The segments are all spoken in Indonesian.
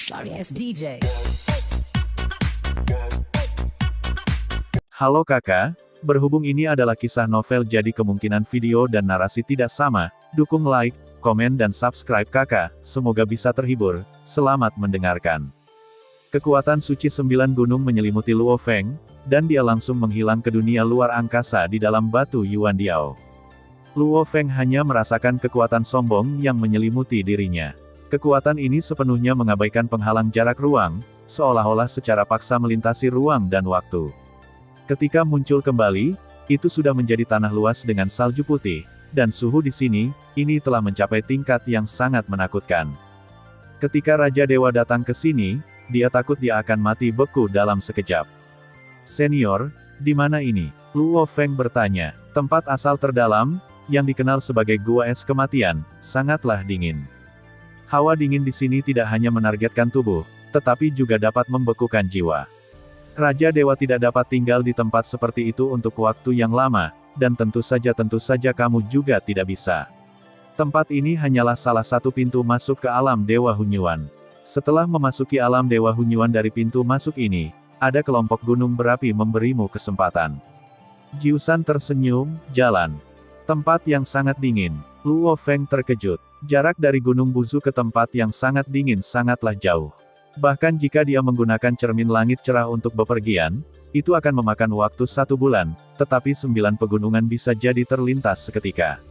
Sorry ass DJ. Halo kakak, berhubung ini adalah kisah novel jadi kemungkinan video dan narasi tidak sama, dukung like, komen dan subscribe kakak, semoga bisa terhibur, selamat mendengarkan. Kekuatan suci 9 gunung menyelimuti Luo Feng, dan dia langsung menghilang ke dunia luar angkasa di dalam batu Yuan Diao. Luo Feng hanya merasakan kekuatan sombong yang menyelimuti dirinya. Kekuatan ini sepenuhnya mengabaikan penghalang jarak ruang, seolah-olah secara paksa melintasi ruang dan waktu. Ketika muncul kembali, itu sudah menjadi tanah luas dengan salju putih, dan suhu di sini, ini telah mencapai tingkat yang sangat menakutkan. Ketika Raja Dewa datang ke sini, dia takut dia akan mati beku dalam sekejap. Senior, di mana ini? Luo Feng bertanya. Tempat asal terdalam, yang dikenal sebagai Gua Es Kematian, sangatlah dingin. Hawa dingin di sini tidak hanya menargetkan tubuh, tetapi juga dapat membekukan jiwa. Raja Dewa tidak dapat tinggal di tempat seperti itu untuk waktu yang lama, dan tentu saja kamu juga tidak bisa. Tempat ini hanyalah salah satu pintu masuk ke alam Dewa Hunyuan. Setelah memasuki alam Dewa Hunyuan dari pintu masuk ini, ada kelompok gunung berapi memberimu kesempatan. Jiusan tersenyum, jalan. Tempat yang sangat dingin. Luo Feng terkejut. Jarak dari Gunung Buzu ke tempat yang sangat dingin sangatlah jauh. Bahkan jika dia menggunakan cermin langit cerah untuk bepergian, itu akan memakan waktu 1 bulan, tetapi 9 pegunungan bisa jadi terlintas seketika.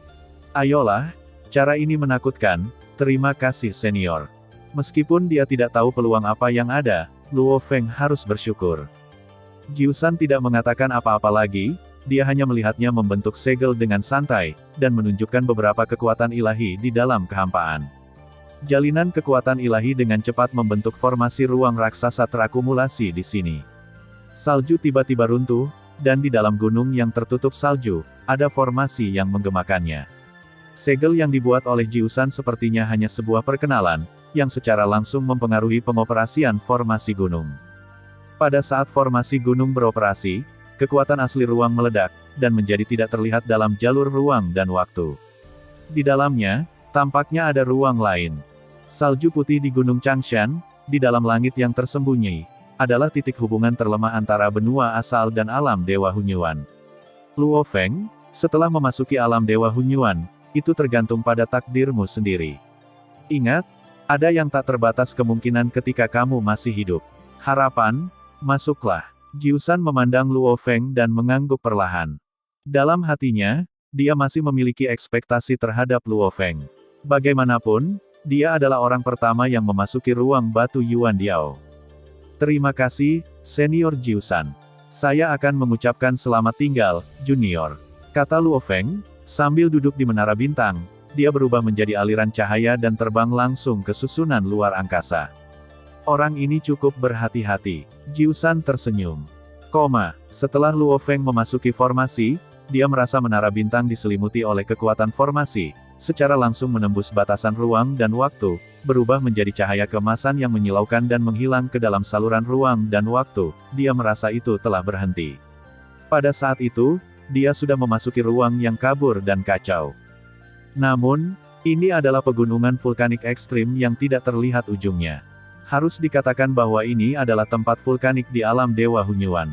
Ayolah, cara ini menakutkan, terima kasih senior. Meskipun dia tidak tahu peluang apa yang ada, Luo Feng harus bersyukur. Jiusan tidak mengatakan apa-apa lagi, dia hanya melihatnya membentuk segel dengan santai, dan menunjukkan beberapa kekuatan ilahi di dalam kehampaan. Jalinan kekuatan ilahi dengan cepat membentuk formasi ruang raksasa terakumulasi di sini. Salju tiba-tiba runtuh, dan di dalam gunung yang tertutup salju, ada formasi yang menggemakannya. Segel yang dibuat oleh Jiusan sepertinya hanya sebuah perkenalan, yang secara langsung mempengaruhi pengoperasian formasi gunung. Pada saat formasi gunung beroperasi, kekuatan asli ruang meledak, dan menjadi tidak terlihat dalam jalur ruang dan waktu. Di dalamnya, tampaknya ada ruang lain. Salju putih di Gunung Changshan, di dalam langit yang tersembunyi, adalah titik hubungan terlemah antara benua asal dan alam Dewa Hunyuan. Luo Feng, setelah memasuki alam Dewa Hunyuan, itu tergantung pada takdirmu sendiri. Ingat, ada yang tak terbatas kemungkinan ketika kamu masih hidup. Harapan, masuklah. Jiusan memandang Luo Feng dan mengangguk perlahan. Dalam hatinya, dia masih memiliki ekspektasi terhadap Luo Feng. Bagaimanapun, dia adalah orang pertama yang memasuki ruang batu Yuan Diao. Terima kasih, Senior Jiusan. Saya akan mengucapkan selamat tinggal, Junior. Kata Luo Feng, sambil duduk di menara bintang, dia berubah menjadi aliran cahaya dan terbang langsung ke susunan luar angkasa. Orang ini cukup berhati-hati. Jiusan tersenyum. Setelah Luo Feng memasuki formasi, dia merasa menara bintang diselimuti oleh kekuatan formasi, secara langsung menembus batasan ruang dan waktu, berubah menjadi cahaya keemasan yang menyilaukan dan menghilang ke dalam saluran ruang dan waktu. Dia merasa itu telah berhenti. Pada saat itu, dia sudah memasuki ruang yang kabur dan kacau. Namun, ini adalah pegunungan vulkanik ekstrim yang tidak terlihat ujungnya. Harus dikatakan bahwa ini adalah tempat vulkanik di alam Dewa Hunyuan.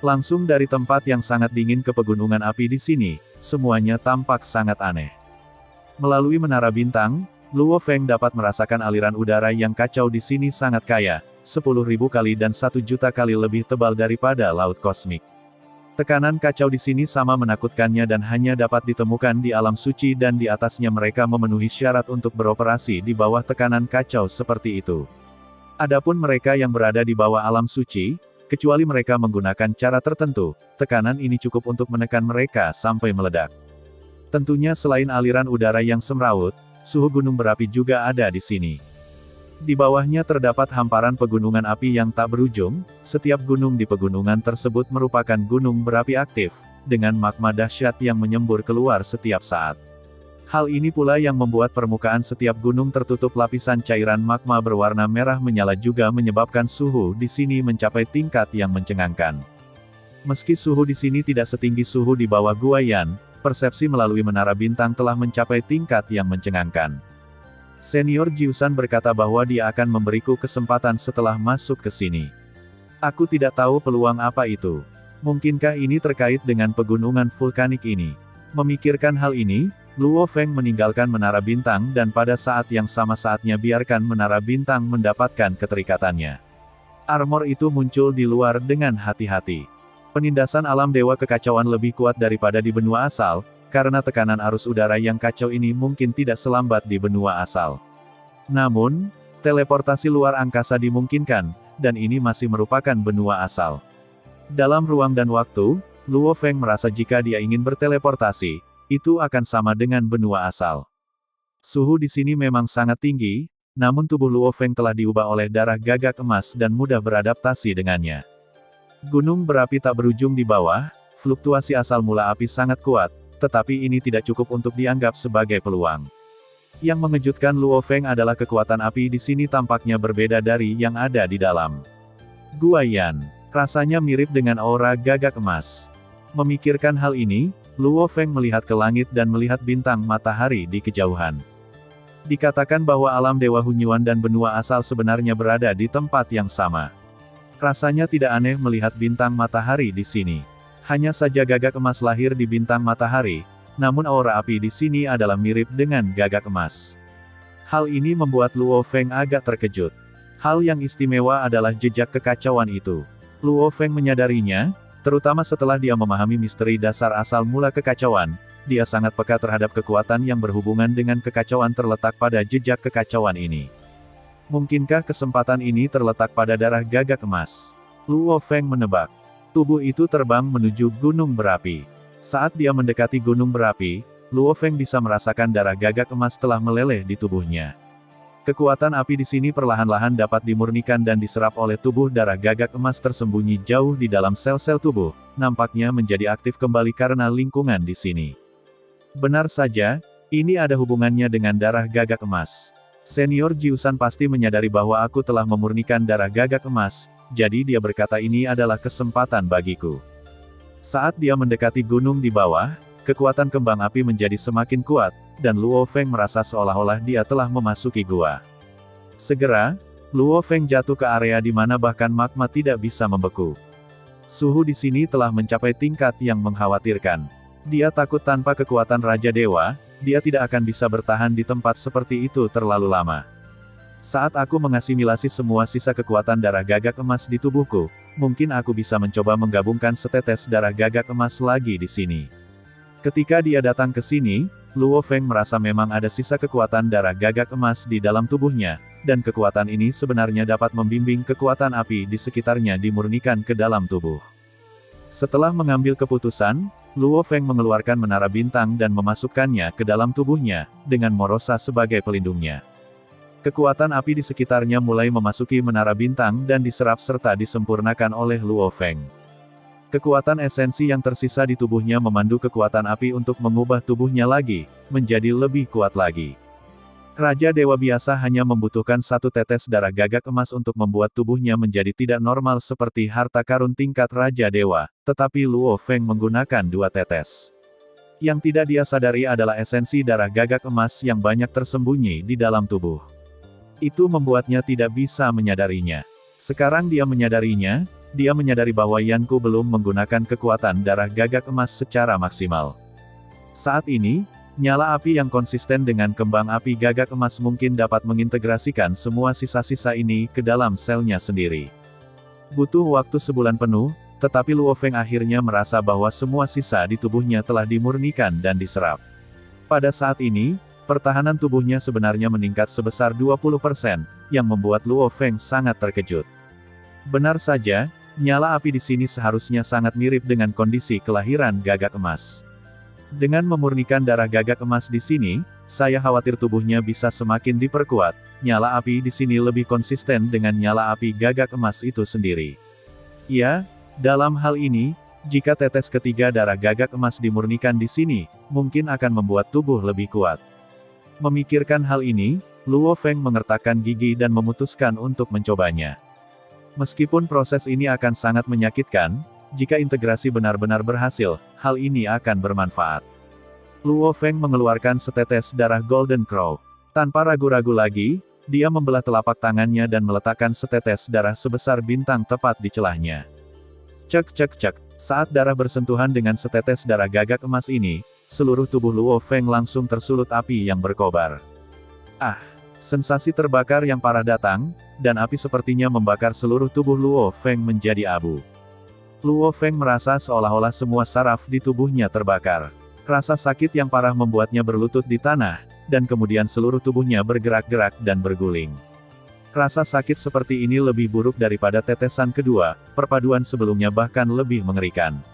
Langsung dari tempat yang sangat dingin ke pegunungan api di sini, semuanya tampak sangat aneh. Melalui menara bintang, Luo Feng dapat merasakan aliran udara yang kacau di sini sangat kaya, 10.000 kali dan 1 juta kali lebih tebal daripada laut kosmik. Tekanan kacau di sini sama menakutkannya dan hanya dapat ditemukan di alam suci dan di atasnya mereka memenuhi syarat untuk beroperasi di bawah tekanan kacau seperti itu. Adapun mereka yang berada di bawah alam suci, kecuali mereka menggunakan cara tertentu, tekanan ini cukup untuk menekan mereka sampai meledak. Tentunya selain aliran udara yang semrawut, suhu gunung berapi juga ada di sini. Di bawahnya terdapat hamparan pegunungan api yang tak berujung, setiap gunung di pegunungan tersebut merupakan gunung berapi aktif, dengan magma dahsyat yang menyembur keluar setiap saat. Hal ini pula yang membuat permukaan setiap gunung tertutup lapisan cairan magma berwarna merah menyala juga menyebabkan suhu di sini mencapai tingkat yang mencengangkan. Meski suhu di sini tidak setinggi suhu di bawah Gua Yan, persepsi melalui menara bintang telah mencapai tingkat yang mencengangkan. Senior Jiusan berkata bahwa dia akan memberiku kesempatan setelah masuk ke sini. Aku tidak tahu peluang apa itu. Mungkinkah ini terkait dengan pegunungan vulkanik ini? Memikirkan hal ini, Luo Feng meninggalkan Menara Bintang dan pada saat yang sama saatnya biarkan Menara Bintang mendapatkan keterikatannya. Armor itu muncul di luar dengan hati-hati. Penindasan alam dewa kekacauan lebih kuat daripada di benua asal, karena tekanan arus udara yang kacau ini mungkin tidak selambat di benua asal. Namun, teleportasi luar angkasa dimungkinkan, dan ini masih merupakan benua asal. Dalam ruang dan waktu, Luo Feng merasa jika dia ingin berteleportasi, itu akan sama dengan benua asal. Suhu di sini memang sangat tinggi, namun tubuh Luo Feng telah diubah oleh darah gagak emas dan mudah beradaptasi dengannya. Gunung berapi tak berujung di bawah, fluktuasi asal mula api sangat kuat, tetapi ini tidak cukup untuk dianggap sebagai peluang. Yang mengejutkan Luo Feng adalah kekuatan api di sini tampaknya berbeda dari yang ada di dalam. Guayan, rasanya mirip dengan aura gagak emas. Memikirkan hal ini, Luo Feng melihat ke langit dan melihat bintang matahari di kejauhan. Dikatakan bahwa alam dewa Hunyuan dan benua asal sebenarnya berada di tempat yang sama. Rasanya tidak aneh melihat bintang matahari di sini. Hanya saja gagak emas lahir di bintang matahari, namun aura api di sini adalah mirip dengan gagak emas. Hal ini membuat Luo Feng agak terkejut. Hal yang istimewa adalah jejak kekacauan itu. Luo Feng menyadarinya, terutama setelah dia memahami misteri dasar asal mula kekacauan, dia sangat peka terhadap kekuatan yang berhubungan dengan kekacauan terletak pada jejak kekacauan ini. Mungkinkah kesempatan ini terletak pada darah gagak emas? Luo Feng menebak. Tubuh itu terbang menuju gunung berapi. Saat dia mendekati gunung berapi, Luo Feng bisa merasakan darah gagak emas telah meleleh di tubuhnya. Kekuatan api di sini perlahan-lahan dapat dimurnikan dan diserap oleh tubuh. Darah gagak emas tersembunyi jauh di dalam sel-sel tubuh, nampaknya menjadi aktif kembali karena lingkungan di sini. Benar saja, ini ada hubungannya dengan darah gagak emas. Senior Jiusan pasti menyadari bahwa aku telah memurnikan darah gagak emas, jadi dia berkata ini adalah kesempatan bagiku. Saat dia mendekati gunung di bawah, kekuatan kembang api menjadi semakin kuat, dan Luo Feng merasa seolah-olah dia telah memasuki gua. Segera, Luo Feng jatuh ke area di mana bahkan magma tidak bisa membeku. Suhu di sini telah mencapai tingkat yang mengkhawatirkan. Dia takut tanpa kekuatan Raja Dewa, dia tidak akan bisa bertahan di tempat seperti itu terlalu lama. Saat aku mengasimilasi semua sisa kekuatan darah gagak emas di tubuhku, mungkin aku bisa mencoba menggabungkan setetes darah gagak emas lagi di sini. Ketika dia datang ke sini, Luo Feng merasa memang ada sisa kekuatan darah gagak emas di dalam tubuhnya, dan kekuatan ini sebenarnya dapat membimbing kekuatan api di sekitarnya dimurnikan ke dalam tubuh. Setelah mengambil keputusan, Luo Feng mengeluarkan Menara Bintang dan memasukkannya ke dalam tubuhnya, dengan Morosa sebagai pelindungnya. Kekuatan api di sekitarnya mulai memasuki Menara Bintang dan diserap serta disempurnakan oleh Luo Feng. Kekuatan esensi yang tersisa di tubuhnya memandu kekuatan api untuk mengubah tubuhnya lagi, menjadi lebih kuat lagi. Raja Dewa biasa hanya membutuhkan satu tetes darah gagak emas untuk membuat tubuhnya menjadi tidak normal seperti harta karun tingkat Raja Dewa, tetapi Luo Feng menggunakan 2 tetes. Yang tidak dia sadari adalah esensi darah gagak emas yang banyak tersembunyi di dalam tubuh. Itu membuatnya tidak bisa menyadarinya. Sekarang dia menyadarinya, dia menyadari bahwa Yanku belum menggunakan kekuatan darah gagak emas secara maksimal. Saat ini, nyala api yang konsisten dengan kembang api gagak emas mungkin dapat mengintegrasikan semua sisa-sisa ini ke dalam selnya sendiri. Butuh waktu sebulan penuh, tetapi Luo Feng akhirnya merasa bahwa semua sisa di tubuhnya telah dimurnikan dan diserap. Pada saat ini, pertahanan tubuhnya sebenarnya meningkat sebesar 20%, yang membuat Luo Feng sangat terkejut. Benar saja, nyala api di sini seharusnya sangat mirip dengan kondisi kelahiran gagak emas. Dengan memurnikan darah gagak emas di sini, saya khawatir tubuhnya bisa semakin diperkuat. Nyala api di sini lebih konsisten dengan nyala api gagak emas itu sendiri. Ya, dalam hal ini, jika tetes ketiga darah gagak emas dimurnikan di sini, mungkin akan membuat tubuh lebih kuat. Memikirkan hal ini, Luo Feng mengertakkan gigi dan memutuskan untuk mencobanya. Meskipun proses ini akan sangat menyakitkan, jika integrasi benar-benar berhasil, hal ini akan bermanfaat. Luo Feng mengeluarkan setetes darah Golden Crow. Tanpa ragu-ragu lagi, dia membelah telapak tangannya dan meletakkan setetes darah sebesar bintang tepat di celahnya. Cek cek cek, saat darah bersentuhan dengan setetes darah gagak emas ini, seluruh tubuh Luo Feng langsung tersulut api yang berkobar. Ah! Sensasi terbakar yang parah datang, dan api sepertinya membakar seluruh tubuh Luo Feng menjadi abu. Luo Feng merasa seolah-olah semua saraf di tubuhnya terbakar. Rasa sakit yang parah membuatnya berlutut di tanah, dan kemudian seluruh tubuhnya bergerak-gerak dan berguling. Rasa sakit seperti ini lebih buruk daripada tetesan kedua, perpaduan sebelumnya bahkan lebih mengerikan.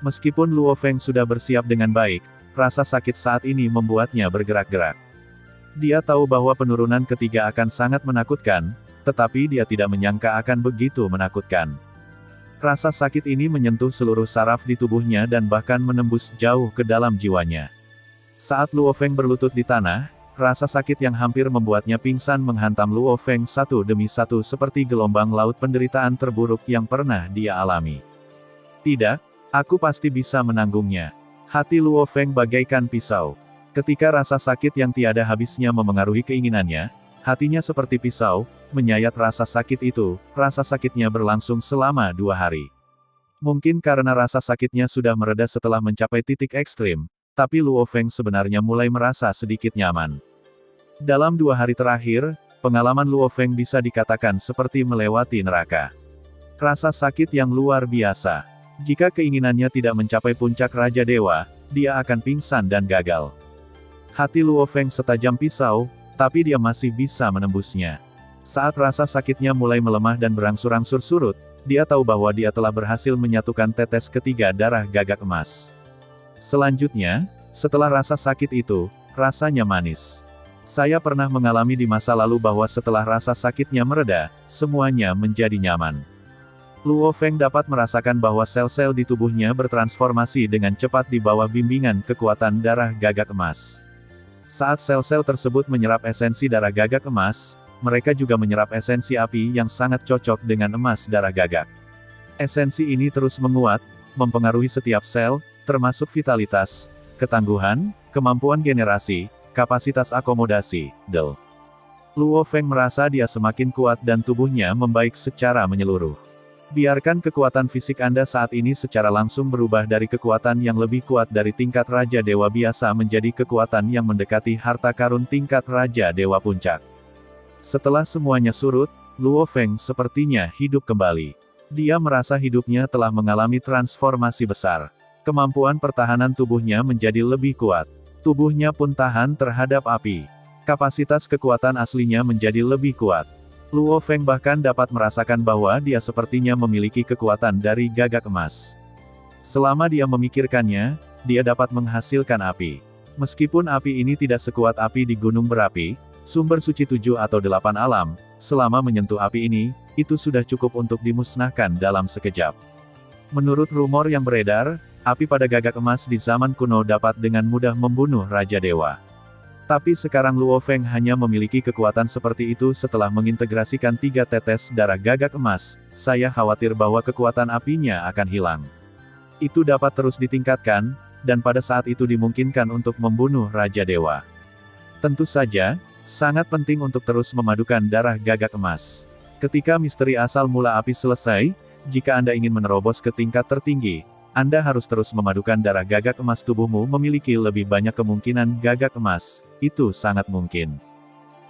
Meskipun Luo Feng sudah bersiap dengan baik, rasa sakit saat ini membuatnya bergerak-gerak. Dia tahu bahwa penurunan ketiga akan sangat menakutkan, tetapi dia tidak menyangka akan begitu menakutkan. Rasa sakit ini menyentuh seluruh saraf di tubuhnya dan bahkan menembus jauh ke dalam jiwanya. Saat Luo Feng berlutut di tanah, rasa sakit yang hampir membuatnya pingsan menghantam Luo Feng satu demi satu seperti gelombang laut penderitaan terburuk yang pernah dia alami. Tidak, aku pasti bisa menanggungnya. Hati Luo Feng bagaikan pisau. Ketika rasa sakit yang tiada habisnya memengaruhi keinginannya, hatinya seperti pisau, menyayat rasa sakit itu, rasa sakitnya berlangsung selama 2 hari. Mungkin karena rasa sakitnya sudah mereda setelah mencapai titik ekstrim, tapi Luo Feng sebenarnya mulai merasa sedikit nyaman. Dalam 2 hari terakhir, pengalaman Luo Feng bisa dikatakan seperti melewati neraka. Rasa sakit yang luar biasa. Jika keinginannya tidak mencapai puncak Raja Dewa, dia akan pingsan dan gagal. Hati Luo Feng setajam pisau, tapi dia masih bisa menembusnya. Saat rasa sakitnya mulai melemah dan berangsur-angsur surut, dia tahu bahwa dia telah berhasil menyatukan tetes ketiga darah gagak emas. Selanjutnya, setelah rasa sakit itu, rasanya manis. Saya pernah mengalami di masa lalu bahwa setelah rasa sakitnya mereda, semuanya menjadi nyaman. Luo Feng dapat merasakan bahwa sel-sel di tubuhnya bertransformasi dengan cepat di bawah bimbingan kekuatan darah gagak emas. Saat sel-sel tersebut menyerap esensi darah gagak emas, mereka juga menyerap esensi api yang sangat cocok dengan emas darah gagak. Esensi ini terus menguat, mempengaruhi setiap sel, termasuk vitalitas, ketangguhan, kemampuan generasi, kapasitas akomodasi, del. Luo Feng merasa dia semakin kuat dan tubuhnya membaik secara menyeluruh. Biarkan kekuatan fisik Anda saat ini secara langsung berubah dari kekuatan yang lebih kuat dari tingkat Raja Dewa biasa menjadi kekuatan yang mendekati harta karun tingkat Raja Dewa Puncak. Setelah semuanya surut, Luo Feng sepertinya hidup kembali. Dia merasa hidupnya telah mengalami transformasi besar. Kemampuan pertahanan tubuhnya menjadi lebih kuat. Tubuhnya pun tahan terhadap api. Kapasitas kekuatan aslinya menjadi lebih kuat. Luo Feng bahkan dapat merasakan bahwa dia sepertinya memiliki kekuatan dari gagak emas. Selama dia memikirkannya, dia dapat menghasilkan api. Meskipun api ini tidak sekuat api di gunung berapi, sumber suci 7 atau 8 alam, selama menyentuh api ini, itu sudah cukup untuk dimusnahkan dalam sekejap. Menurut rumor yang beredar, api pada gagak emas di zaman kuno dapat dengan mudah membunuh Raja Dewa. Tapi sekarang Luo Feng hanya memiliki kekuatan seperti itu setelah mengintegrasikan 3 tetes darah gagak emas, saya khawatir bahwa kekuatan apinya akan hilang. Itu dapat terus ditingkatkan, dan pada saat itu dimungkinkan untuk membunuh Raja Dewa. Tentu saja, sangat penting untuk terus memadukan darah gagak emas. Ketika misteri asal mula api selesai, jika Anda ingin menerobos ke tingkat tertinggi, Anda harus terus memadukan darah gagak emas. Tubuhmu memiliki lebih banyak kemungkinan gagak emas, itu sangat mungkin.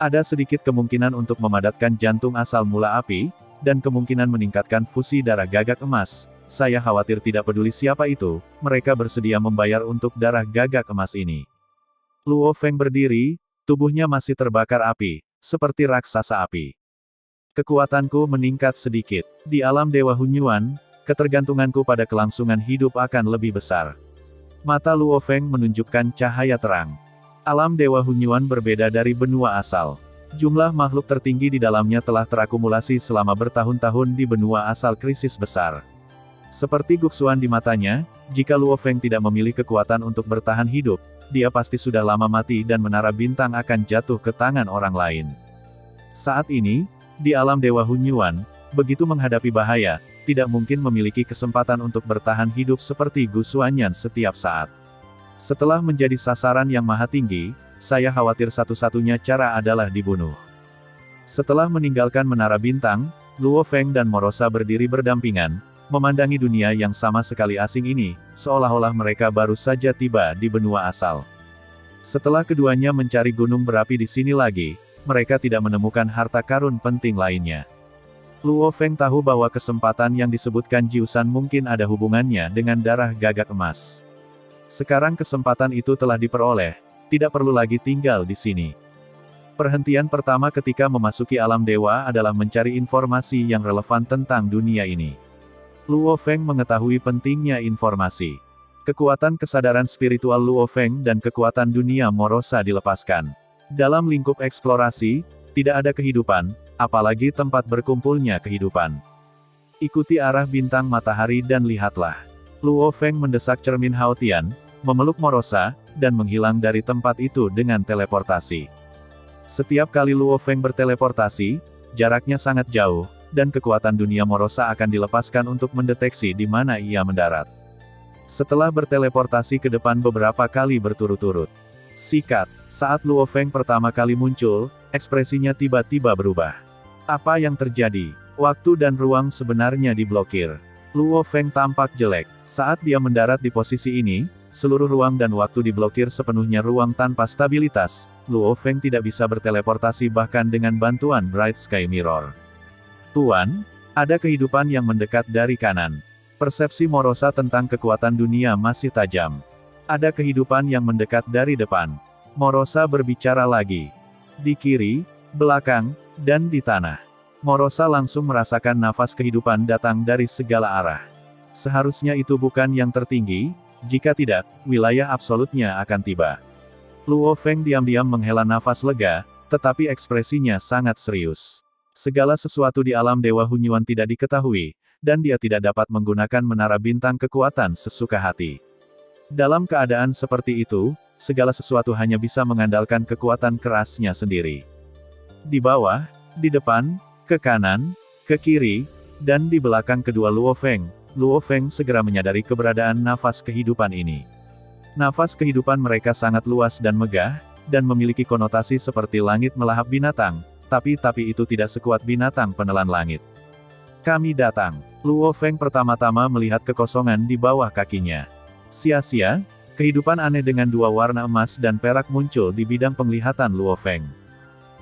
Ada sedikit kemungkinan untuk memadatkan jantung asal mula api, dan kemungkinan meningkatkan fusi darah gagak emas. Saya khawatir tidak peduli siapa itu, mereka bersedia membayar untuk darah gagak emas ini. Luo Feng berdiri, tubuhnya masih terbakar api, seperti raksasa api. Kekuatanku meningkat sedikit. Di alam Dewa Hunyuan, ketergantunganku pada kelangsungan hidup akan lebih besar. Mata Luo Feng menunjukkan cahaya terang. Alam Dewa Hunyuan berbeda dari benua asal. Jumlah makhluk tertinggi di dalamnya telah terakumulasi selama bertahun-tahun di benua asal krisis besar. Seperti guksuan di matanya, jika Luo Feng tidak memilih kekuatan untuk bertahan hidup, dia pasti sudah lama mati dan menara bintang akan jatuh ke tangan orang lain. Saat ini, di alam Dewa Hunyuan, begitu menghadapi bahaya, tidak mungkin memiliki kesempatan untuk bertahan hidup seperti Gu Xuanyan setiap saat. Setelah menjadi sasaran yang maha tinggi, saya khawatir satu-satunya cara adalah dibunuh. Setelah meninggalkan Menara Bintang, Luo Feng dan Morosa berdiri berdampingan, memandangi dunia yang sama sekali asing ini, seolah-olah mereka baru saja tiba di benua asal. Setelah keduanya mencari gunung berapi di sini lagi, mereka tidak menemukan harta karun penting lainnya. Luo Feng tahu bahwa kesempatan yang disebutkan Jiusan mungkin ada hubungannya dengan darah gagak emas. Sekarang kesempatan itu telah diperoleh, tidak perlu lagi tinggal di sini. Perhentian pertama ketika memasuki alam dewa adalah mencari informasi yang relevan tentang dunia ini. Luo Feng mengetahui pentingnya informasi. Kekuatan kesadaran spiritual Luo Feng dan kekuatan dunia Morosa dilepaskan. Dalam lingkup eksplorasi, tidak ada kehidupan, apalagi tempat berkumpulnya kehidupan. Ikuti arah bintang matahari dan lihatlah. Luo Feng mendesak cermin Haotian, memeluk Morosa, dan menghilang dari tempat itu dengan teleportasi. Setiap kali Luo Feng berteleportasi, jaraknya sangat jauh, dan kekuatan dunia Morosa akan dilepaskan untuk mendeteksi di mana ia mendarat. Setelah berteleportasi ke depan beberapa kali berturut-turut. Sikat, saat Luo Feng pertama kali muncul, ekspresinya tiba-tiba berubah. Apa yang terjadi? Waktu dan ruang sebenarnya diblokir. Luo Feng tampak jelek. Saat dia mendarat di posisi ini, seluruh ruang dan waktu diblokir sepenuhnya ruang tanpa stabilitas. Luo Feng tidak bisa berteleportasi bahkan dengan bantuan Bright Sky Mirror. Tuan, ada kehidupan yang mendekat dari kanan. Persepsi Morosa tentang kekuatan dunia masih tajam. Ada kehidupan yang mendekat dari depan. Morosa berbicara lagi. Di kiri, belakang, dan di tanah. Morosa langsung merasakan nafas kehidupan datang dari segala arah. Seharusnya itu bukan yang tertinggi, jika tidak, wilayah absolutnya akan tiba. Luo Feng diam-diam menghela nafas lega, tetapi ekspresinya sangat serius. Segala sesuatu di alam Dewa Hunyuan tidak diketahui, dan dia tidak dapat menggunakan Menara Bintang kekuatan sesuka hati. Dalam keadaan seperti itu, segala sesuatu hanya bisa mengandalkan kekuatan kerasnya sendiri. Di bawah, di depan, ke kanan, ke kiri, dan di belakang kedua Luo Feng segera menyadari keberadaan nafas kehidupan ini. Nafas kehidupan mereka sangat luas dan megah, dan memiliki konotasi seperti langit melahap binatang, tapi itu tidak sekuat binatang penelan langit. Kami datang. Luo Feng pertama-tama melihat kekosongan di bawah kakinya. Sia-sia, kehidupan aneh dengan dua warna emas dan perak muncul di bidang penglihatan Luo Feng.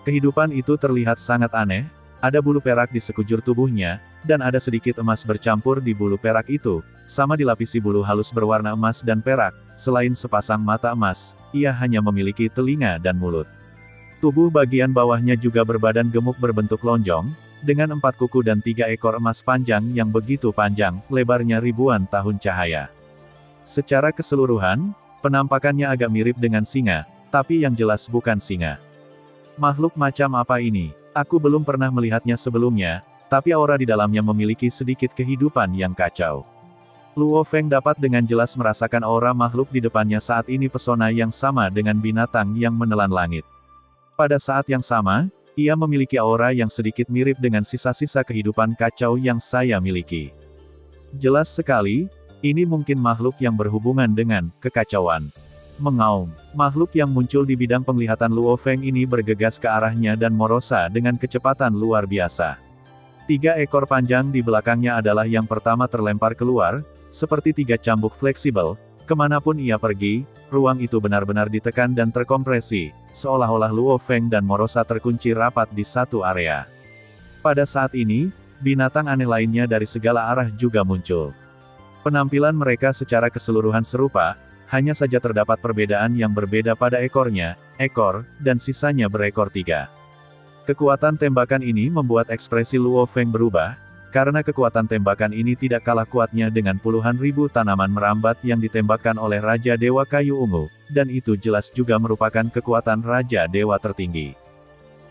Kehidupan itu terlihat sangat aneh, ada bulu perak di sekujur tubuhnya, dan ada sedikit emas bercampur di bulu perak itu, sama dilapisi bulu halus berwarna emas dan perak. Selain sepasang mata emas, ia hanya memiliki telinga dan mulut. Tubuh bagian bawahnya juga berbadan gemuk berbentuk lonjong, dengan 4 kuku dan 3 ekor emas panjang yang begitu panjang, lebarnya ribuan tahun cahaya. Secara keseluruhan, penampakannya agak mirip dengan singa, tapi yang jelas bukan singa. Makhluk macam apa ini? Aku belum pernah melihatnya sebelumnya, tapi aura di dalamnya memiliki sedikit kehidupan yang kacau. Luo Feng dapat dengan jelas merasakan aura makhluk di depannya saat ini pesona yang sama dengan binatang yang menelan langit. Pada saat yang sama, ia memiliki aura yang sedikit mirip dengan sisa-sisa kehidupan kacau yang saya miliki. Jelas sekali, ini mungkin makhluk yang berhubungan dengan kekacauan. Mengaum, makhluk yang muncul di bidang penglihatan Luo Feng ini bergegas ke arahnya dan Morosa dengan kecepatan luar biasa. 3 ekor panjang di belakangnya adalah yang pertama terlempar keluar, seperti 3 cambuk fleksibel. Kemanapun ia pergi, ruang itu benar-benar ditekan dan terkompresi, seolah-olah Luo Feng dan Morosa terkunci rapat di satu area. Pada saat ini, binatang aneh lainnya dari segala arah juga muncul. Penampilan mereka secara keseluruhan serupa, hanya saja terdapat perbedaan yang berbeda pada ekornya, dan sisanya berekor 3. Kekuatan tembakan ini membuat ekspresi Luo Feng berubah, karena kekuatan tembakan ini tidak kalah kuatnya dengan puluhan ribu tanaman merambat yang ditembakkan oleh Raja Dewa Kayu Ungu, dan itu jelas juga merupakan kekuatan Raja Dewa tertinggi.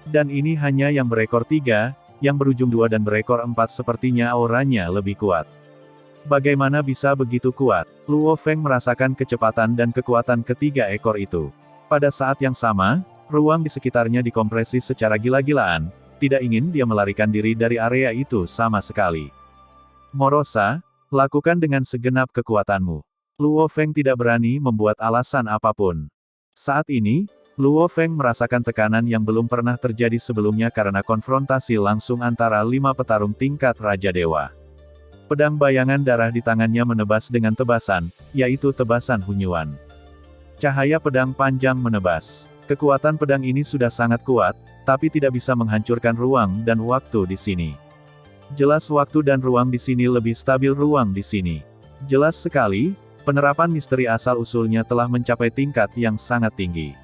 Dan ini hanya yang berekor 3, yang berujung 2 dan berekor 4 sepertinya auranya lebih kuat. Bagaimana bisa begitu kuat? Luo Feng merasakan kecepatan dan kekuatan ketiga ekor itu. Pada saat yang sama, ruang di sekitarnya dikompresi secara gila-gilaan, tidak ingin dia melarikan diri dari area itu sama sekali. Morosa, lakukan dengan segenap kekuatanmu. Luo Feng tidak berani membuat alasan apapun. Saat ini, Luo Feng merasakan tekanan yang belum pernah terjadi sebelumnya karena konfrontasi langsung antara 5 petarung tingkat Raja Dewa. Pedang bayangan darah di tangannya menebas dengan tebasan, yaitu tebasan Hunyuan. Cahaya pedang panjang menebas. Kekuatan pedang ini sudah sangat kuat, tapi tidak bisa menghancurkan ruang dan waktu di sini. Jelas waktu dan ruang di sini lebih stabil ruang di sini. Jelas sekali, penerapan misteri asal-usulnya telah mencapai tingkat yang sangat tinggi.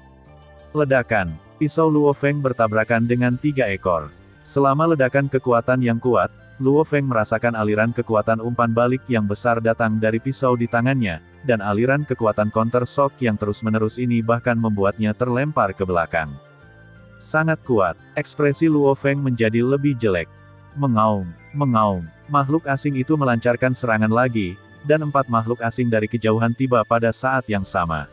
Ledakan. Pisau Luo Feng bertabrakan dengan 3 ekor. Selama ledakan kekuatan yang kuat, Luo Feng merasakan aliran kekuatan umpan balik yang besar datang dari pisau di tangannya, dan aliran kekuatan counter shock yang terus-menerus ini bahkan membuatnya terlempar ke belakang. Sangat kuat, ekspresi Luo Feng menjadi lebih jelek. Mengaum, mengaum, makhluk asing itu melancarkan serangan lagi, dan 4 makhluk asing dari kejauhan tiba pada saat yang sama.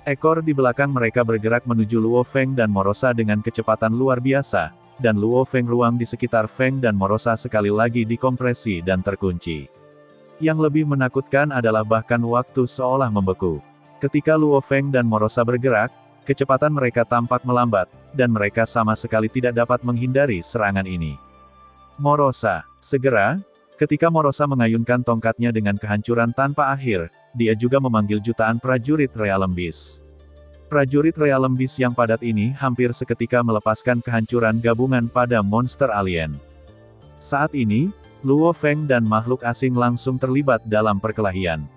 Ekor di belakang mereka bergerak menuju Luo Feng dan Morosa dengan kecepatan luar biasa, dan Luo Feng ruang di sekitar Feng dan Morosa sekali lagi dikompresi dan terkunci. Yang lebih menakutkan adalah bahkan waktu seolah membeku. Ketika Luo Feng dan Morosa bergerak, kecepatan mereka tampak melambat, dan mereka sama sekali tidak dapat menghindari serangan ini. Morosa, segera, ketika Morosa mengayunkan tongkatnya dengan kehancuran tanpa akhir, dia juga memanggil jutaan prajurit Realm Beast. Prajurit Realm Beast yang padat ini hampir seketika melepaskan kehancuran gabungan pada monster alien. Saat ini, Luo Feng dan makhluk asing langsung terlibat dalam perkelahian.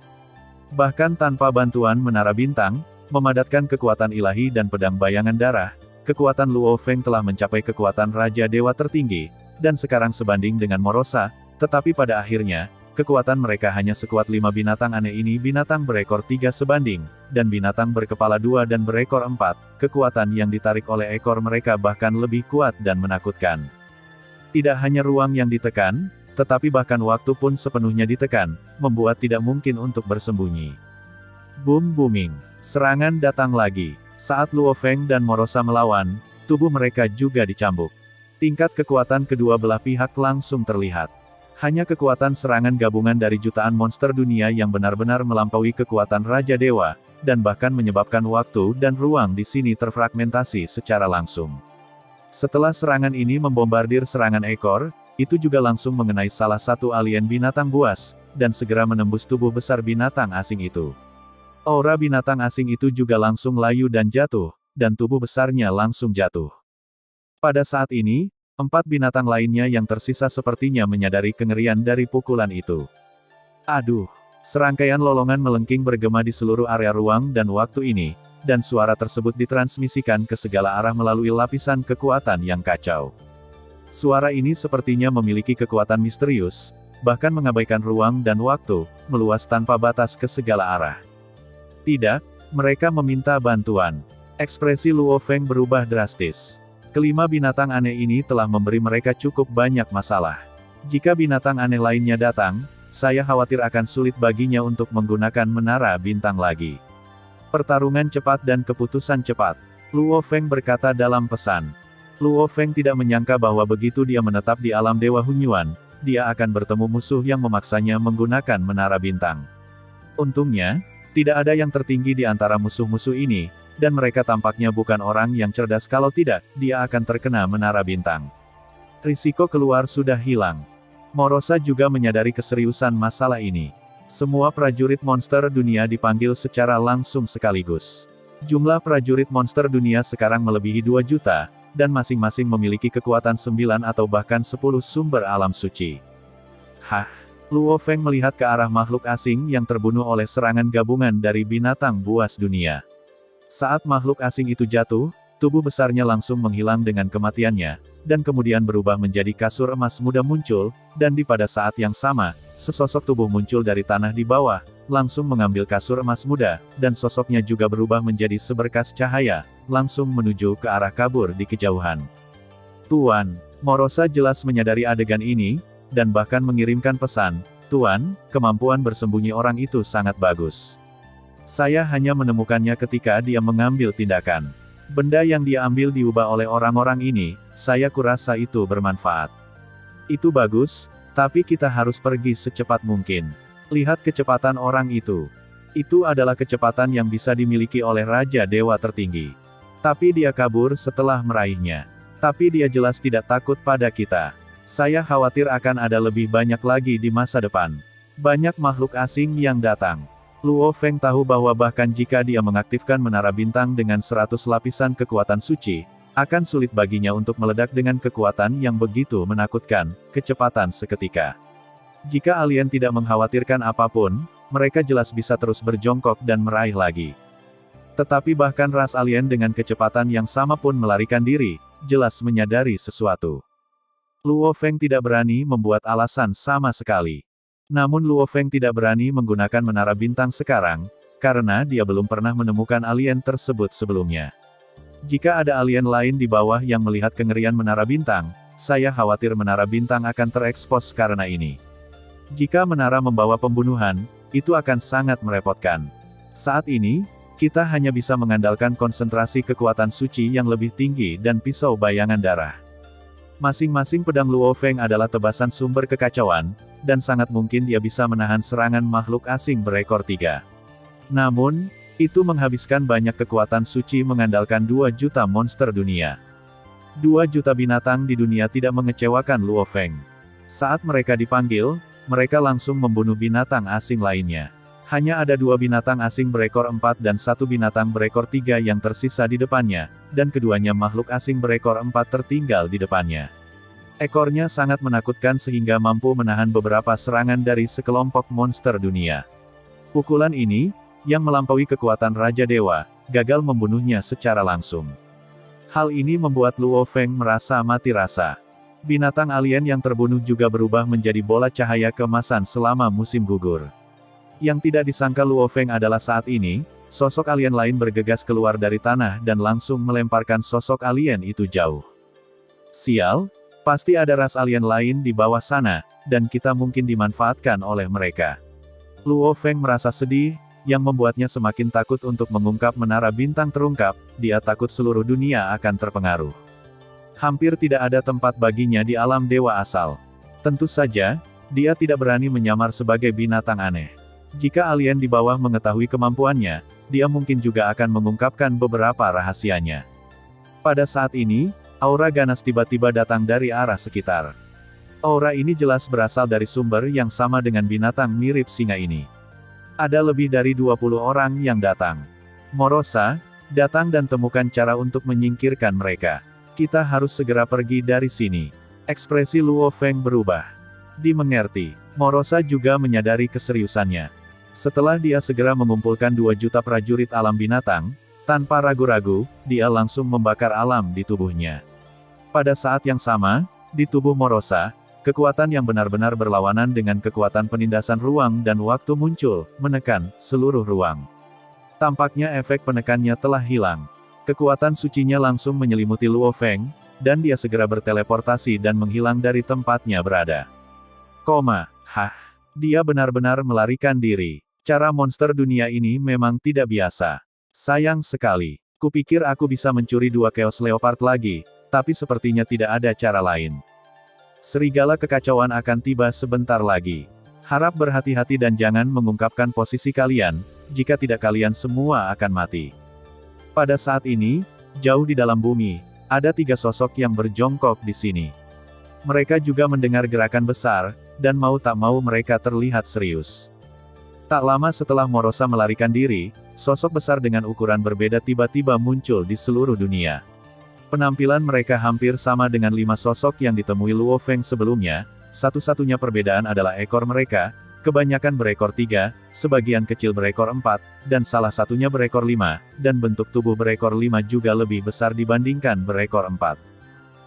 Bahkan tanpa bantuan menara bintang, memadatkan kekuatan ilahi dan pedang bayangan darah, kekuatan Luo Feng telah mencapai kekuatan Raja Dewa tertinggi, dan sekarang sebanding dengan Morosa, tetapi pada akhirnya, kekuatan mereka hanya sekuat 5 binatang aneh ini. Binatang berekor 3 sebanding, dan binatang berkepala 2 dan berekor 4, kekuatan yang ditarik oleh ekor mereka bahkan lebih kuat dan menakutkan. Tidak hanya ruang yang ditekan, tetapi bahkan waktu pun sepenuhnya ditekan, membuat tidak mungkin untuk bersembunyi. Boom booming. Serangan datang lagi. Saat Luo Feng dan Morosa melawan, tubuh mereka juga dicambuk. Tingkat kekuatan kedua belah pihak langsung terlihat. Hanya kekuatan serangan gabungan dari jutaan monster dunia yang benar-benar melampaui kekuatan Raja Dewa, dan bahkan menyebabkan waktu dan ruang di sini terfragmentasi secara langsung. Setelah serangan ini membombardir serangan ekor, itu juga langsung mengenai salah satu alien binatang buas, dan segera menembus tubuh besar binatang asing itu. Aura binatang asing itu juga langsung layu dan jatuh, dan tubuh besarnya langsung jatuh. Pada saat ini, 4 binatang lainnya yang tersisa sepertinya menyadari kengerian dari pukulan itu. Aduh! Serangkaian lolongan melengking bergema di seluruh area ruang dan waktu ini, dan suara tersebut ditransmisikan ke segala arah melalui lapisan kekuatan yang kacau. Suara ini sepertinya memiliki kekuatan misterius, bahkan mengabaikan ruang dan waktu, meluas tanpa batas ke segala arah. Tidak, mereka meminta bantuan. Ekspresi Luo Feng berubah drastis. Kelima binatang aneh ini telah memberi mereka cukup banyak masalah. Jika binatang aneh lainnya datang, saya khawatir akan sulit baginya untuk menggunakan menara bintang lagi. Pertarungan cepat dan keputusan cepat. Luo Feng berkata dalam pesan. Luo Feng tidak menyangka bahwa begitu dia menetap di alam Dewa Hunyuan, dia akan bertemu musuh yang memaksanya menggunakan menara bintang. Untungnya, tidak ada yang tertinggi di antara musuh-musuh ini, dan mereka tampaknya bukan orang yang cerdas. Kalau tidak, dia akan terkena menara bintang. Risiko keluar sudah hilang. Morosa juga menyadari keseriusan masalah ini. Semua prajurit monster dunia dipanggil secara langsung sekaligus. Jumlah prajurit monster dunia sekarang melebihi 2 juta, dan masing-masing memiliki kekuatan 9 atau bahkan 10 sumber alam suci. Hah? Luo Feng melihat ke arah makhluk asing yang terbunuh oleh serangan gabungan dari binatang buas dunia. Saat makhluk asing itu jatuh, tubuh besarnya langsung menghilang dengan kematiannya, dan kemudian berubah menjadi kasur emas muda muncul, dan pada saat yang sama, sesosok tubuh muncul dari tanah di bawah, langsung mengambil kasur emas muda, dan sosoknya juga berubah menjadi seberkas cahaya, langsung menuju ke arah kabur di kejauhan. Tuan, Morosa jelas menyadari adegan ini, dan bahkan mengirimkan pesan, Tuan, kemampuan bersembunyi orang itu sangat bagus. Saya hanya menemukannya ketika dia mengambil tindakan. Benda yang dia ambil diubah oleh orang-orang ini, saya kurasa itu bermanfaat. Itu bagus, tapi kita harus pergi secepat mungkin. Lihat kecepatan orang itu. Itu adalah kecepatan yang bisa dimiliki oleh Raja Dewa tertinggi. Tapi dia kabur setelah meraihnya. Tapi dia jelas tidak takut pada kita. Saya khawatir akan ada lebih banyak lagi di masa depan. Banyak makhluk asing yang datang. Luo Feng tahu bahwa bahkan jika dia mengaktifkan menara bintang dengan 100 lapisan kekuatan suci, akan sulit baginya untuk meledak dengan kekuatan yang begitu menakutkan, kecepatan seketika. Jika alien tidak mengkhawatirkan apapun, mereka jelas bisa terus berjongkok dan meraih lagi. Tetapi bahkan ras alien dengan kecepatan yang sama pun melarikan diri, jelas menyadari sesuatu. Luo Feng tidak berani membuat alasan sama sekali. Namun Luo Feng tidak berani menggunakan menara bintang sekarang, karena dia belum pernah menemukan alien tersebut sebelumnya. Jika ada alien lain di bawah yang melihat kengerian menara bintang, saya khawatir menara bintang akan terekspos karena ini. Jika menara membawa pembunuhan, itu akan sangat merepotkan. Saat ini, kita hanya bisa mengandalkan konsentrasi kekuatan suci yang lebih tinggi dan pisau bayangan darah. Masing-masing pedang Luo Feng adalah tebasan sumber kekacauan, dan sangat mungkin dia bisa menahan serangan makhluk asing berekor 3. Namun, itu menghabiskan banyak kekuatan suci mengandalkan 2 juta monster dunia. 2 juta binatang di dunia tidak mengecewakan Luo Feng. Saat mereka dipanggil, mereka langsung membunuh binatang asing lainnya. Hanya ada 2 binatang asing berekor 4 dan 1 binatang berekor 3 yang tersisa di depannya, dan keduanya makhluk asing berekor 4 tertinggal di depannya. Ekornya sangat menakutkan sehingga mampu menahan beberapa serangan dari sekelompok monster dunia. Pukulan ini, yang melampaui kekuatan Raja Dewa, gagal membunuhnya secara langsung. Hal ini membuat Luo Feng merasa mati rasa. Binatang alien yang terbunuh juga berubah menjadi bola cahaya keemasan selama musim gugur. Yang tidak disangka Luo Feng adalah saat ini, sosok alien lain bergegas keluar dari tanah dan langsung melemparkan sosok alien itu jauh. Sial, pasti ada ras alien lain di bawah sana, dan kita mungkin dimanfaatkan oleh mereka. Luo Feng merasa sedih, yang membuatnya semakin takut untuk mengungkap menara bintang terungkap, dia takut seluruh dunia akan terpengaruh. Hampir tidak ada tempat baginya di alam dewa asal. Tentu saja, dia tidak berani menyamar sebagai binatang aneh. Jika alien di bawah mengetahui kemampuannya, dia mungkin juga akan mengungkapkan beberapa rahasianya. Pada saat ini, aura ganas tiba-tiba datang dari arah sekitar. Aura ini jelas berasal dari sumber yang sama dengan binatang mirip singa ini. Ada lebih dari 20 orang yang datang. Morosa, datang dan temukan cara untuk menyingkirkan mereka. Kita harus segera pergi dari sini. Ekspresi Luo Feng berubah. Dimengerti. Morosa juga menyadari keseriusannya. Setelah dia segera mengumpulkan 2 juta prajurit alam binatang, tanpa ragu-ragu, dia langsung membakar alam di tubuhnya. Pada saat yang sama, di tubuh Morosa, kekuatan yang benar-benar berlawanan dengan kekuatan penindasan ruang dan waktu muncul, menekan seluruh ruang. Tampaknya efek penekannya telah hilang. Kekuatan sucinya langsung menyelimuti Luo Feng, dan dia segera berteleportasi dan menghilang dari tempatnya berada. Dia benar-benar melarikan diri. Cara monster dunia ini memang tidak biasa. Sayang sekali. Kupikir aku bisa mencuri 2 Chaos Leopard lagi, tapi sepertinya tidak ada cara lain. Serigala kekacauan akan tiba sebentar lagi. Harap berhati-hati dan jangan mengungkapkan posisi kalian, jika tidak kalian semua akan mati. Pada saat ini, jauh di dalam bumi, ada 3 sosok yang berjongkok di sini. Mereka juga mendengar gerakan besar, dan mau tak mau mereka terlihat serius. Tak lama setelah Morosa melarikan diri, sosok besar dengan ukuran berbeda tiba-tiba muncul di seluruh dunia. Penampilan mereka hampir sama dengan 5 sosok yang ditemui Luo Feng sebelumnya, satu-satunya perbedaan adalah ekor mereka, kebanyakan berekor 3, sebagian kecil berekor 4, dan salah satunya berekor 5, dan bentuk tubuh berekor 5 juga lebih besar dibandingkan berekor 4.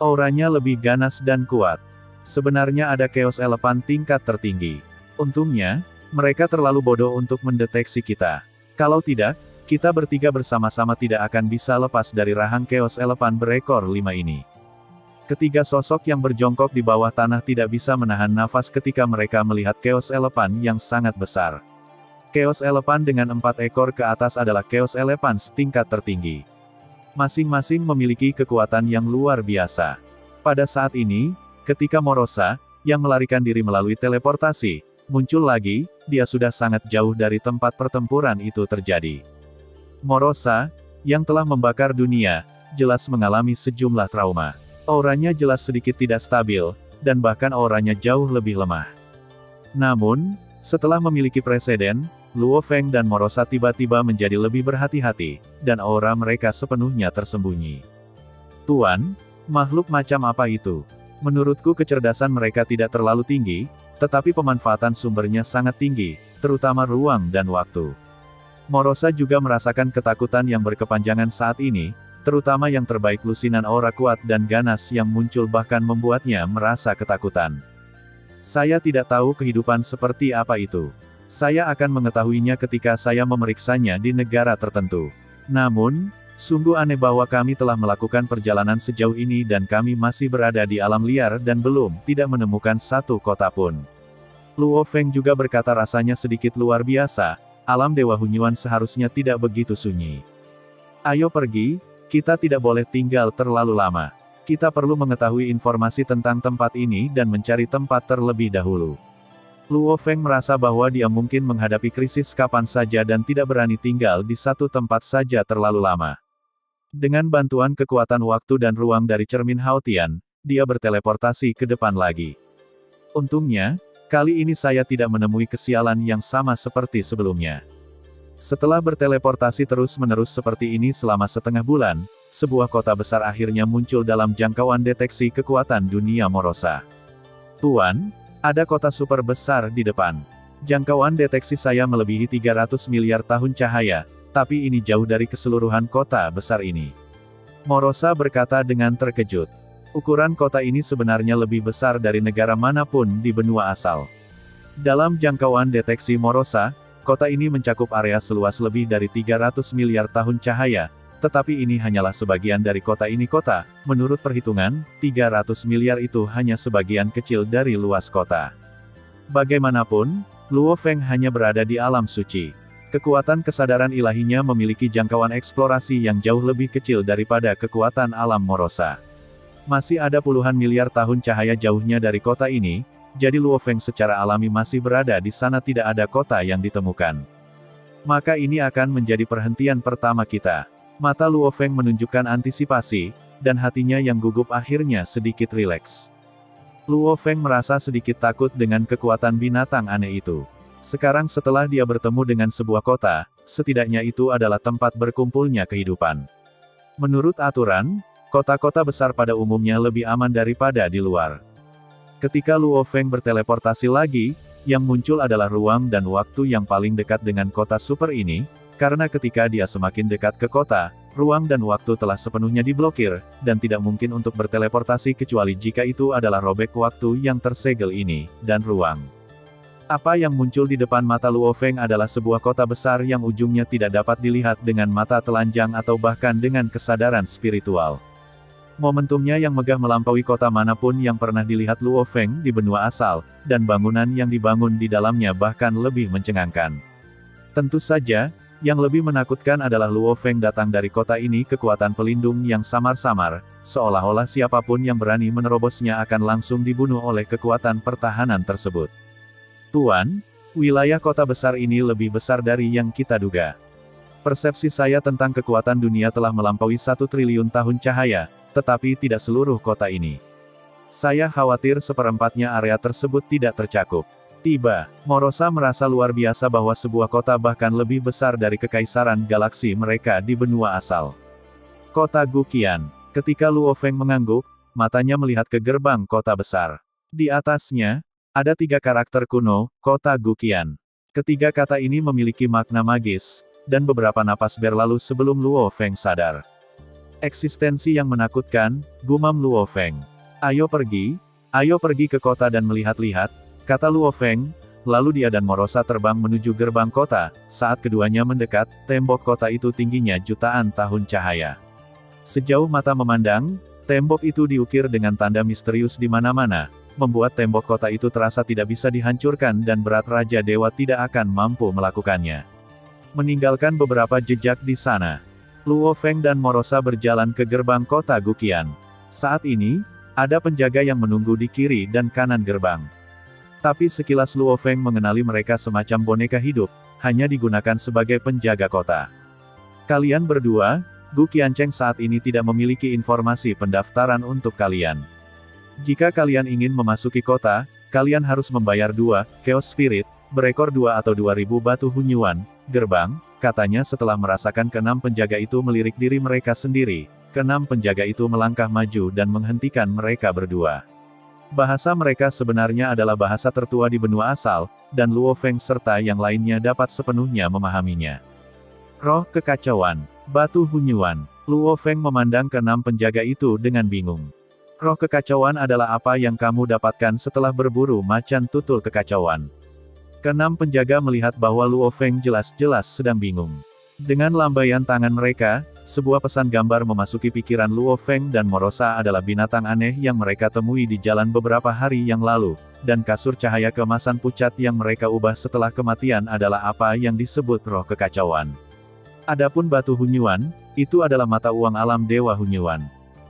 Auranya lebih ganas dan kuat. Sebenarnya ada Chaos Elephant tingkat tertinggi. Untungnya, mereka terlalu bodoh untuk mendeteksi kita. Kalau tidak, kita bertiga bersama-sama tidak akan bisa lepas dari rahang Chaos Elephant berekor 5 ini. Ketiga sosok yang berjongkok di bawah tanah tidak bisa menahan nafas ketika mereka melihat Chaos Elephant yang sangat besar. Chaos Elephant dengan 4 ekor ke atas adalah Chaos Elephant tingkat tertinggi. Masing-masing memiliki kekuatan yang luar biasa. Pada saat ini, ketika Morosa, yang melarikan diri melalui teleportasi, muncul lagi, dia sudah sangat jauh dari tempat pertempuran itu terjadi. Morosa, yang telah membakar dunia, jelas mengalami sejumlah trauma. Auranya jelas sedikit tidak stabil, dan bahkan auranya jauh lebih lemah. Namun, setelah memiliki presiden, Luo Feng dan Morosa tiba-tiba menjadi lebih berhati-hati, dan aura mereka sepenuhnya tersembunyi. Tuan, makhluk macam apa itu? Menurutku kecerdasan mereka tidak terlalu tinggi, tetapi pemanfaatan sumbernya sangat tinggi, terutama ruang dan waktu. Morosa juga merasakan ketakutan yang berkepanjangan saat ini, terutama yang terbaik lusinan aura kuat dan ganas yang muncul bahkan membuatnya merasa ketakutan. Saya tidak tahu kehidupan seperti apa itu. Saya akan mengetahuinya ketika saya memeriksanya di negara tertentu. Namun, sungguh aneh bahwa kami telah melakukan perjalanan sejauh ini dan kami masih berada di alam liar dan belum tidak menemukan satu kota pun. Luo Feng juga berkata rasanya sedikit luar biasa, alam Dewa Hunyuan seharusnya tidak begitu sunyi. Ayo pergi, kita tidak boleh tinggal terlalu lama. Kita perlu mengetahui informasi tentang tempat ini dan mencari tempat terlebih dahulu. Luo Feng merasa bahwa dia mungkin menghadapi krisis kapan saja dan tidak berani tinggal di satu tempat saja terlalu lama. Dengan bantuan kekuatan waktu dan ruang dari cermin Haotian, dia berteleportasi ke depan lagi. Untungnya, kali ini saya tidak menemui kesialan yang sama seperti sebelumnya. Setelah berteleportasi terus-menerus seperti ini selama setengah bulan, sebuah kota besar akhirnya muncul dalam jangkauan deteksi kekuatan dunia Morosa. Tuan, ada kota super besar di depan. Jangkauan deteksi saya melebihi 300 miliar tahun cahaya, tapi ini jauh dari keseluruhan kota besar ini. Morosa berkata dengan terkejut. Ukuran kota ini sebenarnya lebih besar dari negara manapun di benua asal. Dalam jangkauan deteksi Morosa, kota ini mencakup area seluas lebih dari 300 miliar tahun cahaya, tetapi ini hanyalah sebagian dari kota ini. Menurut perhitungan, 300 miliar itu hanya sebagian kecil dari luas kota. Bagaimanapun, Luo Feng hanya berada di alam suci. Kekuatan kesadaran ilahinya memiliki jangkauan eksplorasi yang jauh lebih kecil daripada kekuatan alam Morosa. Masih ada puluhan miliar tahun cahaya jauhnya dari kota ini, jadi Luo Feng secara alami masih berada di sana, tidak ada kota yang ditemukan. Maka ini akan menjadi perhentian pertama kita. Mata Luo Feng menunjukkan antisipasi, dan hatinya yang gugup akhirnya sedikit rileks. Luo Feng merasa sedikit takut dengan kekuatan binatang aneh itu. Sekarang setelah dia bertemu dengan sebuah kota, setidaknya itu adalah tempat berkumpulnya kehidupan. Menurut aturan, kota-kota besar pada umumnya lebih aman daripada di luar. Ketika Luo Feng berteleportasi lagi, yang muncul adalah ruang dan waktu yang paling dekat dengan kota super ini, karena ketika dia semakin dekat ke kota, ruang dan waktu telah sepenuhnya diblokir, dan tidak mungkin untuk berteleportasi kecuali jika itu adalah robek waktu yang tersegel ini, dan ruang. Apa yang muncul di depan mata Luo Feng adalah sebuah kota besar yang ujungnya tidak dapat dilihat dengan mata telanjang atau bahkan dengan kesadaran spiritual. Momentumnya yang megah melampaui kota manapun yang pernah dilihat Luo Feng di benua asal, dan bangunan yang dibangun di dalamnya bahkan lebih mencengangkan. Tentu saja, yang lebih menakutkan adalah Luo Feng datang dari kota ini kekuatan pelindung yang samar-samar, seolah-olah siapapun yang berani menerobosnya akan langsung dibunuh oleh kekuatan pertahanan tersebut. Tuan, wilayah kota besar ini lebih besar dari yang kita duga. Persepsi saya tentang kekuatan dunia telah melampaui 1 triliun tahun cahaya, tetapi tidak seluruh kota ini. Saya khawatir seperempatnya area tersebut tidak tercakup. Tiba, Morosa merasa luar biasa bahwa sebuah kota bahkan lebih besar dari kekaisaran galaksi mereka di benua asal. Kota Guqian. Ketika Luo Feng mengangguk, matanya melihat ke gerbang kota besar. Di atasnya, ada 3 karakter kuno, kota Guqian. Ketiga kata ini memiliki makna magis, dan beberapa napas berlalu sebelum Luo Feng sadar. Eksistensi yang menakutkan, gumam Luo Feng. Ayo pergi ke kota dan melihat-lihat, kata Luo Feng, lalu dia dan Morosa terbang menuju gerbang kota. Saat keduanya mendekat, tembok kota itu tingginya jutaan tahun cahaya. Sejauh mata memandang, tembok itu diukir dengan tanda misterius di mana-mana, membuat tembok kota itu terasa tidak bisa dihancurkan dan berat Raja Dewa tidak akan mampu melakukannya. Meninggalkan beberapa jejak di sana, Luo Feng dan Morosa berjalan ke gerbang kota Guqian. Saat ini, ada penjaga yang menunggu di kiri dan kanan gerbang. Tapi sekilas Luo Feng mengenali mereka semacam boneka hidup, hanya digunakan sebagai penjaga kota. Kalian berdua, Gu Qiancheng saat ini tidak memiliki informasi pendaftaran untuk kalian. Jika kalian ingin memasuki kota, kalian harus membayar 2 Chaos Spirit, berekor 2 atau 2000 batu hunyuan, gerbang, katanya setelah merasakan keenam penjaga itu melirik diri mereka sendiri. Keenam penjaga itu melangkah maju dan menghentikan mereka berdua. Bahasa mereka sebenarnya adalah bahasa tertua di benua asal, dan Luo Feng serta yang lainnya dapat sepenuhnya memahaminya. Roh kekacauan, batu hunyuan. Luo Feng memandang keenam penjaga itu dengan bingung. Roh kekacauan adalah apa yang kamu dapatkan setelah berburu macan tutul kekacauan. Keenam penjaga melihat bahwa Luo Feng jelas-jelas sedang bingung. Dengan lambaian tangan mereka, sebuah pesan gambar memasuki pikiran Luo Feng dan Morosa adalah binatang aneh yang mereka temui di jalan beberapa hari yang lalu, dan kasur cahaya keemasan pucat yang mereka ubah setelah kematian adalah apa yang disebut roh kekacauan. Adapun batu hunyuan, itu adalah mata uang alam dewa hunyuan.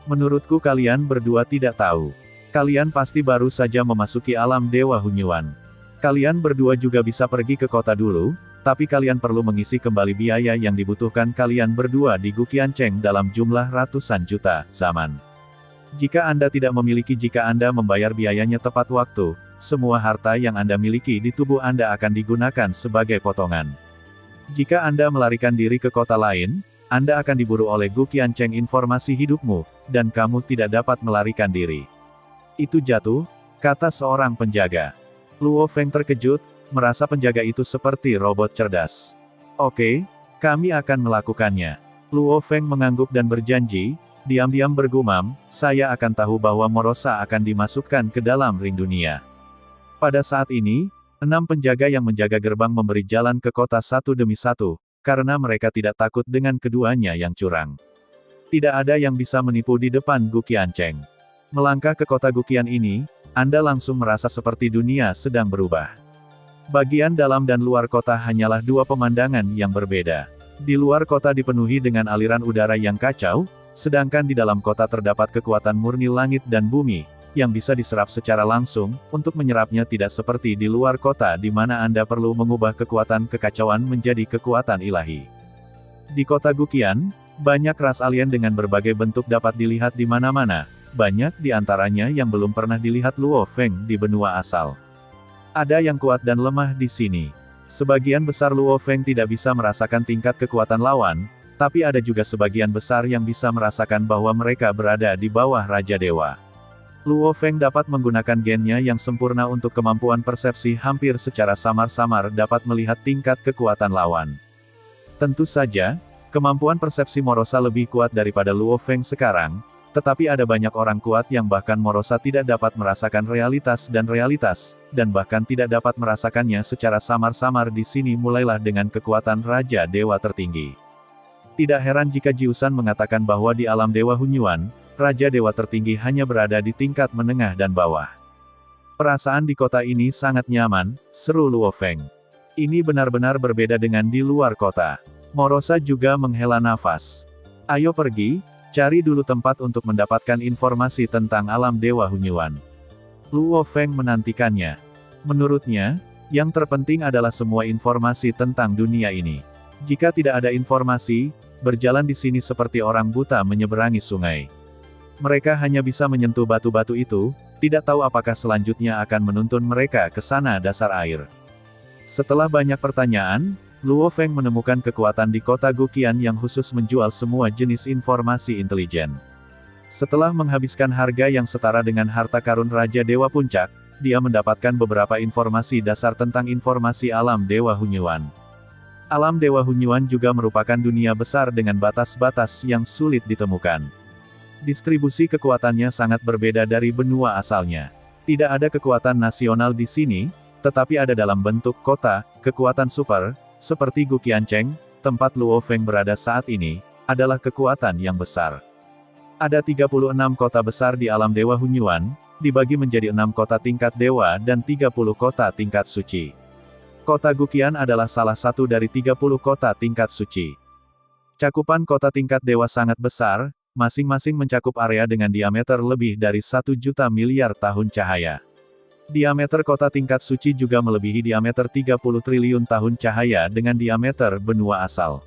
Menurutku kalian berdua tidak tahu. Kalian pasti baru saja memasuki alam dewa hunyuan. Kalian berdua juga bisa pergi ke kota dulu, tapi kalian perlu mengisi kembali biaya yang dibutuhkan kalian berdua di Gu Qiancheng dalam jumlah ratusan juta zaman. Jika Anda tidak memiliki jika Anda membayar biayanya tepat waktu, semua harta yang Anda miliki di tubuh Anda akan digunakan sebagai potongan. Jika Anda melarikan diri ke kota lain, Anda akan diburu oleh Gu Qiancheng informasi hidupmu, dan kamu tidak dapat melarikan diri. Itu jatuh, kata seorang penjaga. Luo Feng terkejut, merasa penjaga itu seperti robot cerdas. Oke, kami akan melakukannya. Luo Feng mengangguk dan berjanji, diam-diam bergumam, saya akan tahu bahwa Morosa akan dimasukkan ke dalam ring dunia. Pada saat ini, 6 penjaga yang menjaga gerbang memberi jalan ke kota satu demi satu, karena mereka tidak takut dengan keduanya yang curang. Tidak ada yang bisa menipu di depan Gu Qiancheng. Melangkah ke kota Guqian ini, Anda langsung merasa seperti dunia sedang berubah. Bagian dalam dan luar kota hanyalah dua pemandangan yang berbeda. Di luar kota dipenuhi dengan aliran udara yang kacau, sedangkan di dalam kota terdapat kekuatan murni langit dan bumi, yang bisa diserap secara langsung. Untuk menyerapnya tidak seperti di luar kota di mana Anda perlu mengubah kekuatan kekacauan menjadi kekuatan ilahi. Di kota Guqian, banyak ras alien dengan berbagai bentuk dapat dilihat di mana-mana, banyak di antaranya yang belum pernah dilihat Luo Feng di benua asal. Ada yang kuat dan lemah di sini. Sebagian besar Luo Feng tidak bisa merasakan tingkat kekuatan lawan, tapi ada juga sebagian besar yang bisa merasakan bahwa mereka berada di bawah Raja Dewa. Luo Feng dapat menggunakan gennya yang sempurna untuk kemampuan persepsi hampir secara samar-samar dapat melihat tingkat kekuatan lawan. Tentu saja, kemampuan persepsi Morosa lebih kuat daripada Luo Feng sekarang, tetapi ada banyak orang kuat yang bahkan Morosa tidak dapat merasakan realitas, dan bahkan tidak dapat merasakannya secara samar-samar. Di sini mulailah dengan kekuatan Raja Dewa tertinggi. Tidak heran jika Jiusan mengatakan bahwa di alam Dewa Hunyuan, Raja Dewa tertinggi hanya berada di tingkat menengah dan bawah. Perasaan di kota ini sangat nyaman, seru Luo Feng. Ini benar-benar berbeda dengan di luar kota. Morosa juga menghela nafas. Ayo pergi, cari dulu tempat untuk mendapatkan informasi tentang alam Dewa Hunyuan. Luo Feng menantikannya. Menurutnya, yang terpenting adalah semua informasi tentang dunia ini. Jika tidak ada informasi, berjalan di sini seperti orang buta menyeberangi sungai. Mereka hanya bisa menyentuh batu-batu itu, tidak tahu apakah selanjutnya akan menuntun mereka ke sana dasar air. Setelah banyak pertanyaan, Luo Feng menemukan kekuatan di kota Guqian yang khusus menjual semua jenis informasi intelijen. Setelah menghabiskan harga yang setara dengan harta karun Raja Dewa Puncak, dia mendapatkan beberapa informasi dasar tentang informasi alam Dewa Hunyuan. Alam Dewa Hunyuan juga merupakan dunia besar dengan batas-batas yang sulit ditemukan. Distribusi kekuatannya sangat berbeda dari benua asalnya. Tidak ada kekuatan nasional di sini, tetapi ada dalam bentuk kota, kekuatan super, seperti Gu Qiancheng, tempat Luo Feng berada saat ini, adalah kekuatan yang besar. Ada 36 kota besar di alam Dewa Hunyuan, dibagi menjadi 6 kota tingkat dewa dan 30 kota tingkat suci. Kota Guqian adalah salah satu dari 30 kota tingkat suci. Cakupan kota tingkat dewa sangat besar, masing-masing mencakup area dengan diameter lebih dari 1 juta miliar tahun cahaya. Diameter kota tingkat suci juga melebihi diameter 30 triliun tahun cahaya dengan diameter benua asal.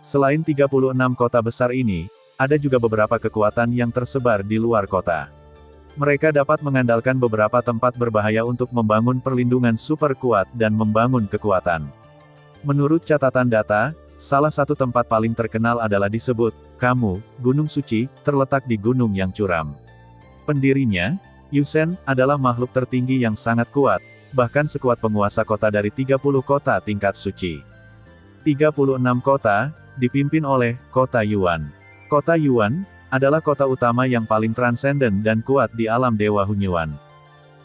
Selain 36 kota besar ini, ada juga beberapa kekuatan yang tersebar di luar kota. Mereka dapat mengandalkan beberapa tempat berbahaya untuk membangun perlindungan super kuat dan membangun kekuatan. Menurut catatan data, salah satu tempat paling terkenal adalah disebut Kamu, Gunung Suci, terletak di gunung yang curam. Pendirinya, Yusen, adalah makhluk tertinggi yang sangat kuat, bahkan sekuat penguasa kota dari 30 kota tingkat suci. 36 kota, dipimpin oleh Kota Yuan. Kota Yuan adalah kota utama yang paling transenden dan kuat di alam Dewa Hunyuan.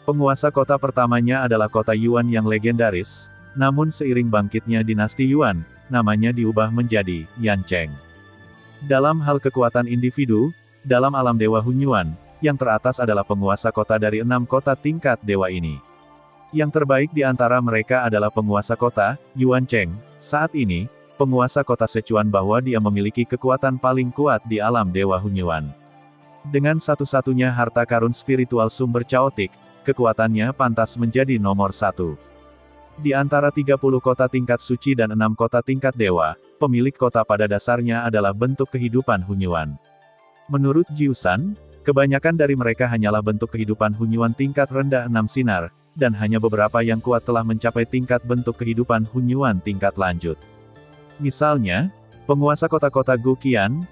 Penguasa kota pertamanya adalah Kota Yuan yang legendaris, namun seiring bangkitnya dinasti Yuan, namanya diubah menjadi Yancheng. Dalam hal kekuatan individu, dalam alam Dewa Hunyuan, yang teratas adalah penguasa kota dari 6 kota tingkat dewa ini. Yang terbaik di antara mereka adalah penguasa kota, Yuan Cheng. Saat ini, penguasa kota Sichuan bahwa dia memiliki kekuatan paling kuat di alam Dewa Hunyuan. Dengan satu-satunya harta karun spiritual sumber caotik, kekuatannya pantas menjadi nomor 1. Di antara 30 kota tingkat suci dan 6 kota tingkat dewa, pemilik kota pada dasarnya adalah bentuk kehidupan Hunyuan. Menurut Jiusan, kebanyakan dari mereka hanyalah bentuk kehidupan Hunyuan tingkat rendah 6 sinar, dan hanya beberapa yang kuat telah mencapai tingkat bentuk kehidupan Hunyuan tingkat lanjut. Misalnya, penguasa kota-kota Guqian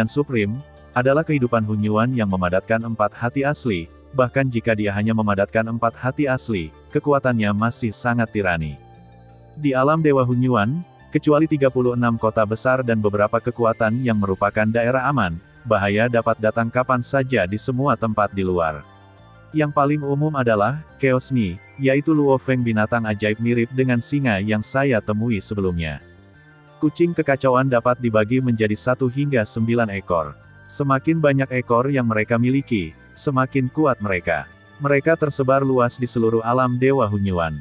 Supreme, adalah kehidupan Hunyuan yang memadatkan 4 hati asli, bahkan jika dia hanya memadatkan 4 hati asli, kekuatannya masih sangat tirani. Di alam Dewa Hunyuan, kecuali 36 kota besar dan beberapa kekuatan yang merupakan daerah aman, bahaya dapat datang kapan saja di semua tempat di luar. Yang paling umum adalah Chaos Ni, yaitu Luo Feng, binatang ajaib mirip dengan singa yang saya temui sebelumnya. Kucing kekacauan dapat dibagi menjadi 1 hingga 9 ekor. Semakin banyak ekor yang mereka miliki, semakin kuat mereka. Mereka tersebar luas di seluruh alam Dewa Hunyuan.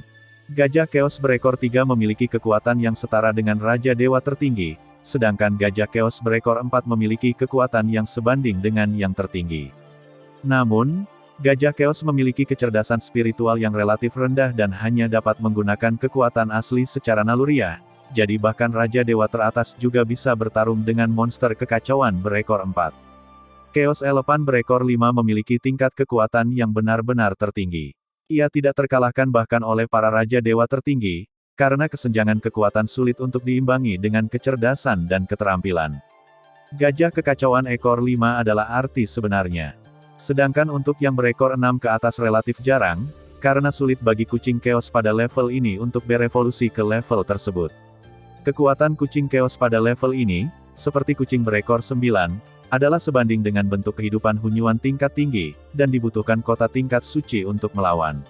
Gajah Chaos berekor 3 memiliki kekuatan yang setara dengan Raja Dewa tertinggi, sedangkan Gajah Chaos berekor 4 memiliki kekuatan yang sebanding dengan yang tertinggi. Namun, Gajah Chaos memiliki kecerdasan spiritual yang relatif rendah dan hanya dapat menggunakan kekuatan asli secara naluriah. Jadi bahkan Raja Dewa teratas juga bisa bertarung dengan monster kekacauan berekor 4. Chaos Elephant berekor 5 memiliki tingkat kekuatan yang benar-benar tertinggi. Ia tidak terkalahkan bahkan oleh para Raja Dewa tertinggi, karena kesenjangan kekuatan sulit untuk diimbangi dengan kecerdasan dan keterampilan. Gajah kekacauan ekor 5 adalah arti sebenarnya. Sedangkan untuk yang berekor 6 ke atas relatif jarang, karena sulit bagi kucing Chaos pada level ini untuk berevolusi ke level tersebut. Kekuatan kucing Chaos pada level ini, seperti kucing berekor 9, adalah sebanding dengan bentuk kehidupan Hunyuan tingkat tinggi, dan dibutuhkan kota tingkat suci untuk melawan.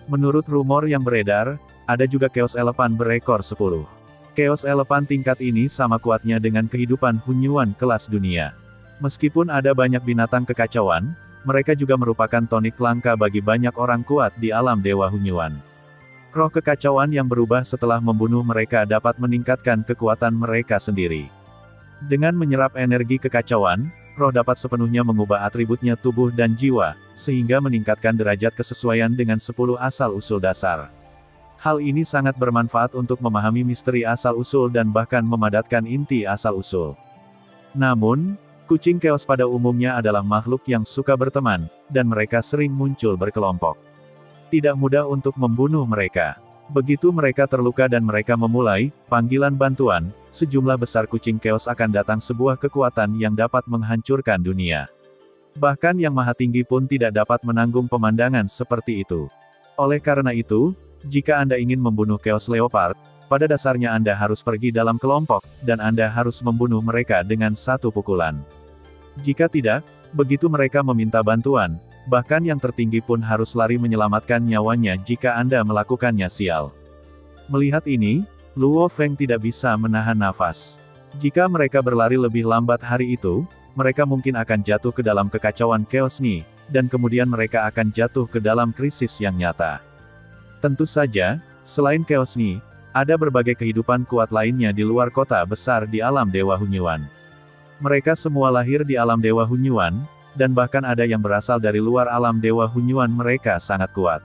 Menurut rumor yang beredar, ada juga Chaos Elephant berekor 10. Chaos Elephant tingkat ini sama kuatnya dengan kehidupan Hunyuan kelas dunia. Meskipun ada banyak binatang kekacauan, mereka juga merupakan tonik langka bagi banyak orang kuat di alam Dewa Hunyuan. Roh kekacauan yang berubah setelah membunuh mereka dapat meningkatkan kekuatan mereka sendiri. Dengan menyerap energi kekacauan, roh dapat sepenuhnya mengubah atributnya tubuh dan jiwa, sehingga meningkatkan derajat kesesuaian dengan 10 asal-usul dasar. Hal ini sangat bermanfaat untuk memahami misteri asal-usul dan bahkan memadatkan inti asal-usul. Namun, kucing Chaos pada umumnya adalah makhluk yang suka berteman, dan mereka sering muncul berkelompok. Tidak mudah untuk membunuh mereka. Begitu mereka terluka dan mereka memulai panggilan bantuan, sejumlah besar kucing Chaos akan datang sebuah kekuatan yang dapat menghancurkan dunia. Bahkan yang maha tinggi pun tidak dapat menanggung pemandangan seperti itu. Oleh karena itu, jika Anda ingin membunuh Chaos Leopard, pada dasarnya Anda harus pergi dalam kelompok, dan Anda harus membunuh mereka dengan 1 pukulan. Jika tidak, begitu mereka meminta bantuan, bahkan yang tertinggi pun harus lari menyelamatkan nyawanya jika Anda melakukannya sial. Melihat ini, Luo Feng tidak bisa menahan nafas. Jika mereka berlari lebih lambat hari itu, mereka mungkin akan jatuh ke dalam kekacauan Chaos Ni, dan kemudian mereka akan jatuh ke dalam krisis yang nyata. Tentu saja, selain Chaos Ni, ada berbagai kehidupan kuat lainnya di luar kota besar di alam Dewa Hunyuan. Mereka semua lahir di alam Dewa Hunyuan, dan bahkan ada yang berasal dari luar alam Dewa Hunyuan. Mereka sangat kuat.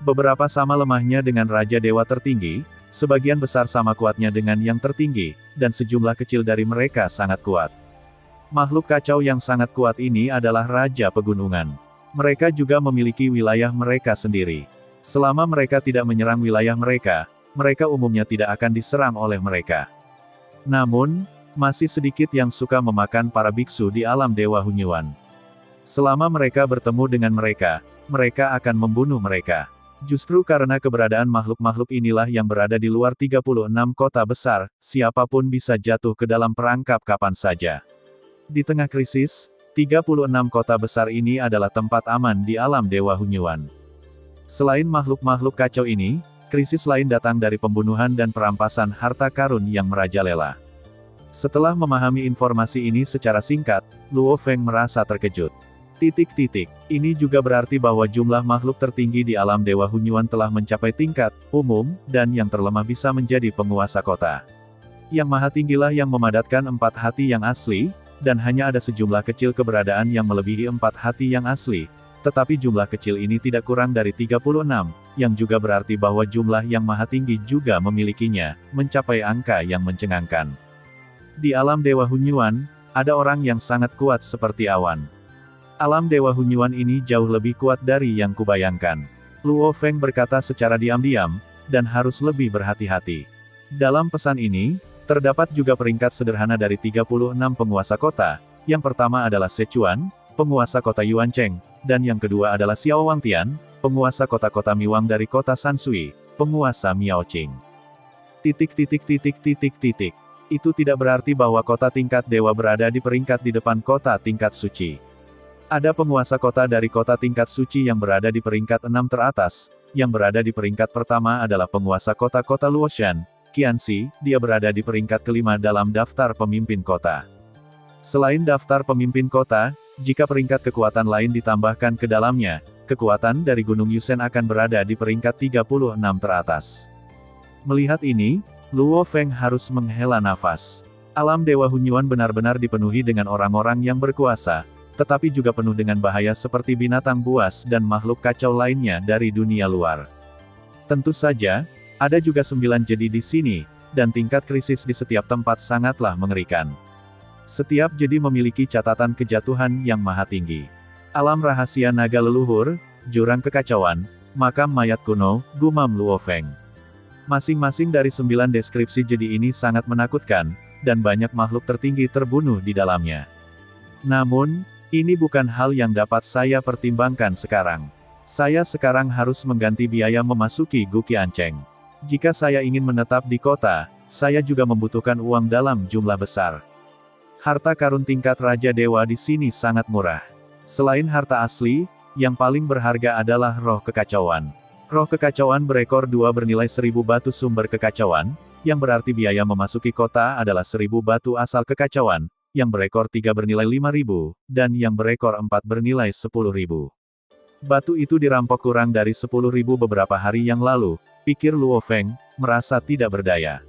Beberapa sama lemahnya dengan Raja Dewa tertinggi, sebagian besar sama kuatnya dengan yang tertinggi, dan sejumlah kecil dari mereka sangat kuat. Makhluk kacau yang sangat kuat ini adalah Raja Pegunungan. Mereka juga memiliki wilayah mereka sendiri. Selama mereka tidak menyerang wilayah mereka, mereka umumnya tidak akan diserang oleh mereka. Namun, masih sedikit yang suka memakan para biksu di alam Dewa Hunyuan. Selama mereka bertemu dengan mereka, mereka akan membunuh mereka. Justru karena keberadaan makhluk-makhluk inilah yang berada di luar 36 kota besar, siapapun bisa jatuh ke dalam perangkap kapan saja. Di tengah krisis, 36 kota besar ini adalah tempat aman di alam Dewa Hunyuan. Selain makhluk-makhluk kacau ini, krisis lain datang dari pembunuhan dan perampasan harta karun yang merajalela. Setelah memahami informasi ini secara singkat, Luo Feng merasa terkejut. Ini juga berarti bahwa jumlah makhluk tertinggi di alam Dewa Hunyuan telah mencapai tingkat umum, dan yang terlemah bisa menjadi penguasa kota. Yang maha tinggilah yang memadatkan 4 hati yang asli, dan hanya ada sejumlah kecil keberadaan yang melebihi 4 hati yang asli, tetapi jumlah kecil ini tidak kurang dari 36, yang juga berarti bahwa jumlah yang maha tinggi juga memilikinya, mencapai angka yang mencengangkan. Di alam Dewa Hunyuan, ada orang yang sangat kuat seperti awan. Alam Dewa Hunyuan ini jauh lebih kuat dari yang kubayangkan. Luo Feng berkata secara diam-diam, dan harus lebih berhati-hati. Dalam pesan ini, terdapat juga peringkat sederhana dari 36 penguasa kota. Yang pertama adalah Sichuan, penguasa kota Yuancheng, dan yang kedua adalah Xiao Wangtian, penguasa kota-kota Miwang dari kota Sansui, penguasa Miaoqing. Itu tidak berarti bahwa kota tingkat dewa berada di peringkat di depan kota tingkat suci. Ada penguasa kota dari kota tingkat suci yang berada di peringkat 6 teratas, yang berada di peringkat pertama adalah penguasa kota-kota Luoshan, Qianxi, dia berada di peringkat kelima dalam daftar pemimpin kota. Selain daftar pemimpin kota, jika peringkat kekuatan lain ditambahkan ke dalamnya, kekuatan dari Gunung Yusen akan berada di peringkat 36 teratas. Melihat ini, Luo Feng harus menghela nafas. Alam Dewa Hunyuan benar-benar dipenuhi dengan orang-orang yang berkuasa, tetapi juga penuh dengan bahaya seperti binatang buas dan makhluk kacau lainnya dari dunia luar. Tentu saja, ada juga 9 jedi di sini, dan tingkat krisis di setiap tempat sangatlah mengerikan. Setiap jedi memiliki catatan kejatuhan yang maha tinggi. Alam rahasia naga leluhur, jurang kekacauan, makam mayat kuno, gumam Luo Feng. Masing-masing dari 9 deskripsi jedi ini sangat menakutkan, dan banyak makhluk tertinggi terbunuh di dalamnya. Namun, ini bukan hal yang dapat saya pertimbangkan sekarang. Saya sekarang harus mengganti biaya memasuki Guqiancheng. Jika saya ingin menetap di kota, saya juga membutuhkan uang dalam jumlah besar. Harta karun tingkat Raja Dewa di sini sangat murah. Selain harta asli, yang paling berharga adalah roh kekacauan. Roh kekacauan berekor 2 bernilai 1000 batu sumber kekacauan, yang berarti biaya memasuki kota adalah 1000 batu asal kekacauan, yang berekor 3 bernilai 5000, dan yang berekor 4 bernilai 10.000. Batu itu dirampok kurang dari 10.000 beberapa hari yang lalu, pikir Luo Feng, merasa tidak berdaya.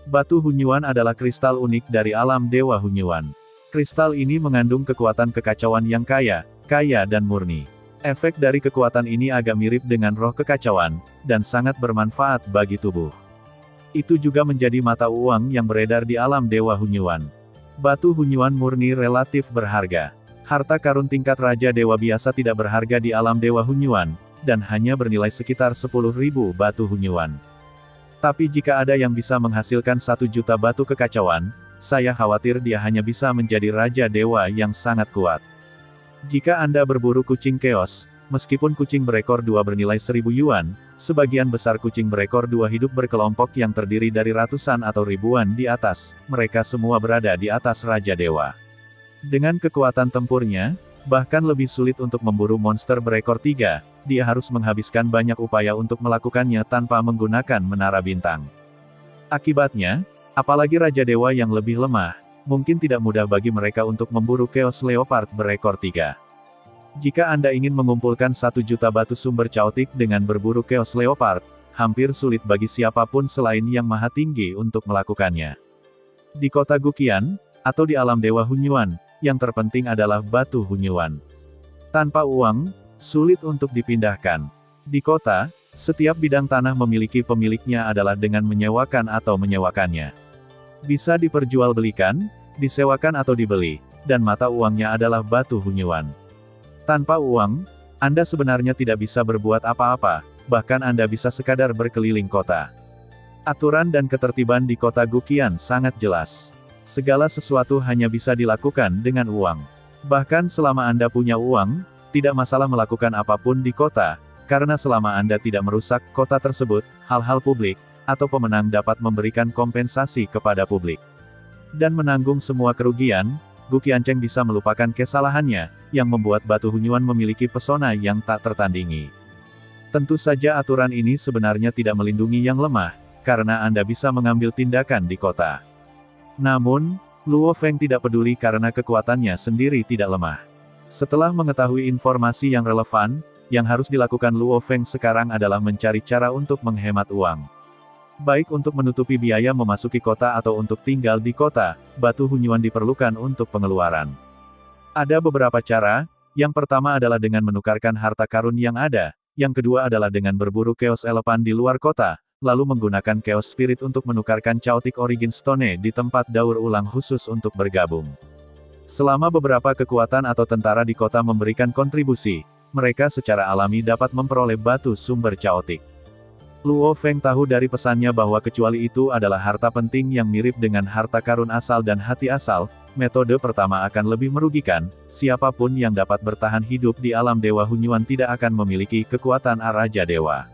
Batu Hunyuan adalah kristal unik dari alam Dewa Hunyuan. Kristal ini mengandung kekuatan kekacauan yang kaya dan murni. Efek dari kekuatan ini agak mirip dengan roh kekacauan, dan sangat bermanfaat bagi tubuh. Itu juga menjadi mata uang yang beredar di alam Dewa Hunyuan. Batu Hunyuan murni relatif berharga. Harta karun tingkat Raja Dewa biasa tidak berharga di alam Dewa Hunyuan, dan hanya bernilai sekitar 10.000 batu Hunyuan. Tapi jika ada yang bisa menghasilkan 1 juta batu kekacauan, saya khawatir dia hanya bisa menjadi Raja Dewa yang sangat kuat. Jika Anda berburu kucing keos, meskipun kucing berekor 2 bernilai 1000 yuan, sebagian besar kucing berekor 2 hidup berkelompok yang terdiri dari ratusan atau ribuan di atas, mereka semua berada di atas Raja Dewa. Dengan kekuatan tempurnya, bahkan lebih sulit untuk memburu monster berekor 3, dia harus menghabiskan banyak upaya untuk melakukannya tanpa menggunakan menara bintang. Akibatnya, apalagi Raja Dewa yang lebih lemah, mungkin tidak mudah bagi mereka untuk memburu Chaos Leopard berekor 3. Jika Anda ingin mengumpulkan 1 juta batu sumber caotik dengan berburu Chaos Leopard, hampir sulit bagi siapapun selain yang maha tinggi untuk melakukannya. Di kota Guqian, atau di alam Dewa Hunyuan, yang terpenting adalah batu Hunyuan. Tanpa uang, sulit untuk dipindahkan. Di kota, Setiap bidang tanah memiliki pemiliknya adalah dengan menyewakan atau menyewakannya. Bisa diperjualbelikan, disewakan atau dibeli, dan mata uangnya adalah batu hunyuan. Tanpa uang, Anda sebenarnya tidak bisa berbuat apa-apa, bahkan Anda bisa sekadar berkeliling kota. Aturan dan ketertiban di kota Guqian sangat jelas. Segala sesuatu hanya bisa dilakukan dengan uang. Bahkan selama Anda punya uang, tidak masalah melakukan apapun di kota, karena selama Anda tidak merusak kota tersebut, hal-hal publik, atau pemenang dapat memberikan kompensasi kepada publik. Dan menanggung semua kerugian, Guqiancheng bisa melupakan kesalahannya, yang membuat batu hunyuan memiliki pesona yang tak tertandingi. Tentu saja aturan ini sebenarnya tidak melindungi yang lemah, karena Anda bisa mengambil tindakan di kota. Namun, Luo Feng tidak peduli karena kekuatannya sendiri tidak lemah. Setelah mengetahui informasi yang relevan, yang harus dilakukan Luo Feng sekarang adalah mencari cara untuk menghemat uang. Baik untuk menutupi biaya memasuki kota atau untuk tinggal di kota, batu hunyuan diperlukan untuk pengeluaran. Ada beberapa cara, yang pertama adalah dengan menukarkan harta karun yang ada, yang kedua adalah dengan berburu Chaos Elephant di luar kota, lalu menggunakan Chaos Spirit untuk menukarkan Chaotic Origin Stone di tempat daur ulang khusus untuk bergabung. Selama beberapa kekuatan atau tentara di kota memberikan kontribusi, mereka secara alami dapat memperoleh batu sumber Chaotic. Luo Feng tahu dari pesannya bahwa kecuali itu adalah harta penting yang mirip dengan harta karun asal dan hati asal, metode pertama akan lebih merugikan, siapapun yang dapat bertahan hidup di alam Dewa Hunyuan tidak akan memiliki kekuatan Raja Dewa.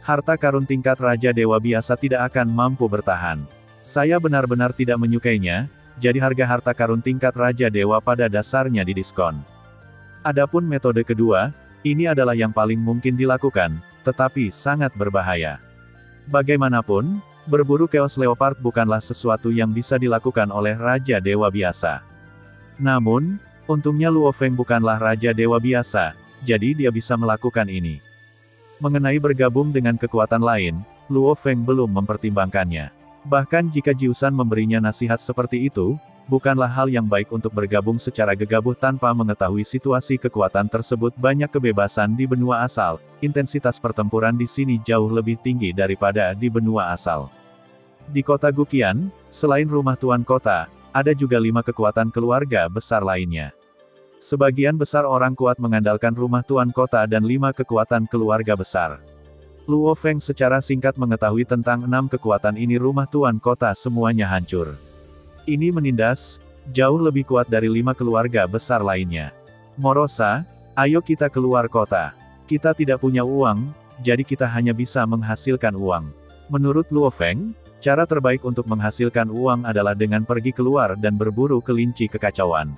Harta karun tingkat Raja Dewa biasa tidak akan mampu bertahan. Saya benar-benar tidak menyukainya, jadi harga harta karun tingkat Raja Dewa pada dasarnya didiskon. Adapun metode kedua, ini adalah yang paling mungkin dilakukan, tetapi sangat berbahaya. Bagaimanapun, berburu Chaos Leopard bukanlah sesuatu yang bisa dilakukan oleh Raja Dewa biasa. Namun, untungnya Luo Feng bukanlah Raja Dewa biasa, jadi dia bisa melakukan ini. Mengenai bergabung dengan kekuatan lain, Luo Feng belum mempertimbangkannya. Bahkan jika Jiusan memberinya nasihat seperti itu, bukanlah hal yang baik untuk bergabung secara gegabah tanpa mengetahui situasi kekuatan tersebut. Banyak kebebasan di benua asal, intensitas pertempuran di sini jauh lebih tinggi daripada di benua asal. Di kota Guqian, selain rumah tuan kota, ada juga 5 kekuatan keluarga besar lainnya. Sebagian besar orang kuat mengandalkan rumah tuan kota dan 5 kekuatan keluarga besar. Luo Feng secara singkat mengetahui tentang 6 kekuatan ini. Rumah tuan kota semuanya hancur. Ini menindas, jauh lebih kuat dari 5 keluarga besar lainnya. Morosa, ayo kita keluar kota. Kita tidak punya uang, jadi kita hanya bisa menghasilkan uang. Menurut Luo Feng, cara terbaik untuk menghasilkan uang adalah dengan pergi keluar dan berburu kelinci kekacauan.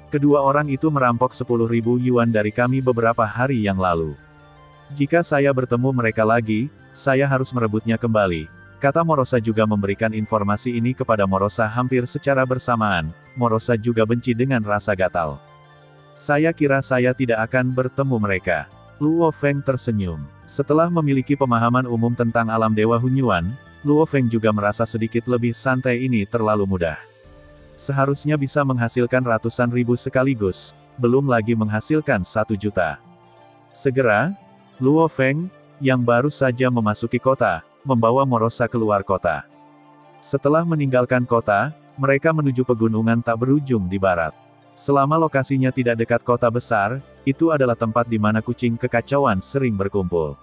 Kedua orang itu merampok 10.000 yuan dari kami beberapa hari yang lalu. Jika saya bertemu mereka lagi, saya harus merebutnya kembali, kata Morosa juga memberikan informasi ini kepada Morosa hampir secara bersamaan. Morosa juga benci dengan rasa gatal. Saya kira saya tidak akan bertemu mereka. Luo Feng tersenyum. Setelah memiliki pemahaman umum tentang alam Dewa Hunyuan, Luo Feng juga merasa sedikit lebih santai. Ini terlalu mudah. Seharusnya bisa menghasilkan ratusan ribu sekaligus, belum lagi menghasilkan 1 juta. Segera, Luo Feng, yang baru saja memasuki kota, membawa Morosa keluar kota. Setelah meninggalkan kota, mereka menuju pegunungan tak berujung di barat. Selama lokasinya tidak dekat kota besar, itu adalah tempat di mana kucing kekacauan sering berkumpul.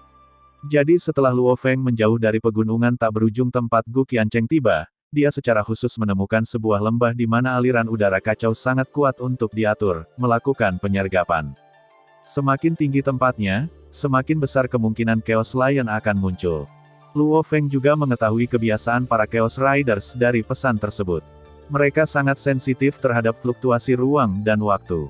Jadi setelah Luo Feng menjauh dari pegunungan tak berujung tempat Guqiancheng tiba, dia secara khusus menemukan sebuah lembah di mana aliran udara kacau sangat kuat untuk diatur, melakukan penyergapan. Semakin tinggi tempatnya, semakin besar kemungkinan Chaos Lion akan muncul. Luo Feng juga mengetahui kebiasaan para Chaos Riders dari pesan tersebut. Mereka sangat sensitif terhadap fluktuasi ruang dan waktu.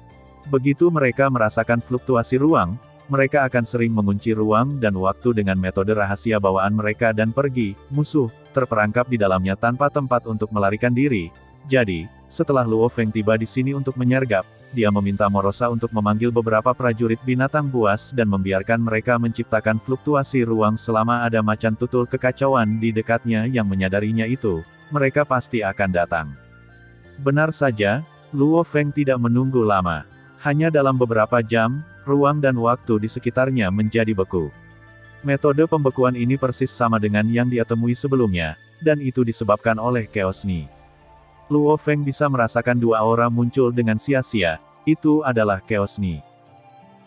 Begitu mereka merasakan fluktuasi ruang, mereka akan sering mengunci ruang dan waktu dengan metode rahasia bawaan mereka dan pergi, musuh, terperangkap di dalamnya tanpa tempat untuk melarikan diri. Jadi, setelah Luo Feng tiba di sini untuk menyergap, dia meminta Morosa untuk memanggil beberapa prajurit binatang buas dan membiarkan mereka menciptakan fluktuasi ruang selama ada macan tutul kekacauan di dekatnya yang menyadarinya itu, mereka pasti akan datang. Benar saja, Luo Feng tidak menunggu lama. Hanya dalam beberapa jam, ruang dan waktu di sekitarnya menjadi beku. Metode pembekuan ini persis sama dengan yang dia temui sebelumnya, dan itu disebabkan oleh Chaos Ni. Luo Feng bisa merasakan dua aura muncul dengan sia-sia, itu adalah Chaos Ni.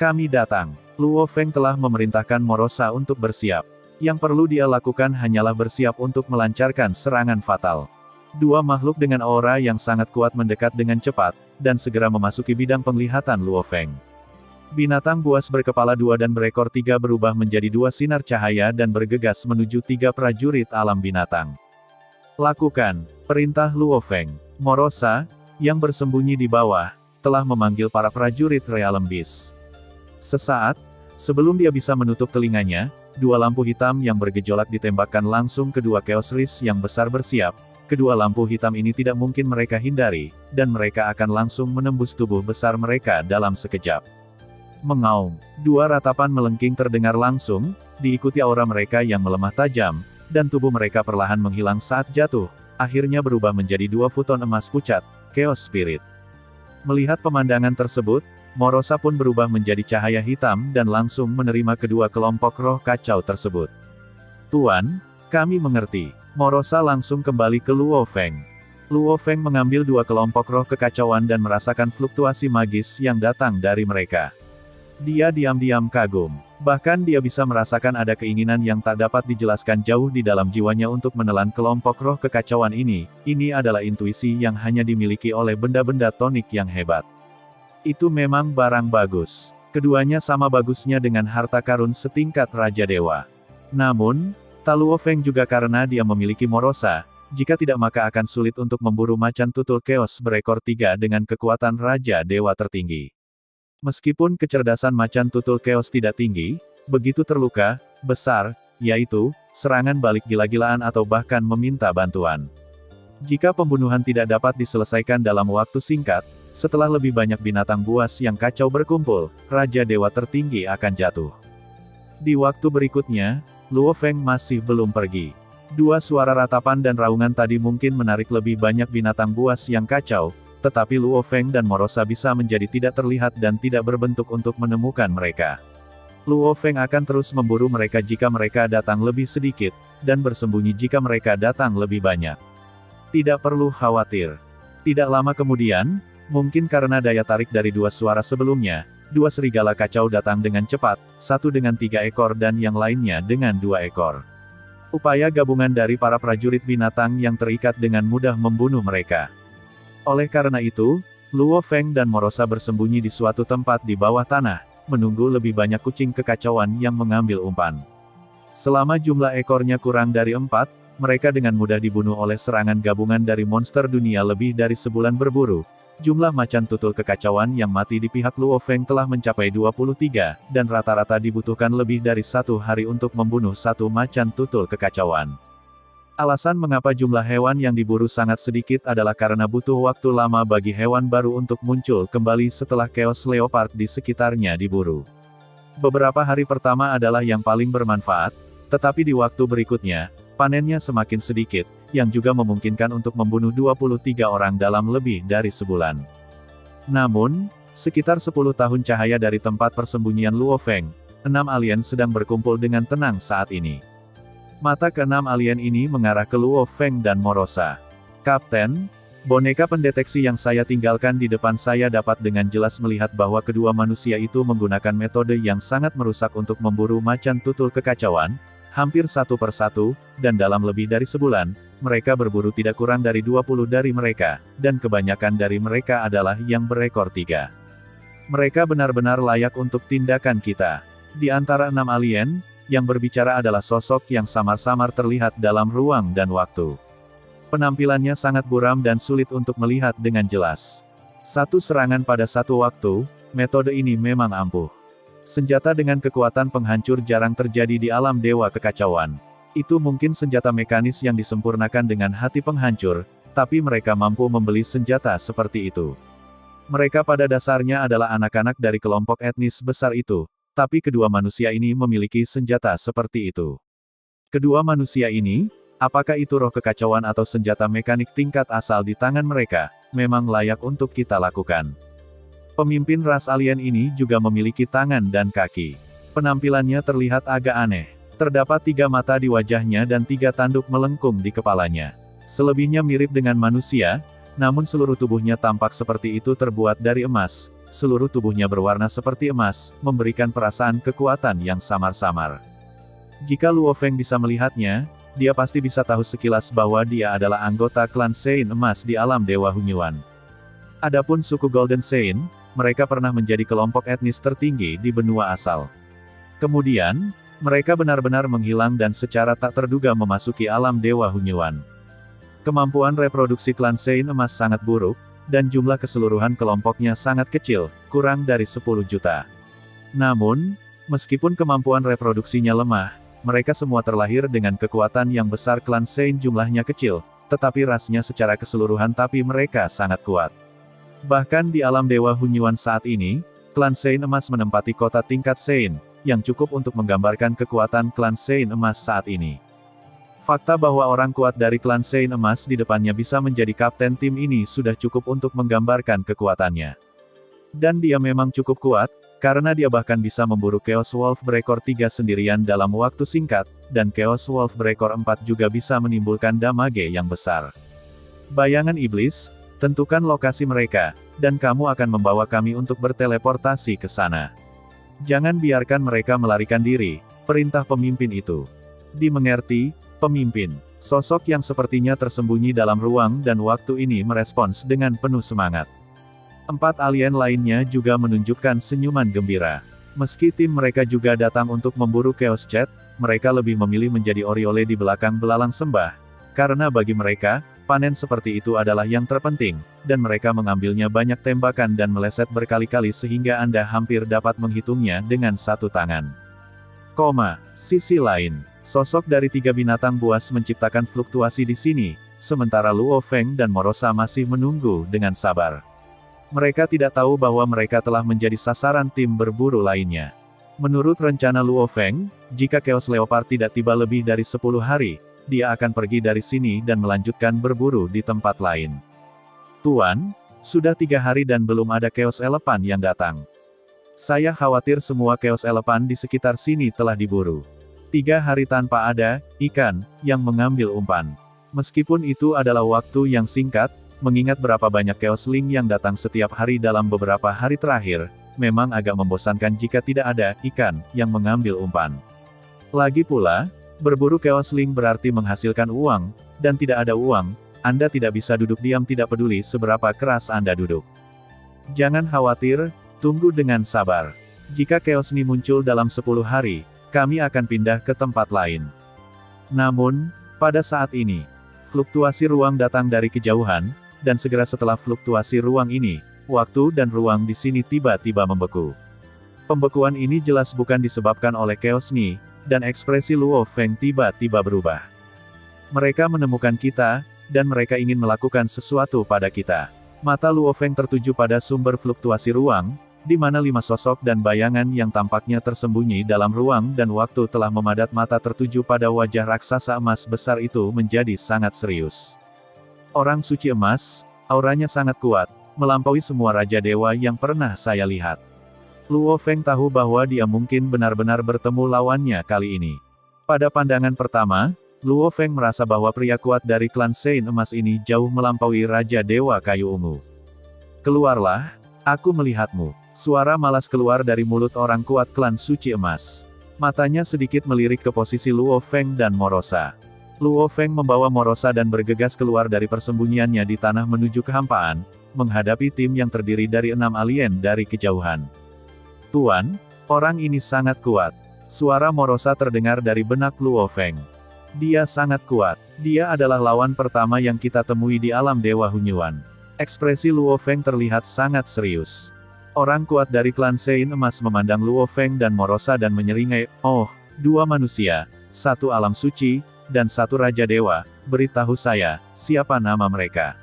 Kami datang. Luo Feng telah memerintahkan Morosa untuk bersiap. Yang perlu dia lakukan hanyalah bersiap untuk melancarkan serangan fatal. Dua makhluk dengan aura yang sangat kuat mendekat dengan cepat, dan segera memasuki bidang penglihatan Luo Feng. Binatang buas berkepala dua dan berekor tiga berubah menjadi dua sinar cahaya dan bergegas menuju tiga prajurit alam binatang. Lakukan, perintah Luo Feng. Morosa, yang bersembunyi di bawah, telah memanggil para prajurit Realm Beast. Sesaat, sebelum dia bisa menutup telinganya, dua lampu hitam yang bergejolak ditembakkan langsung ke dua Chaos Risk yang besar bersiap. Kedua lampu hitam ini tidak mungkin mereka hindari, dan mereka akan langsung menembus tubuh besar mereka dalam sekejap. Mengaum, dua ratapan melengking terdengar langsung, diikuti aura mereka yang melemah tajam, dan tubuh mereka perlahan menghilang saat jatuh, akhirnya berubah menjadi dua futon emas pucat, Chaos Spirit. Melihat pemandangan tersebut, Morosa pun berubah menjadi cahaya hitam dan langsung menerima kedua kelompok roh kacau tersebut. Tuan, kami mengerti. Morosa langsung kembali ke Luo Feng. Luo Feng mengambil dua kelompok roh kekacauan dan merasakan fluktuasi magis yang datang dari mereka. Dia diam-diam kagum. Bahkan dia bisa merasakan ada keinginan yang tak dapat dijelaskan jauh di dalam jiwanya untuk menelan kelompok roh kekacauan ini. Ini adalah intuisi yang hanya dimiliki oleh benda-benda tonik yang hebat. Itu memang barang bagus. Keduanya sama bagusnya dengan harta karun setingkat Raja Dewa. Namun, Luo Feng juga karena dia memiliki Morosa, jika tidak maka akan sulit untuk memburu macan tutul Chaos berekor tiga dengan kekuatan Raja Dewa tertinggi. Meskipun kecerdasan macan tutul Chaos tidak tinggi, begitu terluka, besar, yaitu, serangan balik gila-gilaan atau bahkan meminta bantuan. Jika pembunuhan tidak dapat diselesaikan dalam waktu singkat, setelah lebih banyak binatang buas yang kacau berkumpul, Raja Dewa tertinggi akan jatuh. Di waktu berikutnya, Luo Feng masih belum pergi. Dua suara ratapan dan raungan tadi mungkin menarik lebih banyak binatang buas yang kacau, tetapi Luo Feng dan Morosa bisa menjadi tidak terlihat dan tidak berbentuk untuk menemukan mereka. Luo Feng akan terus memburu mereka jika mereka datang lebih sedikit, dan bersembunyi jika mereka datang lebih banyak. Tidak perlu khawatir. Tidak lama kemudian, mungkin karena daya tarik dari dua suara sebelumnya, dua serigala kacau datang dengan cepat, satu dengan 3 ekor dan yang lainnya dengan 2 ekor. Upaya gabungan dari para prajurit binatang yang terikat dengan mudah membunuh mereka. Oleh karena itu, Luo Feng dan Morosa bersembunyi di suatu tempat di bawah tanah, menunggu lebih banyak kucing kekacauan yang mengambil umpan. Selama jumlah ekornya kurang dari 4, mereka dengan mudah dibunuh oleh serangan gabungan dari monster dunia lebih dari sebulan berburu. Jumlah macan tutul kekacauan yang mati di pihak Luo Feng telah mencapai 23, dan rata-rata dibutuhkan lebih dari 1 hari untuk membunuh satu macan tutul kekacauan. Alasan mengapa jumlah hewan yang diburu sangat sedikit adalah karena butuh waktu lama bagi hewan baru untuk muncul kembali setelah Chaos Leopard di sekitarnya diburu. Beberapa hari pertama adalah yang paling bermanfaat, tetapi di waktu berikutnya, panennya semakin sedikit, yang juga memungkinkan untuk membunuh 23 orang dalam lebih dari sebulan. Namun, sekitar 10 tahun cahaya dari tempat persembunyian Luo Feng, 6 alien sedang berkumpul dengan tenang saat ini. Mata ke-6 alien ini mengarah ke Luo Feng dan Morosa. Kapten, boneka pendeteksi yang saya tinggalkan di depan saya dapat dengan jelas melihat bahwa kedua manusia itu menggunakan metode yang sangat merusak untuk memburu macan tutul kekacauan, hampir satu persatu, dan dalam lebih dari sebulan, mereka berburu tidak kurang dari 20 dari mereka, dan kebanyakan dari mereka adalah yang berekor 3. Mereka benar-benar layak untuk tindakan kita. Di antara 6 alien, yang berbicara adalah sosok yang samar-samar terlihat dalam ruang dan waktu. Penampilannya sangat buram dan sulit untuk melihat dengan jelas. Satu serangan pada satu waktu, metode ini memang ampuh. Senjata dengan kekuatan penghancur jarang terjadi di alam dewa kekacauan. Itu mungkin senjata mekanis yang disempurnakan dengan hati penghancur, tapi mereka mampu membeli senjata seperti itu. Mereka pada dasarnya adalah anak-anak dari kelompok etnis besar itu. Tapi kedua manusia ini memiliki senjata seperti itu. Kedua manusia ini, apakah itu roh kekacauan atau senjata mekanik tingkat asal di tangan mereka, memang layak untuk kita lakukan. Pemimpin ras alien ini juga memiliki tangan dan kaki. Penampilannya terlihat agak aneh. Terdapat 3 mata di wajahnya dan 3 tanduk melengkung di kepalanya. Selebihnya mirip dengan manusia, namun seluruh tubuhnya tampak seperti itu terbuat dari emas. Seluruh tubuhnya berwarna seperti emas, memberikan perasaan kekuatan yang samar-samar. Jika Luo Feng bisa melihatnya, dia pasti bisa tahu sekilas bahwa dia adalah anggota klan Sein Emas di alam Dewa Hunyuan. Adapun suku Golden Sein, mereka pernah menjadi kelompok etnis tertinggi di benua asal. Kemudian, mereka benar-benar menghilang dan secara tak terduga memasuki alam Dewa Hunyuan. Kemampuan reproduksi klan Sein Emas sangat buruk, dan jumlah keseluruhan kelompoknya sangat kecil, kurang dari 10 juta. Namun, meskipun kemampuan reproduksinya lemah, mereka semua terlahir dengan kekuatan yang besar. Klan Sein jumlahnya kecil, tetapi rasnya secara keseluruhan tapi mereka sangat kuat. Bahkan di alam Dewa Hunyuan saat ini, klan Sein Emas menempati kota tingkat Sein, yang cukup untuk menggambarkan kekuatan klan Sein Emas saat ini. Fakta bahwa orang kuat dari klan Sein Emas di depannya bisa menjadi kapten tim ini sudah cukup untuk menggambarkan kekuatannya. Dan dia memang cukup kuat, karena dia bahkan bisa memburu Chaos Wolf Breaker 3 sendirian dalam waktu singkat, dan Chaos Wolf Breaker 4 juga bisa menimbulkan damage yang besar. Bayangan iblis, tentukan lokasi mereka, dan kamu akan membawa kami untuk berteleportasi ke sana. Jangan biarkan mereka melarikan diri, perintah pemimpin itu. Dimengerti, pemimpin. Sosok yang sepertinya tersembunyi dalam ruang dan waktu ini merespons dengan penuh semangat. 4 alien lainnya juga menunjukkan senyuman gembira. Meski tim mereka juga datang untuk memburu Chaos Chat, mereka lebih memilih menjadi Oriole di belakang belalang sembah. Karena bagi mereka, panen seperti itu adalah yang terpenting, dan mereka mengambilnya banyak tembakan dan meleset berkali-kali sehingga Anda hampir dapat menghitungnya dengan satu tangan. Sisi lain, sosok dari 3 binatang buas menciptakan fluktuasi di sini, sementara Luo Feng dan Morosa masih menunggu dengan sabar. Mereka tidak tahu bahwa mereka telah menjadi sasaran tim berburu lainnya. Menurut rencana Luo Feng, jika Chaos Leopard tidak tiba lebih dari 10 hari, dia akan pergi dari sini dan melanjutkan berburu di tempat lain. Tuan, sudah 3 hari dan belum ada Chaos Elephant yang datang. Saya khawatir semua Chaos Elephant di sekitar sini telah diburu. 3 hari tanpa ada ikan yang mengambil umpan. Meskipun itu adalah waktu yang singkat, mengingat berapa banyak Chaos Link yang datang setiap hari dalam beberapa hari terakhir, memang agak membosankan jika tidak ada ikan yang mengambil umpan. Lagi pula, berburu Chaos Link berarti menghasilkan uang, dan tidak ada uang, Anda tidak bisa duduk diam tidak peduli seberapa keras Anda duduk. Jangan khawatir, tunggu dengan sabar. Jika Chaos Ni muncul dalam 10 hari, kami akan pindah ke tempat lain. Namun, pada saat ini, fluktuasi ruang datang dari kejauhan, dan segera setelah fluktuasi ruang ini, waktu dan ruang di sini tiba-tiba membeku. Pembekuan ini jelas bukan disebabkan oleh Chaos Ni, dan ekspresi Luo Feng tiba-tiba berubah. Mereka menemukan kita, dan mereka ingin melakukan sesuatu pada kita. Mata Luo Feng tertuju pada sumber fluktuasi ruang, di mana 5 sosok dan bayangan yang tampaknya tersembunyi dalam ruang dan waktu telah memadat. Mata tertuju pada wajah raksasa emas besar itu menjadi sangat serius. Orang suci emas, auranya sangat kuat, melampaui semua raja dewa yang pernah saya lihat. Luo Feng tahu bahwa dia mungkin benar-benar bertemu lawannya kali ini. Pada pandangan pertama, Luo Feng merasa bahwa pria kuat dari klan Sein Emas ini jauh melampaui Raja Dewa Kayu Ungu. Keluarlah, aku melihatmu. Suara malas keluar dari mulut orang kuat klan Suci Emas. Matanya sedikit melirik ke posisi Luo Feng dan Morosa. Luo Feng membawa Morosa dan bergegas keluar dari persembunyiannya di tanah menuju kehampaan, menghadapi tim yang terdiri dari 6 alien dari kejauhan. Tuan, orang ini sangat kuat. Suara Morosa terdengar dari benak Luo Feng. Dia sangat kuat. Dia adalah lawan pertama yang kita temui di alam Dewa Hunyuan. Ekspresi Luo Feng terlihat sangat serius. Orang kuat dari klan Sein Emas memandang Luo Feng dan Morosa dan menyeringai, "Oh, 2 manusia, 1 alam suci, dan 1 raja dewa, beritahu saya, siapa nama mereka?"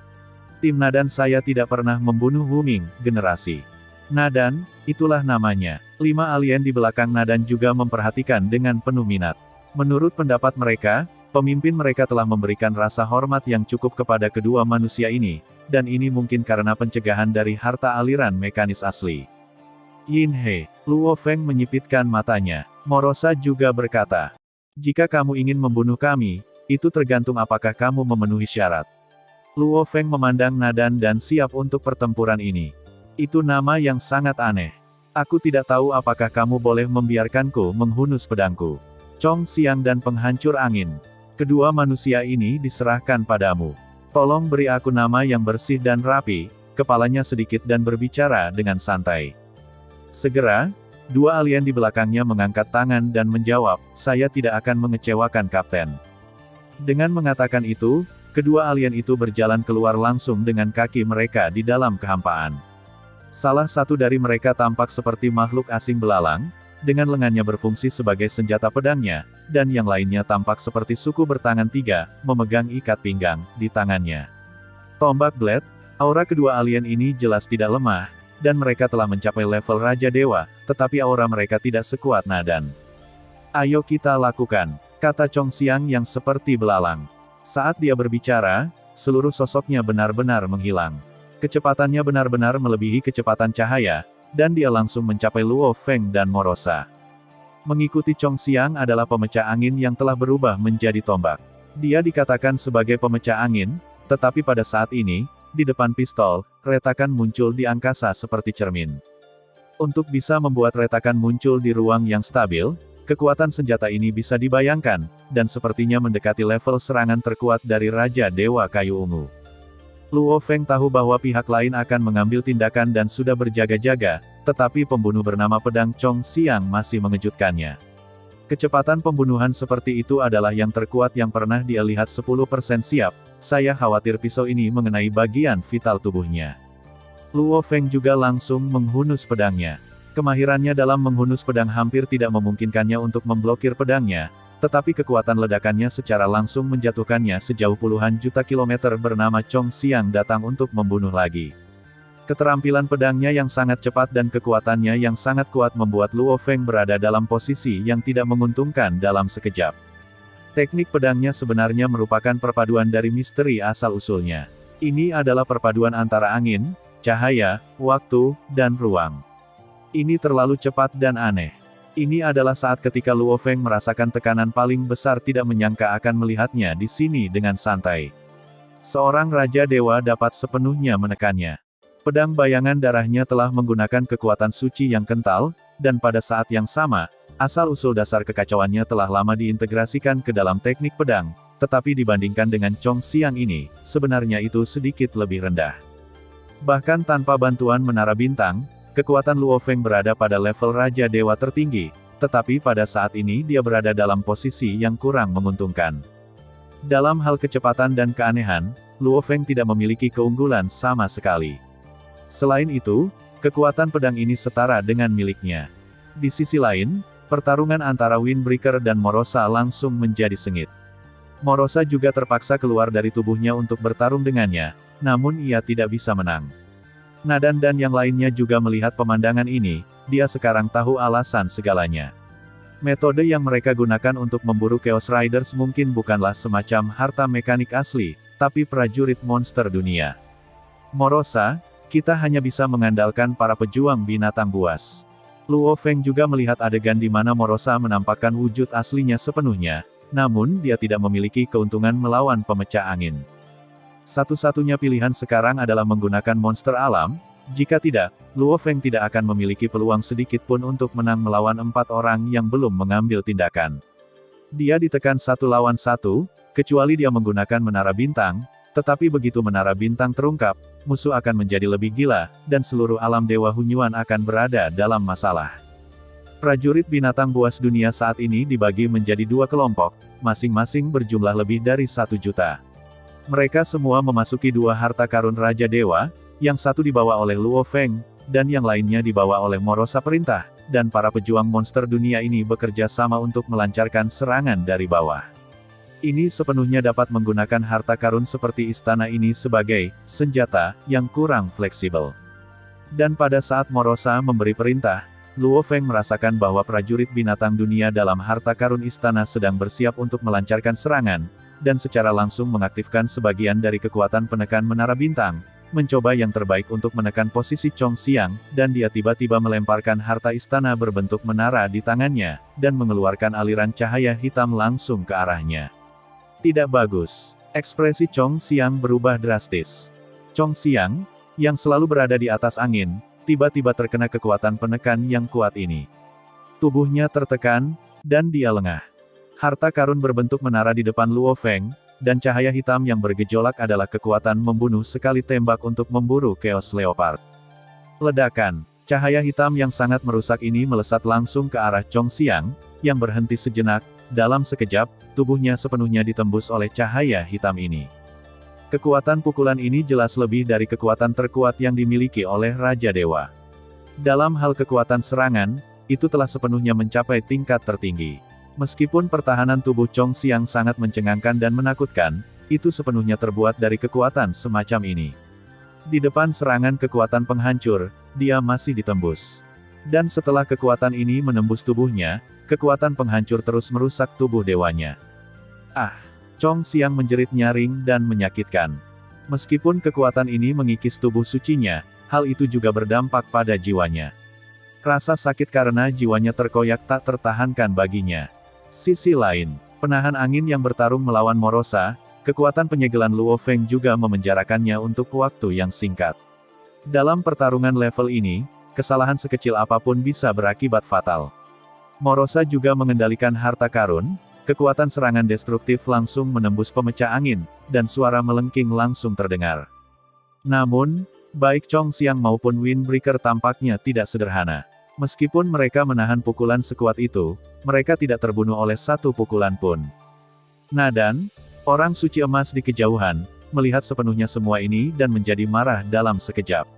Tim Nadan saya tidak pernah membunuh Wuming, generasi. Nadan, itulah namanya. 5 alien di belakang Nadan juga memperhatikan dengan penuh minat. Menurut pendapat mereka, pemimpin mereka telah memberikan rasa hormat yang cukup kepada kedua manusia ini, dan ini mungkin karena pencegahan dari harta aliran mekanis asli. Yin He, Luo Feng menyipitkan matanya. Morosa juga berkata, Jika kamu ingin membunuh kami, itu tergantung apakah kamu memenuhi syarat. Luo Feng memandang Nadan dan siap untuk pertempuran ini. Itu nama yang sangat aneh. Aku tidak tahu apakah kamu boleh membiarkanku menghunus pedangku. Chong Xiang dan penghancur angin. Kedua manusia ini diserahkan padamu. Tolong beri aku nama yang bersih dan rapi, kepalanya sedikit dan berbicara dengan santai. Segera, dua alien di belakangnya mengangkat tangan dan menjawab, saya tidak akan mengecewakan Kapten. Dengan mengatakan itu, kedua alien itu berjalan keluar langsung dengan kaki mereka di dalam kehampaan. Salah satu dari mereka tampak seperti makhluk asing belalang, dengan lengannya berfungsi sebagai senjata pedangnya, dan yang lainnya tampak seperti suku bertangan tiga, memegang ikat pinggang di tangannya. Tombak Blade, aura kedua alien ini jelas tidak lemah, dan mereka telah mencapai level Raja Dewa, tetapi aura mereka tidak sekuat Nadan. Ayo kita lakukan, kata Chong Xiang yang seperti belalang. Saat dia berbicara, seluruh sosoknya benar-benar menghilang. Kecepatannya benar-benar melebihi kecepatan cahaya, dan dia langsung mencapai Luo Feng dan Morosa. Mengikuti Chong Xiang adalah pemecah angin yang telah berubah menjadi tombak. Dia dikatakan sebagai pemecah angin, tetapi pada saat ini, di depan pistol, retakan muncul di angkasa seperti cermin. Untuk bisa membuat retakan muncul di ruang yang stabil, kekuatan senjata ini bisa dibayangkan, dan sepertinya mendekati level serangan terkuat dari Raja Dewa Kayu Ungu. Luo Feng tahu bahwa pihak lain akan mengambil tindakan dan sudah berjaga-jaga, tetapi pembunuh bernama Pedang Chong Xiang masih mengejutkannya. Kecepatan pembunuhan seperti itu adalah yang terkuat yang pernah dia lihat. 10% siap, saya khawatir pisau ini mengenai bagian vital tubuhnya. Luo Feng juga langsung menghunus pedangnya. Kemahirannya dalam menghunus pedang hampir tidak memungkinkannya untuk memblokir pedangnya, tetapi kekuatan ledakannya secara langsung menjatuhkannya sejauh puluhan juta kilometer bernama Chong Xiang datang untuk membunuh lagi. Keterampilan pedangnya yang sangat cepat dan kekuatannya yang sangat kuat membuat Luo Feng berada dalam posisi yang tidak menguntungkan dalam sekejap. Teknik pedangnya sebenarnya merupakan perpaduan dari misteri asal-usulnya. Ini adalah perpaduan antara angin, cahaya, waktu, dan ruang. Ini terlalu cepat dan aneh. Ini adalah saat ketika Luo Feng merasakan tekanan paling besar, tidak menyangka akan melihatnya di sini dengan santai. Seorang Raja Dewa dapat sepenuhnya menekannya. Pedang bayangan darahnya telah menggunakan kekuatan suci yang kental, dan pada saat yang sama, asal-usul dasar kekacauannya telah lama diintegrasikan ke dalam teknik pedang, tetapi dibandingkan dengan Chong Xiang ini, sebenarnya itu sedikit lebih rendah. Bahkan tanpa bantuan Menara Bintang, kekuatan Luo Feng berada pada level Raja Dewa tertinggi, tetapi pada saat ini dia berada dalam posisi yang kurang menguntungkan. Dalam hal kecepatan dan keanehan, Luo Feng tidak memiliki keunggulan sama sekali. Selain itu, kekuatan pedang ini setara dengan miliknya. Di sisi lain, pertarungan antara Windbreaker dan Morosa langsung menjadi sengit. Morosa juga terpaksa keluar dari tubuhnya untuk bertarung dengannya, namun ia tidak bisa menang. Nadan dan yang lainnya juga melihat pemandangan ini, dia sekarang tahu alasan segalanya. Metode yang mereka gunakan untuk memburu Chaos Riders mungkin bukanlah semacam harta mekanik asli, tapi prajurit monster dunia. Morosa, kita hanya bisa mengandalkan para pejuang binatang buas. Luo Feng juga melihat adegan di mana Morosa menampakkan wujud aslinya sepenuhnya, namun dia tidak memiliki keuntungan melawan pemecah angin. Satu-satunya pilihan sekarang adalah menggunakan monster alam, jika tidak, Luo Feng tidak akan memiliki peluang sedikit pun untuk menang melawan 4 orang yang belum mengambil tindakan. Dia ditekan 1 lawan 1, kecuali dia menggunakan Menara Bintang, tetapi begitu Menara Bintang terungkap, musuh akan menjadi lebih gila, dan seluruh alam Dewa Hunyuan akan berada dalam masalah. Prajurit binatang buas dunia saat ini dibagi menjadi 2 kelompok, masing-masing berjumlah lebih dari 1 juta. Mereka semua memasuki 2 harta karun Raja Dewa, yang satu dibawa oleh Luo Feng, dan yang lainnya dibawa oleh Morosa Perintah, dan para pejuang monster dunia ini bekerja sama untuk melancarkan serangan dari bawah. Ini sepenuhnya dapat menggunakan harta karun seperti istana ini sebagai senjata yang kurang fleksibel. Dan pada saat Morosa memberi perintah, Luo Feng merasakan bahwa prajurit binatang dunia dalam harta karun istana sedang bersiap untuk melancarkan serangan, dan secara langsung mengaktifkan sebagian dari kekuatan penekan Menara Bintang, mencoba yang terbaik untuk menekan posisi Chong Xiang, dan dia tiba-tiba melemparkan harta istana berbentuk menara di tangannya, dan mengeluarkan aliran cahaya hitam langsung ke arahnya. Tidak bagus. Ekspresi Chong Xiang berubah drastis. Chong Xiang, yang selalu berada di atas angin, tiba-tiba terkena kekuatan penekan yang kuat ini. Tubuhnya tertekan, dan dia lengah. Harta karun berbentuk menara di depan Luo Feng, dan cahaya hitam yang bergejolak adalah kekuatan membunuh sekali tembak untuk memburu Chaos Leopard. Ledakan, cahaya hitam yang sangat merusak ini melesat langsung ke arah Chong Xiang, yang berhenti sejenak. Dalam sekejap, tubuhnya sepenuhnya ditembus oleh cahaya hitam ini. Kekuatan pukulan ini jelas lebih dari kekuatan terkuat yang dimiliki oleh Raja Dewa. Dalam hal kekuatan serangan, itu telah sepenuhnya mencapai tingkat tertinggi. Meskipun pertahanan tubuh Chong Xiang sangat mencengangkan dan menakutkan, itu sepenuhnya terbuat dari kekuatan semacam ini. Di depan serangan kekuatan penghancur, dia masih ditembus. Dan setelah kekuatan ini menembus tubuhnya, kekuatan penghancur terus merusak tubuh dewanya. Ah! Chong Xiang menjerit nyaring dan menyakitkan. Meskipun kekuatan ini mengikis tubuh sucinya, hal itu juga berdampak pada jiwanya. Rasa sakit karena jiwanya terkoyak tak tertahankan baginya. Sisi lain, penahan angin yang bertarung melawan Morosa, kekuatan penyegelan Luo Feng juga memenjarakannya untuk waktu yang singkat. Dalam pertarungan level ini, kesalahan sekecil apapun bisa berakibat fatal. Morosa juga mengendalikan harta karun, kekuatan serangan destruktif langsung menembus pemecah angin, dan suara melengking langsung terdengar. Namun, baik Chong Xiang maupun Windbreaker tampaknya tidak sederhana. Meskipun mereka menahan pukulan sekuat itu, mereka tidak terbunuh oleh satu pukulan pun. Nadan, orang suci emas di kejauhan, melihat sepenuhnya semua ini dan menjadi marah dalam sekejap.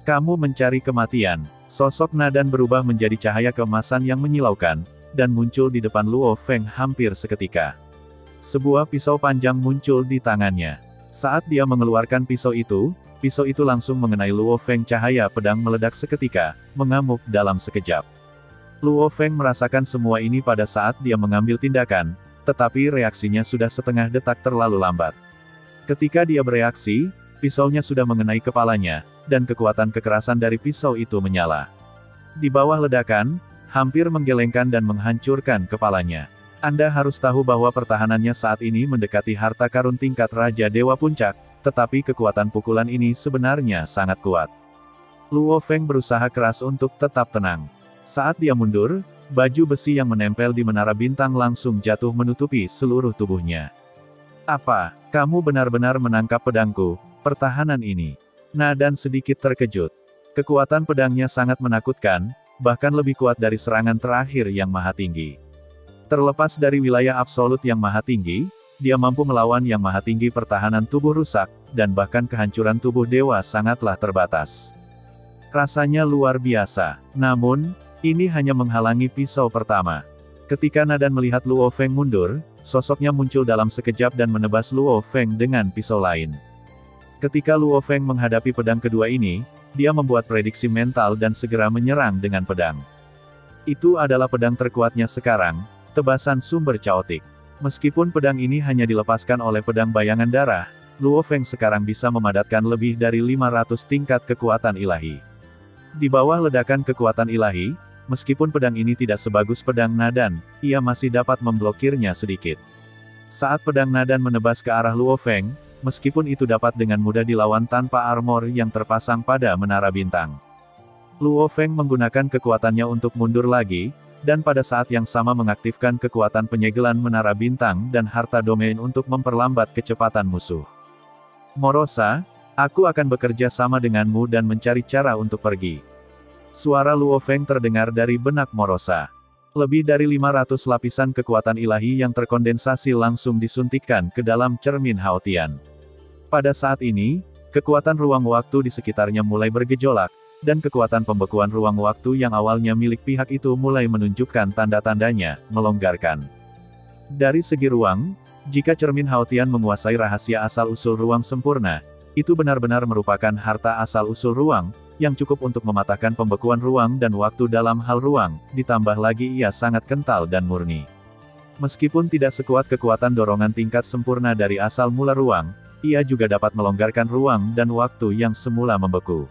Kamu mencari kematian. Sosok Nadan berubah menjadi cahaya keemasan yang menyilaukan, dan muncul di depan Luo Feng hampir seketika. Sebuah pisau panjang muncul di tangannya. Saat dia mengeluarkan pisau itu langsung mengenai Luo Feng. Cahaya pedang meledak seketika, mengamuk dalam sekejap. Luo Feng merasakan semua ini pada saat dia mengambil tindakan, tetapi reaksinya sudah setengah detak terlalu lambat. Ketika dia bereaksi, pisaunya sudah mengenai kepalanya, dan kekuatan kekerasan dari pisau itu menyala. Di bawah ledakan, hampir menggelengkan dan menghancurkan kepalanya. Anda harus tahu bahwa pertahanannya saat ini mendekati harta karun tingkat Raja Dewa Puncak, tetapi kekuatan pukulan ini sebenarnya sangat kuat. Luo Feng berusaha keras untuk tetap tenang. Saat dia mundur, baju besi yang menempel di menara bintang langsung jatuh menutupi seluruh tubuhnya. Apa, kamu benar-benar menangkap pedangku? Pertahanan ini. Nadan sedikit terkejut. Kekuatan pedangnya sangat menakutkan, bahkan lebih kuat dari serangan terakhir yang maha tinggi. Terlepas dari wilayah absolut yang maha tinggi, dia mampu melawan yang maha tinggi. Pertahanan tubuh rusak, dan bahkan kehancuran tubuh dewa sangatlah terbatas. Rasanya luar biasa. Namun, ini hanya menghalangi pisau pertama. Ketika Nadan melihat Luo Feng mundur, sosoknya muncul dalam sekejap dan menebas Luo Feng dengan pisau lain. Ketika Luo Feng menghadapi pedang kedua ini, dia membuat prediksi mental dan segera menyerang dengan pedang. Itu adalah pedang terkuatnya sekarang, tebasan sumber caotik. Meskipun pedang ini hanya dilepaskan oleh pedang bayangan darah, Luo Feng sekarang bisa memadatkan lebih dari 500 tingkat kekuatan ilahi. Di bawah ledakan kekuatan ilahi, meskipun pedang ini tidak sebagus pedang Nadan, ia masih dapat memblokirnya sedikit. Saat pedang Nadan menebas ke arah Luo Feng, meskipun itu dapat dengan mudah dilawan tanpa armor yang terpasang pada menara bintang. Luo Feng menggunakan kekuatannya untuk mundur lagi, dan pada saat yang sama mengaktifkan kekuatan penyegelan menara bintang dan harta domain untuk memperlambat kecepatan musuh. Morosa, aku akan bekerja sama denganmu dan mencari cara untuk pergi. Suara Luo Feng terdengar dari benak Morosa. Lebih dari 500 lapisan kekuatan ilahi yang terkondensasi langsung disuntikkan ke dalam cermin Haotian. Pada saat ini, kekuatan ruang waktu di sekitarnya mulai bergejolak, dan kekuatan pembekuan ruang waktu yang awalnya milik pihak itu mulai menunjukkan tanda-tandanya, melonggarkan. Dari segi ruang, jika cermin Haotian menguasai rahasia asal-usul ruang sempurna, itu benar-benar merupakan harta asal-usul ruang, yang cukup untuk mematahkan pembekuan ruang dan waktu dalam hal ruang, ditambah lagi ia sangat kental dan murni. Meskipun tidak sekuat kekuatan dorongan tingkat sempurna dari asal mula ruang, ia juga dapat melonggarkan ruang dan waktu yang semula membeku.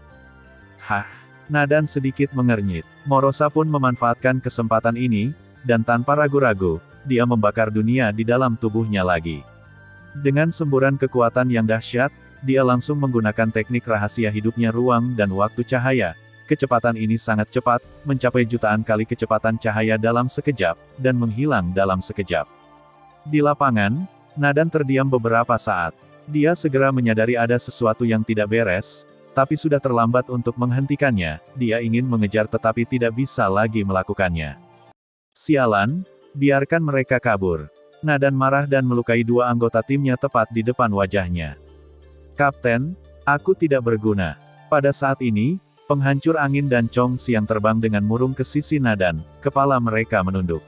Hah? Nadan sedikit mengernyit. Morosa pun memanfaatkan kesempatan ini, dan tanpa ragu-ragu, dia membakar dunia di dalam tubuhnya lagi. Dengan semburan kekuatan yang dahsyat, dia langsung menggunakan teknik rahasia hidupnya ruang dan waktu cahaya. Kecepatan ini sangat cepat, mencapai jutaan kali kecepatan cahaya dalam sekejap, dan menghilang dalam sekejap. Di lapangan, Nadan terdiam beberapa saat. Dia segera menyadari ada sesuatu yang tidak beres, tapi sudah terlambat untuk menghentikannya. Dia ingin mengejar tetapi tidak bisa lagi melakukannya. Sialan, biarkan mereka kabur. Nadan marah dan melukai dua anggota timnya tepat di depan wajahnya. Kapten, aku tidak berguna. Pada saat ini, penghancur angin dan Chong Xiang terbang dengan murung ke sisi Nadan, kepala mereka menunduk.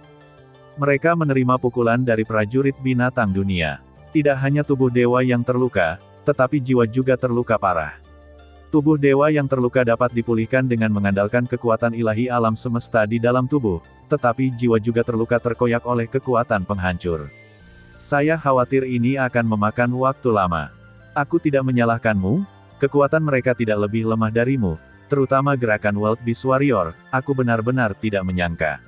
Mereka menerima pukulan dari prajurit binatang dunia. Tidak hanya tubuh dewa yang terluka, tetapi jiwa juga terluka parah. Tubuh dewa yang terluka dapat dipulihkan dengan mengandalkan kekuatan ilahi alam semesta di dalam tubuh, tetapi jiwa juga terluka terkoyak oleh kekuatan penghancur. Saya khawatir ini akan memakan waktu lama. Aku tidak menyalahkanmu, kekuatan mereka tidak lebih lemah darimu, terutama gerakan Wild Beast Warrior, aku benar-benar tidak menyangka.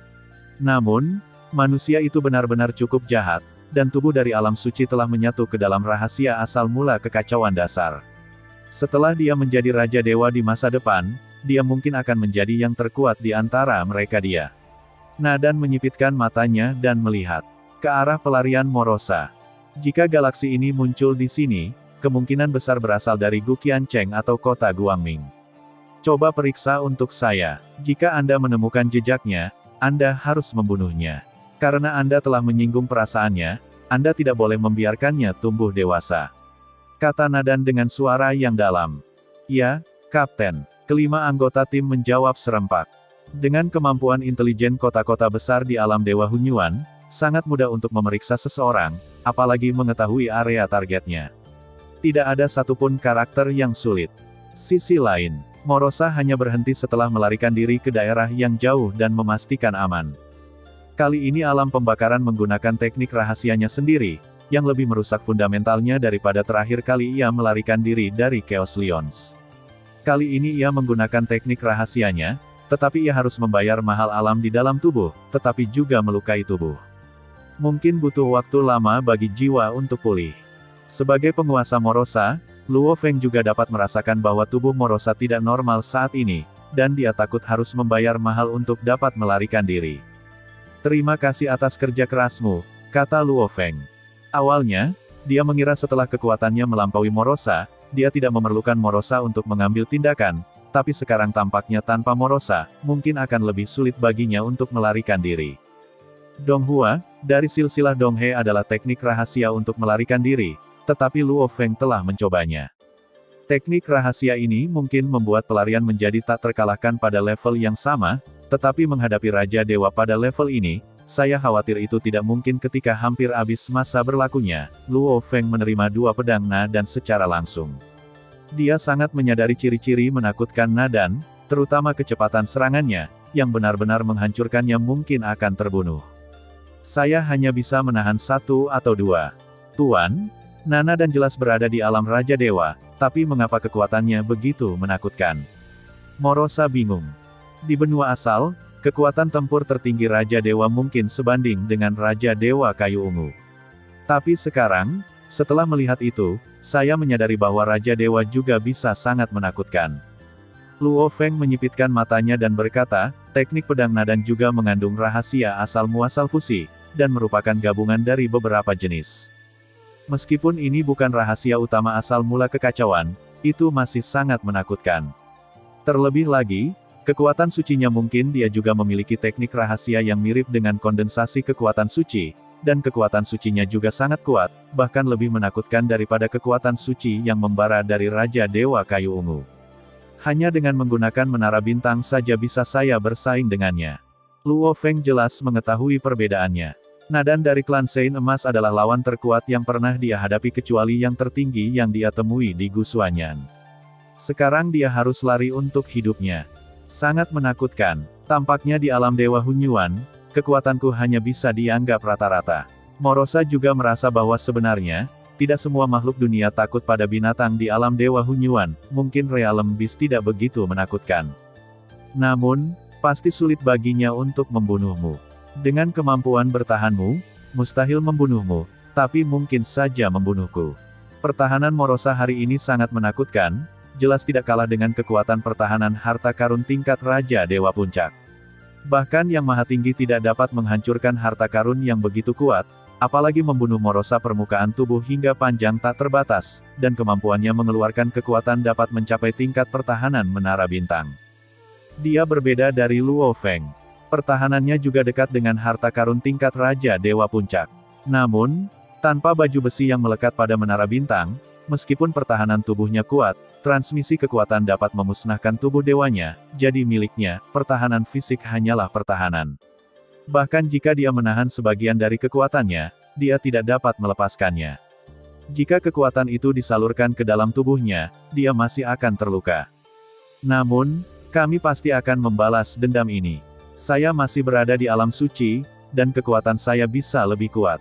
Namun, manusia itu benar-benar cukup jahat, dan tubuh dari alam suci telah menyatu ke dalam rahasia asal mula kekacauan dasar. Setelah dia menjadi Raja Dewa di masa depan, dia mungkin akan menjadi yang terkuat di antara mereka dia. Nadan menyipitkan matanya dan melihat ke arah pelarian Morosa. Jika galaksi ini muncul di sini, kemungkinan besar berasal dari Guqiancheng atau kota Guangming. Coba periksa untuk saya. Jika Anda menemukan jejaknya, Anda harus membunuhnya. Karena Anda telah menyinggung perasaannya, Anda tidak boleh membiarkannya tumbuh dewasa. Kata Nadan dengan suara yang dalam. Ya, Kapten. Kelima anggota tim menjawab serempak. Dengan kemampuan intelijen kota-kota besar di alam Dewa Hunyuan, sangat mudah untuk memeriksa seseorang, apalagi mengetahui area targetnya. Tidak ada satupun karakter yang sulit. Sisi lain, Morosa hanya berhenti setelah melarikan diri ke daerah yang jauh dan memastikan aman. Kali ini alam pembakaran menggunakan teknik rahasianya sendiri, yang lebih merusak fundamentalnya daripada terakhir kali ia melarikan diri dari Chaos Lions. Kali ini ia menggunakan teknik rahasianya, tetapi ia harus membayar mahal alam di dalam tubuh, tetapi juga melukai tubuh. Mungkin butuh waktu lama bagi jiwa untuk pulih. Sebagai penguasa Morosa, Luo Feng juga dapat merasakan bahwa tubuh Morosa tidak normal saat ini, dan dia takut harus membayar mahal untuk dapat melarikan diri. Terima kasih atas kerja kerasmu, kata Luo Feng. Awalnya, dia mengira setelah kekuatannya melampaui Morosa, dia tidak memerlukan Morosa untuk mengambil tindakan, tapi sekarang tampaknya tanpa Morosa, mungkin akan lebih sulit baginya untuk melarikan diri. Donghua, dari silsilah Donghe adalah teknik rahasia untuk melarikan diri, tetapi Luo Feng telah mencobanya. Teknik rahasia ini mungkin membuat pelarian menjadi tak terkalahkan pada level yang sama, tetapi menghadapi Raja Dewa pada level ini, saya khawatir itu tidak mungkin ketika hampir habis masa berlakunya. Luo Feng menerima dua pedang Nadan secara langsung. Dia sangat menyadari ciri-ciri menakutkan Nadan, terutama kecepatan serangannya, yang benar-benar menghancurkannya mungkin akan terbunuh. Saya hanya bisa menahan satu atau dua. Tuan, Nadan jelas berada di alam Raja Dewa, tapi mengapa kekuatannya begitu menakutkan? Morosa bingung. Di benua asal, kekuatan tempur tertinggi Raja Dewa mungkin sebanding dengan Raja Dewa Kayu Ungu. Tapi sekarang, setelah melihat itu, saya menyadari bahwa Raja Dewa juga bisa sangat menakutkan. Luo Feng menyipitkan matanya dan berkata, teknik pedang Nadan juga mengandung rahasia asal-muasal fusi, dan merupakan gabungan dari beberapa jenis. Meskipun ini bukan rahasia utama asal mula kekacauan, itu masih sangat menakutkan. Terlebih lagi, kekuatan sucinya mungkin dia juga memiliki teknik rahasia yang mirip dengan kondensasi kekuatan suci, dan kekuatan sucinya juga sangat kuat, bahkan lebih menakutkan daripada kekuatan suci yang membara dari Raja Dewa Kayu Ungu. Hanya dengan menggunakan menara bintang saja bisa saya bersaing dengannya. Luo Feng jelas mengetahui perbedaannya. Nadan dari klan Sein Emas adalah lawan terkuat yang pernah dia hadapi kecuali yang tertinggi yang dia temui di Gusuanyan. Sekarang dia harus lari untuk hidupnya. Sangat menakutkan. Tampaknya di alam Dewa Hunyuan, kekuatanku hanya bisa dianggap rata-rata. Morosa juga merasa bahwa sebenarnya, Tidak semua makhluk dunia takut pada binatang di alam Dewa Hunyuan, mungkin Realm Beast tidak begitu menakutkan. Namun, pasti sulit baginya untuk membunuhmu. Dengan kemampuan bertahanmu, mustahil membunuhmu, tapi mungkin saja membunuhku. Pertahanan Morosa hari ini sangat menakutkan, jelas tidak kalah dengan kekuatan pertahanan harta karun tingkat Raja Dewa Puncak. Bahkan Yang Maha Tinggi tidak dapat menghancurkan harta karun yang begitu kuat, apalagi membunuh Morosa. Permukaan tubuh hingga panjang tak terbatas, dan kemampuannya mengeluarkan kekuatan dapat mencapai tingkat pertahanan menara bintang. Dia berbeda dari Luo Feng. Pertahanannya juga dekat dengan harta karun tingkat Raja Dewa Puncak. Namun, tanpa baju besi yang melekat pada menara bintang, meskipun pertahanan tubuhnya kuat, transmisi kekuatan dapat memusnahkan tubuh dewanya, jadi miliknya, pertahanan fisik hanyalah pertahanan. Bahkan jika dia menahan sebagian dari kekuatannya, dia tidak dapat melepaskannya. Jika kekuatan itu disalurkan ke dalam tubuhnya, dia masih akan terluka. Namun, kami pasti akan membalas dendam ini. Saya masih berada di alam suci, dan kekuatan saya bisa lebih kuat.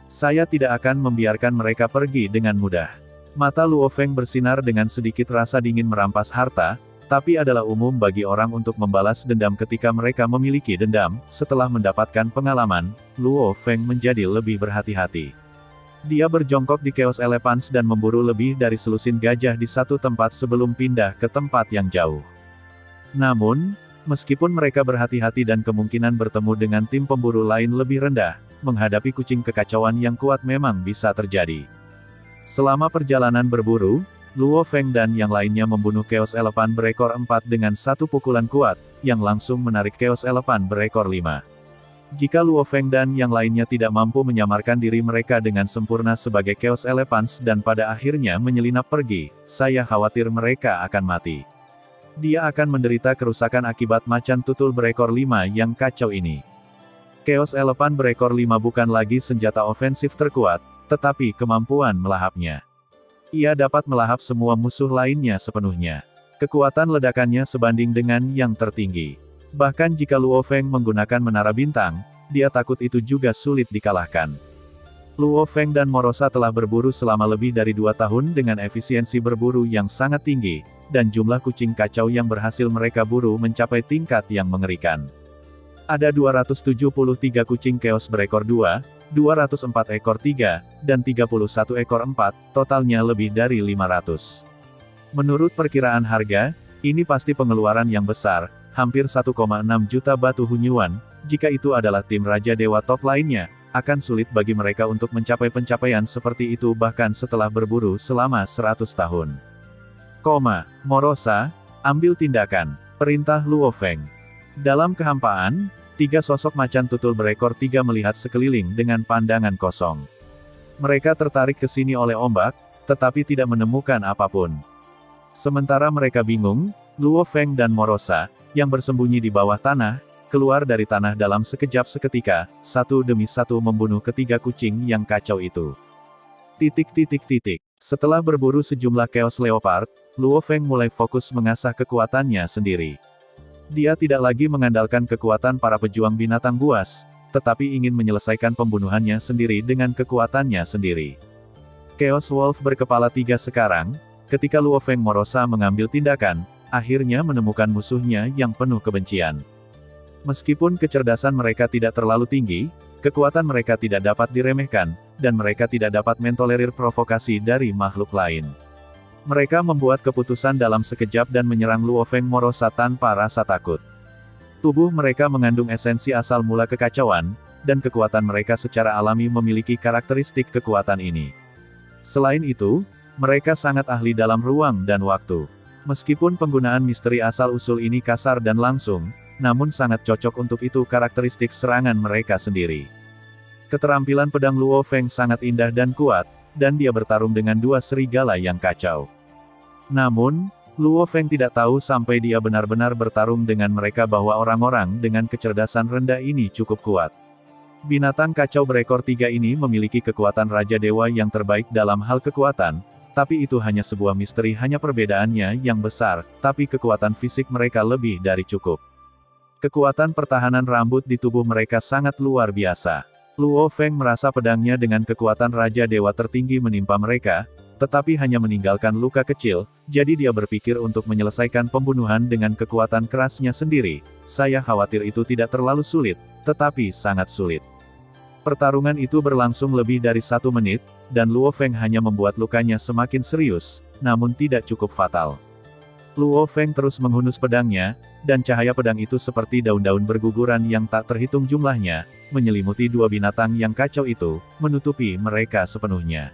Saya tidak akan membiarkan mereka pergi dengan mudah. Mata Luo Feng bersinar dengan sedikit rasa dingin. Merampas harta, tapi adalah umum bagi orang untuk membalas dendam ketika mereka memiliki dendam. Setelah mendapatkan pengalaman, Luo Feng menjadi lebih berhati-hati. Dia berjongkok di Chaos Elephants dan memburu lebih dari selusin gajah di satu tempat sebelum pindah ke tempat yang jauh. Namun, meskipun mereka berhati-hati dan kemungkinan bertemu dengan tim pemburu lain lebih rendah, menghadapi kucing kekacauan yang kuat memang bisa terjadi. Selama perjalanan berburu, Luo Feng dan yang lainnya membunuh Chaos Elephant berekor 4 dengan satu pukulan kuat, yang langsung menarik Chaos Elephant berekor 5. Jika Luo Feng dan yang lainnya tidak mampu menyamarkan diri mereka dengan sempurna sebagai Chaos Elephants dan pada akhirnya menyelinap pergi, saya khawatir mereka akan mati. Dia akan menderita kerusakan akibat macan tutul berekor 5 yang kacau ini. Chaos Elephant berekor 5 bukan lagi senjata ofensif terkuat, tetapi kemampuan melahapnya. Ia dapat melahap semua musuh lainnya sepenuhnya. Kekuatan ledakannya sebanding dengan yang tertinggi. Bahkan jika Luo Feng menggunakan menara bintang, dia takut itu juga sulit dikalahkan. Luo Feng dan Morosa telah berburu selama lebih dari 2 tahun dengan efisiensi berburu yang sangat tinggi, dan jumlah kucing kacau yang berhasil mereka buru mencapai tingkat yang mengerikan. Ada 273 kucing Chaos berekor 2, 204 ekor 3, dan 31 ekor 4, totalnya lebih dari 500. Menurut perkiraan harga, ini pasti pengeluaran yang besar, hampir 1,6 juta batu hunyuan. Jika itu adalah tim Raja Dewa top lainnya, akan sulit bagi mereka untuk mencapai pencapaian seperti itu bahkan setelah berburu selama 100 tahun. Morosa, ambil tindakan, perintah Luo Feng. Dalam kehampaan, 3 sosok macan tutul berekor 3 melihat sekeliling dengan pandangan kosong. Mereka tertarik ke sini oleh ombak, tetapi tidak menemukan apapun. Sementara mereka bingung, Luo Feng dan Morosa, yang bersembunyi di bawah tanah, keluar dari tanah dalam sekejap seketika, satu demi satu membunuh ketiga kucing yang kacau itu. Setelah berburu sejumlah Chaos Leopard, Luo Feng mulai fokus mengasah kekuatannya sendiri. Dia tidak lagi mengandalkan kekuatan para pejuang binatang buas, tetapi ingin menyelesaikan pembunuhannya sendiri dengan kekuatannya sendiri. Chaos Wolf berkepala 3 sekarang, ketika Luo Feng Morosa mengambil tindakan, akhirnya menemukan musuhnya yang penuh kebencian. Meskipun kecerdasan mereka tidak terlalu tinggi, kekuatan mereka tidak dapat diremehkan, dan mereka tidak dapat mentolerir provokasi dari makhluk lain. Mereka membuat keputusan dalam sekejap dan menyerang Luo Feng Morosa tanpa rasa takut. Tubuh mereka mengandung esensi asal mula kekacauan, dan kekuatan mereka secara alami memiliki karakteristik kekuatan ini. Selain itu, mereka sangat ahli dalam ruang dan waktu. Meskipun penggunaan misteri asal-usul ini kasar dan langsung, namun sangat cocok untuk itu karakteristik serangan mereka sendiri. Keterampilan pedang Luo Feng sangat indah dan kuat, dan dia bertarung dengan 2 serigala yang kacau. Namun, Luo Feng tidak tahu sampai dia benar-benar bertarung dengan mereka bahwa orang-orang dengan kecerdasan rendah ini cukup kuat. Binatang kacau berekor 3 ini memiliki kekuatan Raja Dewa yang terbaik dalam hal kekuatan, tapi itu hanya sebuah misteri, hanya perbedaannya yang besar, tapi kekuatan fisik mereka lebih dari cukup. Kekuatan pertahanan rambut di tubuh mereka sangat luar biasa. Luo Feng merasa pedangnya dengan kekuatan Raja Dewa tertinggi menimpa mereka, tetapi hanya meninggalkan luka kecil, jadi dia berpikir untuk menyelesaikan pembunuhan dengan kekuatan kerasnya sendiri. Saya khawatir itu tidak terlalu sulit, tetapi sangat sulit. Pertarungan itu berlangsung lebih dari 1 menit, dan Luo Feng hanya membuat lukanya semakin serius, namun tidak cukup fatal. Luo Feng terus menghunus pedangnya, dan cahaya pedang itu seperti daun-daun berguguran yang tak terhitung jumlahnya, menyelimuti 2 binatang yang kacau itu, menutupi mereka sepenuhnya.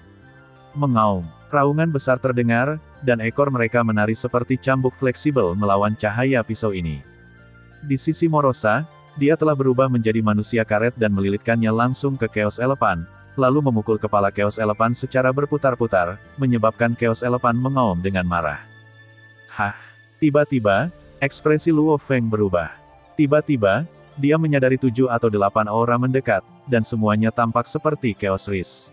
Mengaum, raungan besar terdengar, dan ekor mereka menari seperti cambuk fleksibel melawan cahaya pisau ini. Di sisi Morosa, dia telah berubah menjadi manusia karet dan melilitkannya langsung ke Chaos Elephant, lalu memukul kepala Chaos Elephant secara berputar-putar, menyebabkan Chaos Elephant mengaum dengan marah. Hah! Tiba-tiba, ekspresi Luo Feng berubah. Tiba-tiba, dia menyadari 7 atau 8 aura mendekat, dan semuanya tampak seperti Chaos Risk.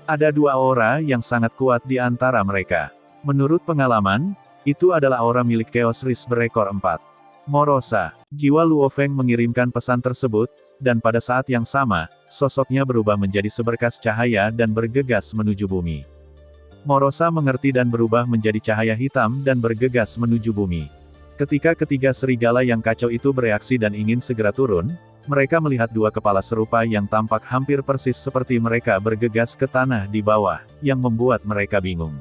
Ada 2 aura yang sangat kuat di antara mereka. Menurut pengalaman, itu adalah aura milik Chaos Risk berekor 4. Morosa, jiwa Luo Feng mengirimkan pesan tersebut, dan pada saat yang sama, sosoknya berubah menjadi seberkas cahaya dan bergegas menuju bumi. Morosa mengerti dan berubah menjadi cahaya hitam dan bergegas menuju bumi. Ketika ketiga serigala yang kacau itu bereaksi dan ingin segera turun, mereka melihat 2 kepala serupa yang tampak hampir persis seperti mereka bergegas ke tanah di bawah, yang membuat mereka bingung.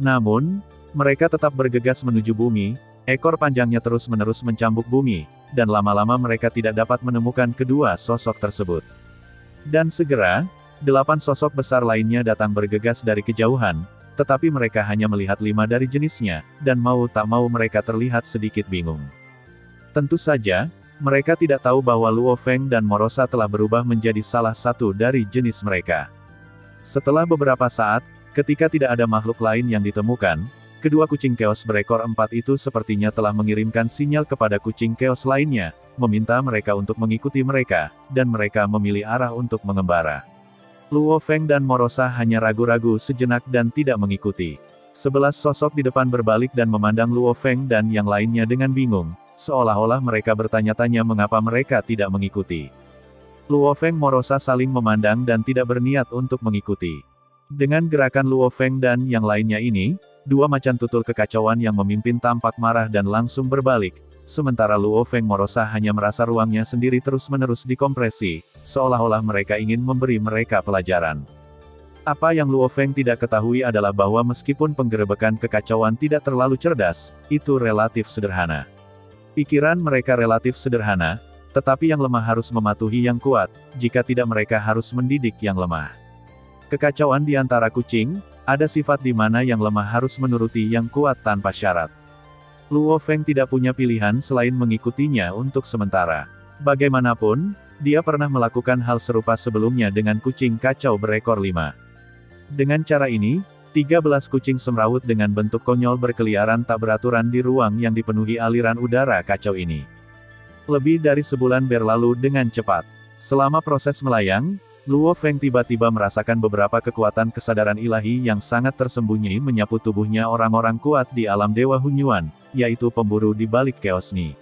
Namun, mereka tetap bergegas menuju bumi, ekor panjangnya terus-menerus mencambuk bumi, dan lama-lama mereka tidak dapat menemukan kedua sosok tersebut. Dan segera, 8 sosok besar lainnya datang bergegas dari kejauhan, tetapi mereka hanya melihat 5 dari jenisnya, dan mau tak mau mereka terlihat sedikit bingung. Tentu saja, mereka tidak tahu bahwa Luo Feng dan Morosa telah berubah menjadi salah satu dari jenis mereka. Setelah beberapa saat, ketika tidak ada makhluk lain yang ditemukan, kedua kucing Chaos berekor 4 itu sepertinya telah mengirimkan sinyal kepada kucing Chaos lainnya, meminta mereka untuk mengikuti mereka, dan mereka memilih arah untuk mengembara. Luo Feng dan Morosa hanya ragu-ragu sejenak dan tidak mengikuti. 11 sosok di depan berbalik dan memandang Luo Feng dan yang lainnya dengan bingung, seolah-olah mereka bertanya-tanya mengapa mereka tidak mengikuti. Luo Feng Morosa saling memandang dan tidak berniat untuk mengikuti. Dengan gerakan Luo Feng dan yang lainnya ini, 2 macan tutul kekacauan yang memimpin tampak marah dan langsung berbalik, sementara Luo Feng Morosa hanya merasa ruangnya sendiri terus-menerus dikompresi, seolah-olah mereka ingin memberi mereka pelajaran. Apa yang Luo Feng tidak ketahui adalah bahwa meskipun penggerebekan kekacauan tidak terlalu cerdas, itu relatif sederhana. Pikiran mereka relatif sederhana, tetapi yang lemah harus mematuhi yang kuat, jika tidak mereka harus mendidik yang lemah. Kekacauan di antara kucing, ada sifat di mana yang lemah harus menuruti yang kuat tanpa syarat. Luo Feng tidak punya pilihan selain mengikutinya untuk sementara. Bagaimanapun, dia pernah melakukan hal serupa sebelumnya dengan kucing kacau berekor 5. Dengan cara ini, 13 kucing semrawut dengan bentuk konyol berkeliaran tak beraturan di ruang yang dipenuhi aliran udara kacau ini. Lebih dari sebulan berlalu dengan cepat. Selama proses melayang, Luo Feng tiba-tiba merasakan beberapa kekuatan kesadaran ilahi yang sangat tersembunyi menyapu tubuhnya orang-orang kuat di alam Dewa Hunyuan, yaitu pemburu di balik Chaos Ni.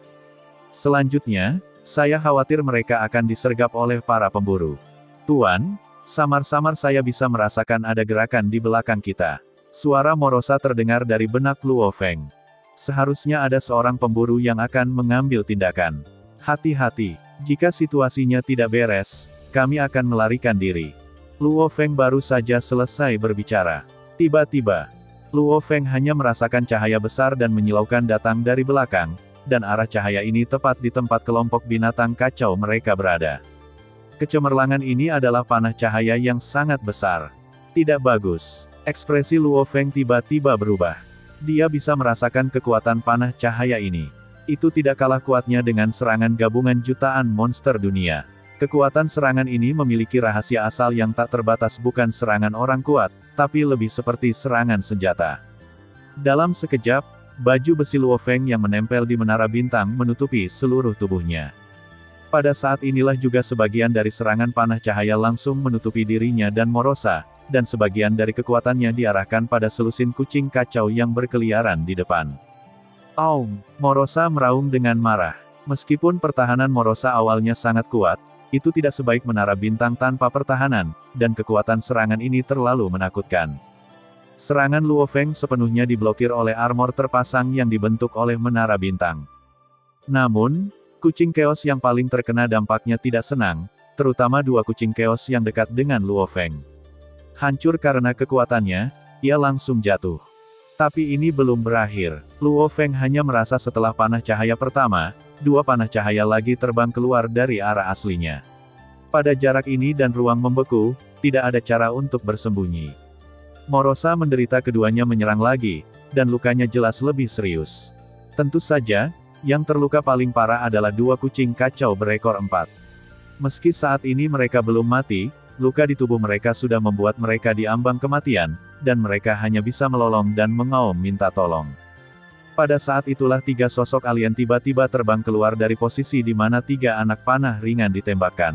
Selanjutnya, saya khawatir mereka akan disergap oleh para pemburu. Tuan, samar-samar saya bisa merasakan ada gerakan di belakang kita. Suara Morosa terdengar dari benak Luo Feng. Seharusnya ada seorang pemburu yang akan mengambil tindakan. Hati-hati, jika situasinya tidak beres, kami akan melarikan diri. Luo Feng baru saja selesai berbicara. Tiba-tiba, Luo Feng hanya merasakan cahaya besar dan menyilaukan datang dari belakang, dan arah cahaya ini tepat di tempat kelompok binatang kacau mereka berada. Kecemerlangan ini adalah panah cahaya yang sangat besar. Tidak bagus. Ekspresi Luo Feng tiba-tiba berubah. Dia bisa merasakan kekuatan panah cahaya ini. Itu tidak kalah kuatnya dengan serangan gabungan jutaan monster dunia. Kekuatan serangan ini memiliki rahasia asal yang tak terbatas, bukan serangan orang kuat, tapi lebih seperti serangan senjata. Dalam sekejap, baju besi Luo Feng yang menempel di menara bintang menutupi seluruh tubuhnya. Pada saat inilah juga sebagian dari serangan panah cahaya langsung menutupi dirinya dan Morosa, dan sebagian dari kekuatannya diarahkan pada selusin kucing kacau yang berkeliaran di depan. Aum! Morosa meraung dengan marah. Meskipun pertahanan Morosa awalnya sangat kuat, itu tidak sebaik menara bintang tanpa pertahanan, dan kekuatan serangan ini terlalu menakutkan. Serangan Luo Feng sepenuhnya diblokir oleh armor terpasang yang dibentuk oleh menara bintang. Namun, kucing keos yang paling terkena dampaknya tidak senang, terutama dua kucing keos yang dekat dengan Luo Feng. Hancur karena kekuatannya, ia langsung jatuh. Tapi ini belum berakhir. Luo Feng hanya merasa setelah panah cahaya pertama, dua panah cahaya lagi terbang keluar dari arah aslinya. Pada jarak ini dan ruang membeku, tidak ada cara untuk bersembunyi. Morosa menderita keduanya menyerang lagi, dan lukanya jelas lebih serius. Tentu saja, yang terluka paling parah adalah dua kucing kacau berekor 4. Meski saat ini mereka belum mati, luka di tubuh mereka sudah membuat mereka diambang kematian, dan mereka hanya bisa melolong dan mengaum minta tolong. Pada saat itulah tiga sosok alien tiba-tiba terbang keluar dari posisi di mana tiga anak panah ringan ditembakkan.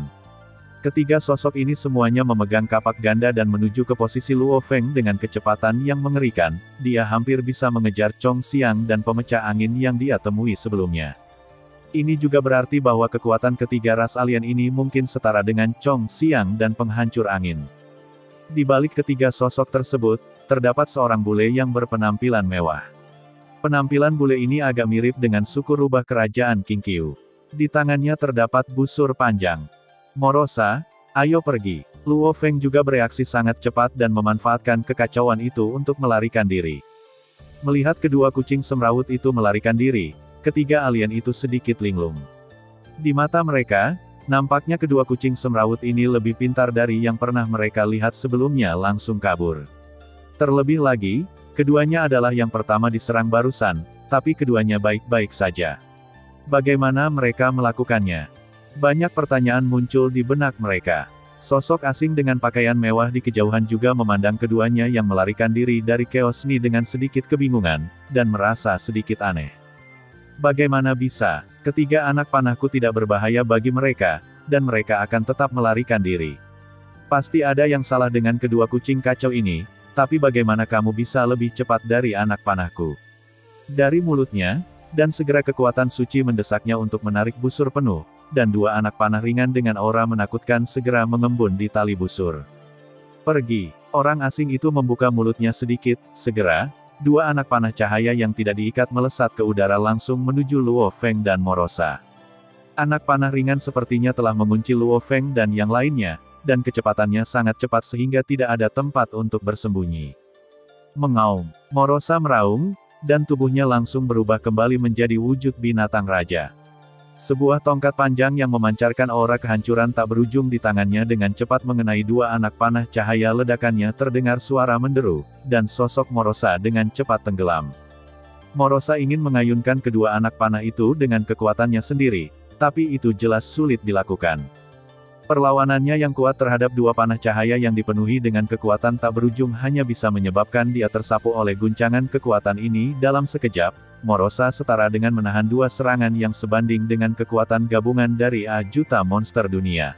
Ketiga sosok ini semuanya memegang kapak ganda dan menuju ke posisi Luo Feng dengan kecepatan yang mengerikan, dia hampir bisa mengejar Chong Xiang dan pemecah angin yang dia temui sebelumnya. Ini juga berarti bahwa kekuatan ketiga ras alien ini mungkin setara dengan Chong Xiang dan penghancur angin. Di balik ketiga sosok tersebut, terdapat seorang bule yang berpenampilan mewah. Penampilan bule ini agak mirip dengan suku rubah kerajaan Qingqiu. Di tangannya terdapat busur panjang. Morosa, ayo pergi. Luo Feng juga bereaksi sangat cepat dan memanfaatkan kekacauan itu untuk melarikan diri. Melihat kedua kucing semrawut itu melarikan diri, ketiga alien itu sedikit linglung. Di mata mereka, nampaknya kedua kucing semrawut ini lebih pintar dari yang pernah mereka lihat sebelumnya langsung kabur. Terlebih lagi, keduanya adalah yang pertama diserang barusan, tapi keduanya baik-baik saja. Bagaimana mereka melakukannya? Banyak pertanyaan muncul di benak mereka. Sosok asing dengan pakaian mewah di kejauhan juga memandang keduanya yang melarikan diri dari Chaos Ni dengan sedikit kebingungan, dan merasa sedikit aneh. Bagaimana bisa, ketiga anak panahku tidak berbahaya bagi mereka, dan mereka akan tetap melarikan diri. Pasti ada yang salah dengan kedua kucing kacau ini, tapi bagaimana kamu bisa lebih cepat dari anak panahku? Dari mulutnya, dan segera kekuatan suci mendesaknya untuk menarik busur penuh, dan dua anak panah ringan dengan aura menakutkan segera mengembun di tali busur. Pergi, orang asing itu membuka mulutnya sedikit, segera, dua anak panah cahaya yang tidak diikat melesat ke udara langsung menuju Luo Feng dan Morosa. Anak panah ringan sepertinya telah mengunci Luo Feng dan yang lainnya, dan kecepatannya sangat cepat sehingga tidak ada tempat untuk bersembunyi. Mengaum, Morosa meraung, dan tubuhnya langsung berubah kembali menjadi wujud binatang raja. Sebuah tongkat panjang yang memancarkan aura kehancuran tak berujung di tangannya dengan cepat mengenai dua anak panah cahaya ledakannya terdengar suara menderu, dan sosok Morosa dengan cepat tenggelam. Morosa ingin mengayunkan kedua anak panah itu dengan kekuatannya sendiri, tapi itu jelas sulit dilakukan. Perlawanannya yang kuat terhadap dua panah cahaya yang dipenuhi dengan kekuatan tak berujung hanya bisa menyebabkan dia tersapu oleh guncangan kekuatan ini dalam sekejap. Morosa setara dengan menahan dua serangan yang sebanding dengan kekuatan gabungan dari A juta monster dunia.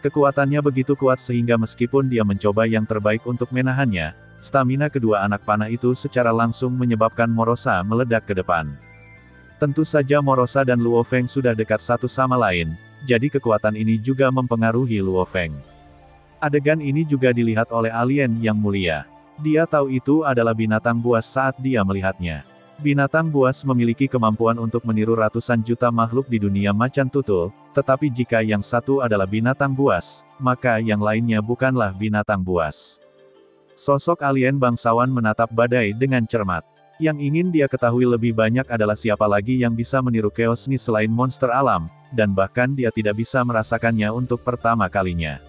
Kekuatannya begitu kuat sehingga meskipun dia mencoba yang terbaik untuk menahannya, stamina kedua anak panah itu secara langsung menyebabkan Morosa meledak ke depan. Tentu saja Morosa dan Luo Feng sudah dekat satu sama lain, jadi kekuatan ini juga mempengaruhi Luo Feng. Adegan ini juga dilihat oleh alien yang mulia. Dia tahu itu adalah binatang buas saat dia melihatnya. Binatang buas memiliki kemampuan untuk meniru ratusan juta makhluk di dunia macan tutul, tetapi jika yang satu adalah binatang buas, maka yang lainnya bukanlah binatang buas. Sosok alien bangsawan menatap badai dengan cermat. Yang ingin dia ketahui lebih banyak adalah siapa lagi yang bisa meniru Chaos Ni selain monster alam, dan bahkan dia tidak bisa merasakannya untuk pertama kalinya.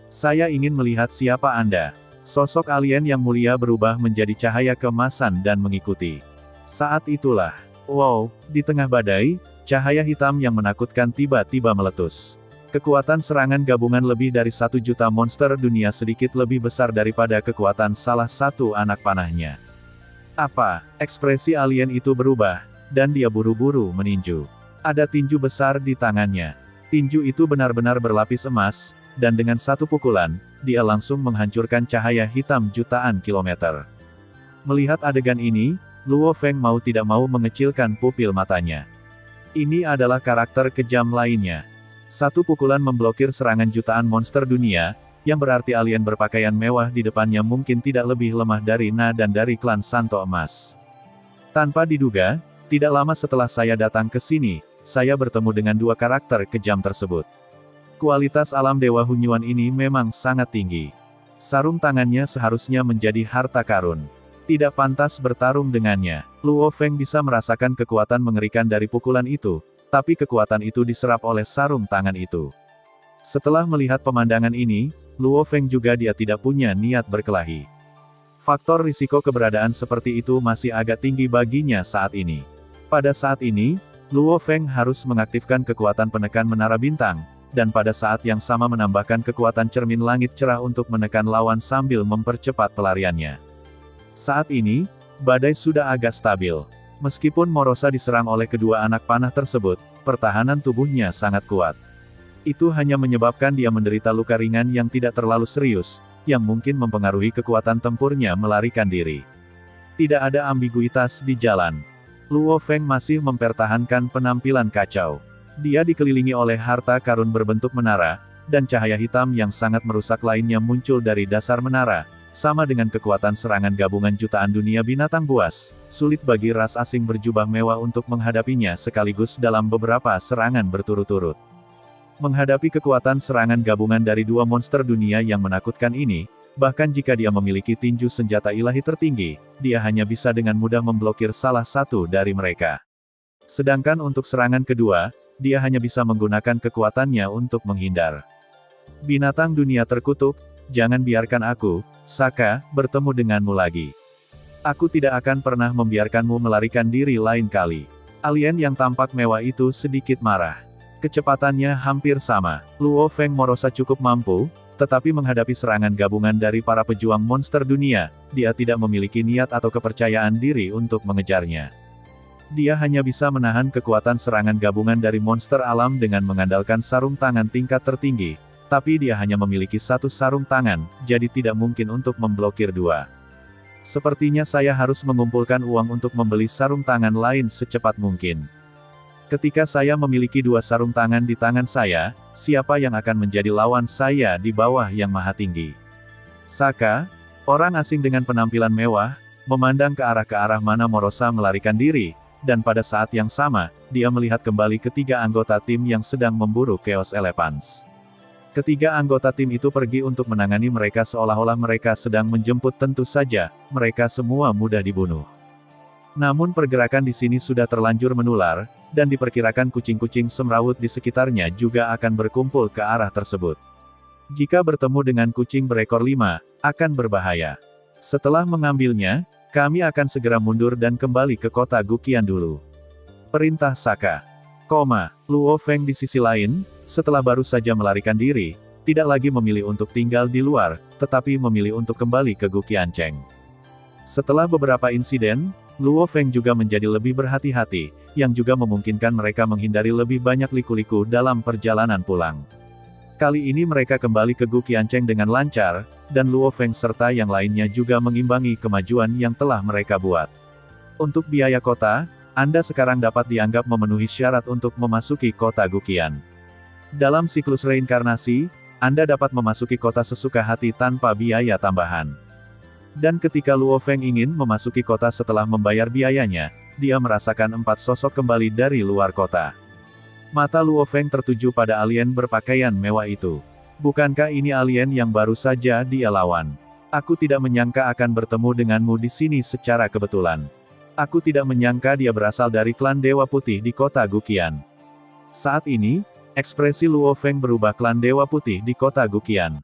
Saya ingin melihat siapa Anda. Sosok alien yang mulia berubah menjadi cahaya keemasan dan mengikuti. Saat itulah, wow, di tengah badai, cahaya hitam yang menakutkan tiba-tiba meletus. Kekuatan serangan gabungan lebih dari 1 juta monster dunia sedikit lebih besar daripada kekuatan salah satu anak panahnya. Apa? Ekspresi alien itu berubah, dan dia buru-buru meninju. Ada tinju besar di tangannya. Tinju itu benar-benar berlapis emas, dan dengan satu pukulan, dia langsung menghancurkan cahaya hitam jutaan kilometer. Melihat adegan ini, Luo Feng mau tidak mau mengecilkan pupil matanya. Ini adalah karakter kejam lainnya. Satu pukulan memblokir serangan jutaan monster dunia, yang berarti alien berpakaian mewah di depannya mungkin tidak lebih lemah dari Na dan dari klan Santo Emas. Tanpa diduga, tidak lama setelah saya datang ke sini, saya bertemu dengan dua karakter kejam tersebut. Kualitas alam Dewa Hunyuan ini memang sangat tinggi. Sarung tangannya seharusnya menjadi harta karun. Tidak pantas bertarung dengannya. Luo Feng bisa merasakan kekuatan mengerikan dari pukulan itu, tapi kekuatan itu diserap oleh sarung tangan itu. Setelah melihat pemandangan ini, Luo Feng juga dia tidak punya niat berkelahi. Faktor risiko keberadaan seperti itu masih agak tinggi baginya saat ini. Pada saat ini, Luo Feng harus mengaktifkan kekuatan penekan menara bintang, dan pada saat yang sama menambahkan kekuatan cermin langit cerah untuk menekan lawan sambil mempercepat pelariannya. Saat ini, badai sudah agak stabil. Meskipun Morosa diserang oleh kedua anak panah tersebut, pertahanan tubuhnya sangat kuat. Itu hanya menyebabkan dia menderita luka ringan yang tidak terlalu serius, yang mungkin mempengaruhi kekuatan tempurnya melarikan diri. Tidak ada ambiguitas di jalan. Luo Feng masih mempertahankan penampilan kacau. Dia dikelilingi oleh harta karun berbentuk menara, dan cahaya hitam yang sangat merusak lainnya muncul dari dasar menara. Sama dengan kekuatan serangan gabungan jutaan dunia binatang buas, sulit bagi ras asing berjubah mewah untuk menghadapinya sekaligus dalam beberapa serangan berturut-turut. Menghadapi kekuatan serangan gabungan dari dua monster dunia yang menakutkan ini, bahkan jika dia memiliki tinju senjata ilahi tertinggi, dia hanya bisa dengan mudah memblokir salah satu dari mereka. Sedangkan untuk serangan kedua, dia hanya bisa menggunakan kekuatannya untuk menghindar. Binatang dunia terkutuk, jangan biarkan aku, Saka, bertemu denganmu lagi. Aku tidak akan pernah membiarkanmu melarikan diri lain kali. Alien yang tampak mewah itu sedikit marah. Kecepatannya hampir sama. Luo Feng Morosa cukup mampu, tetapi menghadapi serangan gabungan dari para pejuang monster dunia, dia tidak memiliki niat atau kepercayaan diri untuk mengejarnya. Dia hanya bisa menahan kekuatan serangan gabungan dari monster alam dengan mengandalkan sarung tangan tingkat tertinggi. Tapi dia hanya memiliki satu sarung tangan, jadi tidak mungkin untuk memblokir dua. Sepertinya saya harus mengumpulkan uang untuk membeli sarung tangan lain secepat mungkin. Ketika saya memiliki dua sarung tangan di tangan saya, siapa yang akan menjadi lawan saya di bawah yang maha tinggi? Saka, orang asing dengan penampilan mewah, memandang ke arah mana Morosa melarikan diri, dan pada saat yang sama, dia melihat kembali ketiga anggota tim yang sedang memburu Chaos Elephants. Ketiga anggota tim itu pergi untuk menangani mereka seolah-olah mereka sedang menjemput. Tentu saja, mereka semua mudah dibunuh. Namun pergerakan di sini sudah terlanjur menular, dan diperkirakan kucing-kucing semrawut di sekitarnya juga akan berkumpul ke arah tersebut. Jika bertemu dengan kucing berekor 5, akan berbahaya. Setelah mengambilnya, kami akan segera mundur dan kembali ke kota Guqian dulu. Perintah Saka. Luo Feng di sisi lain, setelah baru saja melarikan diri, tidak lagi memilih untuk tinggal di luar, tetapi memilih untuk kembali ke Guqiancheng. Setelah beberapa insiden, Luo Feng juga menjadi lebih berhati-hati, yang juga memungkinkan mereka menghindari lebih banyak liku-liku dalam perjalanan pulang. Kali ini mereka kembali ke Guqiancheng dengan lancar, dan Luo Feng serta yang lainnya juga mengimbangi kemajuan yang telah mereka buat. Untuk biaya kota, Anda sekarang dapat dianggap memenuhi syarat untuk memasuki kota Guqian. Dalam siklus reinkarnasi, Anda dapat memasuki kota sesuka hati tanpa biaya tambahan. Dan ketika Luo Feng ingin memasuki kota setelah membayar biayanya, dia merasakan 4 sosok kembali dari luar kota. Mata Luo Feng tertuju pada alien berpakaian mewah itu. Bukankah ini alien yang baru saja dia lawan? Aku tidak menyangka akan bertemu denganmu di sini secara kebetulan. Aku tidak menyangka dia berasal dari klan Dewa Putih di kota Guqian. Saat ini, ekspresi Luo Feng berubah. Klan Dewa Putih di kota Guqian.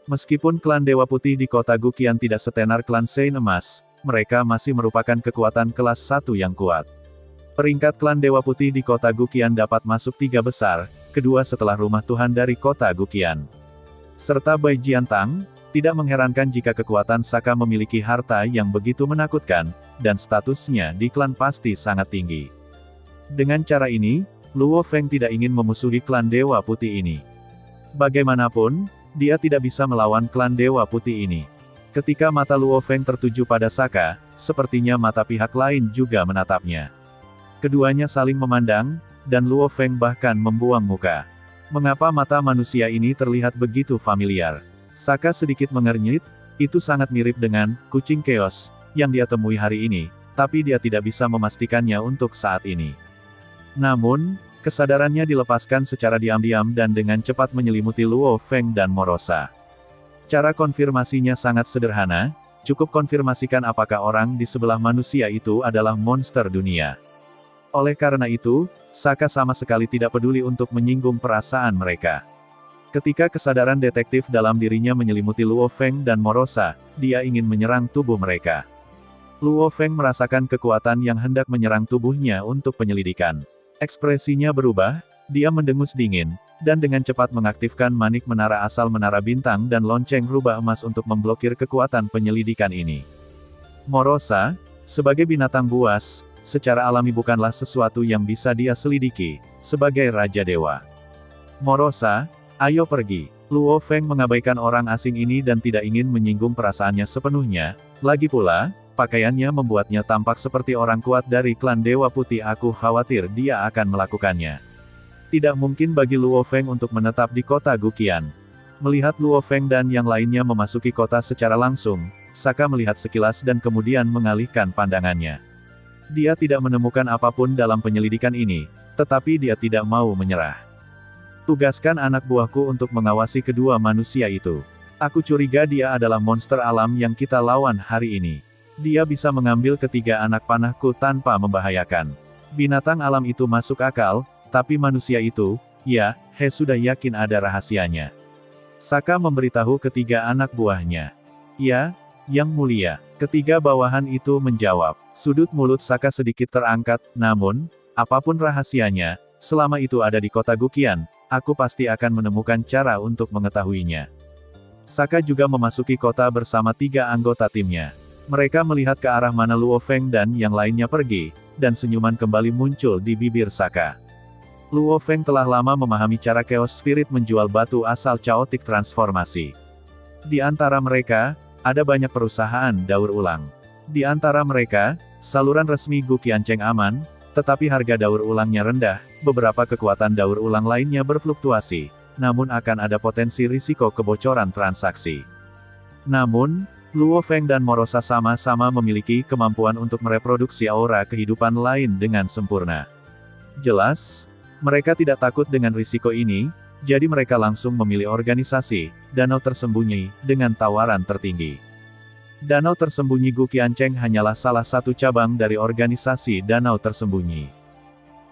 Meskipun klan Dewa Putih di kota Guqian tidak setenar klan Sein Emas, mereka masih merupakan kekuatan kelas 1 yang kuat. Peringkat klan Dewa Putih di kota Guqian dapat masuk 3 besar, kedua setelah rumah Tuhan dari kota Guqian. Serta Bai Jiantang, tidak mengherankan jika kekuatan Saka memiliki harta yang begitu menakutkan, dan statusnya di klan pasti sangat tinggi. Dengan cara ini, Luo Feng tidak ingin memusuhi klan Dewa Putih ini. Bagaimanapun, dia tidak bisa melawan klan Dewa Putih ini. Ketika mata Luo Feng tertuju pada Saka, sepertinya mata pihak lain juga menatapnya. Keduanya saling memandang, dan Luo Feng bahkan membuang muka. Mengapa mata manusia ini terlihat begitu familiar? Saka sedikit mengernyit, itu sangat mirip dengan kucing Chaos yang dia temui hari ini, tapi dia tidak bisa memastikannya untuk saat ini. Namun, kesadarannya dilepaskan secara diam-diam dan dengan cepat menyelimuti Luo Feng dan Morosa. Cara konfirmasinya sangat sederhana, cukup konfirmasikan apakah orang di sebelah manusia itu adalah monster dunia. Oleh karena itu, Saka sama sekali tidak peduli untuk menyinggung perasaan mereka. Ketika kesadaran detektif dalam dirinya menyelimuti Luo Feng dan Morosa, dia ingin menyerang tubuh mereka. Luo Feng merasakan kekuatan yang hendak menyerang tubuhnya untuk penyelidikan. Ekspresinya berubah, dia mendengus dingin, dan dengan cepat mengaktifkan manik menara asal menara bintang dan lonceng rubah emas untuk memblokir kekuatan penyelidikan ini. Morosa, sebagai binatang buas, secara alami bukanlah sesuatu yang bisa dia selidiki, sebagai Raja Dewa. Morosa, ayo pergi. Luo Feng mengabaikan orang asing ini dan tidak ingin menyinggung perasaannya sepenuhnya, lagi pula, pakaiannya membuatnya tampak seperti orang kuat dari klan Dewa Putih. Aku khawatir dia akan melakukannya. Tidak mungkin bagi Luo Feng untuk menetap di kota Guqian. Melihat Luo Feng dan yang lainnya memasuki kota secara langsung, Saka melihat sekilas dan kemudian mengalihkan pandangannya. Dia tidak menemukan apapun dalam penyelidikan ini, tetapi dia tidak mau menyerah. Tugaskan anak buahku untuk mengawasi kedua manusia itu. Aku curiga dia adalah monster alam yang kita lawan hari ini. Dia bisa mengambil ketiga anak panahku tanpa membahayakan. Binatang alam itu masuk akal, tapi manusia itu, ya, sudah yakin ada rahasianya. Saka memberitahu ketiga anak buahnya. Ya, Yang Mulia. Ketiga bawahan itu menjawab. Sudut mulut Saka sedikit terangkat, namun, apapun rahasianya, selama itu ada di kota Guqian, aku pasti akan menemukan cara untuk mengetahuinya. Saka juga memasuki kota bersama tiga anggota timnya. Mereka melihat ke arah mana Luo Feng dan yang lainnya pergi, dan senyuman kembali muncul di bibir Saka. Luo Feng telah lama memahami cara Chaos Spirit menjual batu asal Chaotic Transformasi. Di antara mereka, ada banyak perusahaan daur ulang. Di antara mereka, saluran resmi Guqiancheng aman, tetapi harga daur ulangnya rendah, beberapa kekuatan daur ulang lainnya berfluktuasi, namun akan ada potensi risiko kebocoran transaksi. Namun, Luo Feng dan Morosa sama-sama memiliki kemampuan untuk mereproduksi aura kehidupan lain dengan sempurna. Jelas, mereka tidak takut dengan risiko ini, jadi mereka langsung memilih organisasi Danau Tersembunyi dengan tawaran tertinggi. Danau Tersembunyi Guqiancheng hanyalah salah satu cabang dari organisasi Danau Tersembunyi.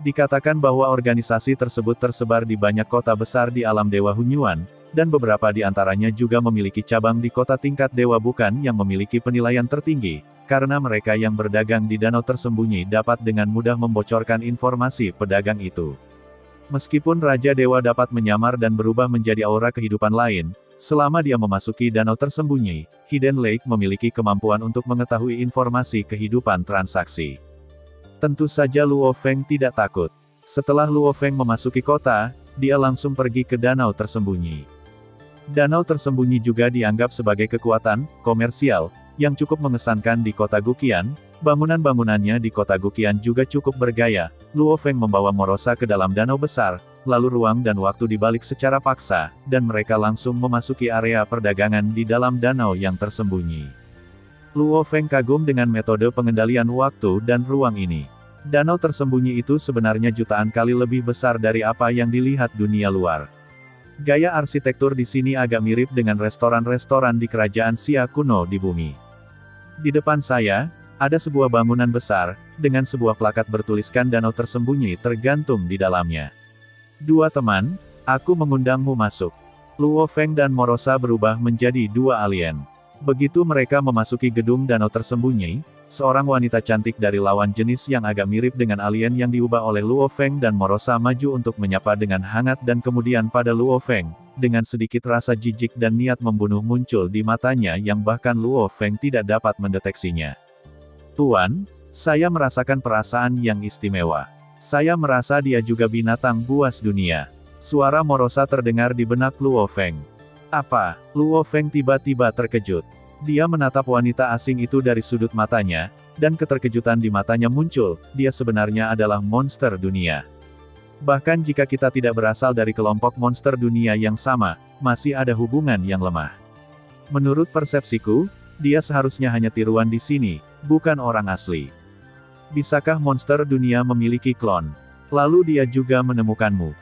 Dikatakan bahwa organisasi tersebut tersebar di banyak kota besar di alam Dewa Hunyuan, dan beberapa di antaranya juga memiliki cabang di kota tingkat dewa bukan yang memiliki penilaian tertinggi, karena mereka yang berdagang di Danau Tersembunyi dapat dengan mudah membocorkan informasi pedagang itu. Meskipun Raja Dewa dapat menyamar dan berubah menjadi aura kehidupan lain, selama dia memasuki Danau Tersembunyi, Hidden Lake memiliki kemampuan untuk mengetahui informasi kehidupan transaksi. Tentu saja Luo Feng tidak takut. Setelah Luo Feng memasuki kota, dia langsung pergi ke Danau Tersembunyi. Danau Tersembunyi juga dianggap sebagai kekuatan komersial yang cukup mengesankan di kota Guqian. Bangunan-bangunannya di kota Guqian juga cukup bergaya. Luo Feng membawa Morosa ke dalam danau besar, lalu ruang dan waktu dibalik secara paksa, dan mereka langsung memasuki area perdagangan di dalam danau yang tersembunyi. Luo Feng kagum dengan metode pengendalian waktu dan ruang ini. Danau tersembunyi itu sebenarnya jutaan kali lebih besar dari apa yang dilihat dunia luar. Gaya arsitektur di sini agak mirip dengan restoran-restoran di kerajaan Xia kuno di bumi. Di depan saya, ada sebuah bangunan besar, dengan sebuah plakat bertuliskan Danau Tersembunyi tergantung di dalamnya. Dua teman, aku mengundangmu masuk. Luo Feng dan Morosa berubah menjadi dua alien. Begitu mereka memasuki gedung Danau Tersembunyi, seorang wanita cantik dari lawan jenis yang agak mirip dengan alien yang diubah oleh Luo Feng dan Morosa maju untuk menyapa dengan hangat dan kemudian pada Luo Feng, dengan sedikit rasa jijik dan niat membunuh muncul di matanya yang bahkan Luo Feng tidak dapat mendeteksinya. Tuan, saya merasakan perasaan yang istimewa. Saya merasa dia juga binatang buas dunia. Suara Morosa terdengar di benak Luo Feng. Apa? Luo Feng tiba-tiba terkejut. Dia menatap wanita asing itu dari sudut matanya, dan keterkejutan di matanya muncul, dia sebenarnya adalah monster dunia. Bahkan jika kita tidak berasal dari kelompok monster dunia yang sama, masih ada hubungan yang lemah. Menurut persepsiku, dia seharusnya hanya tiruan di sini, bukan orang asli. Bisakah monster dunia memiliki klon? Lalu dia juga menemukanmu.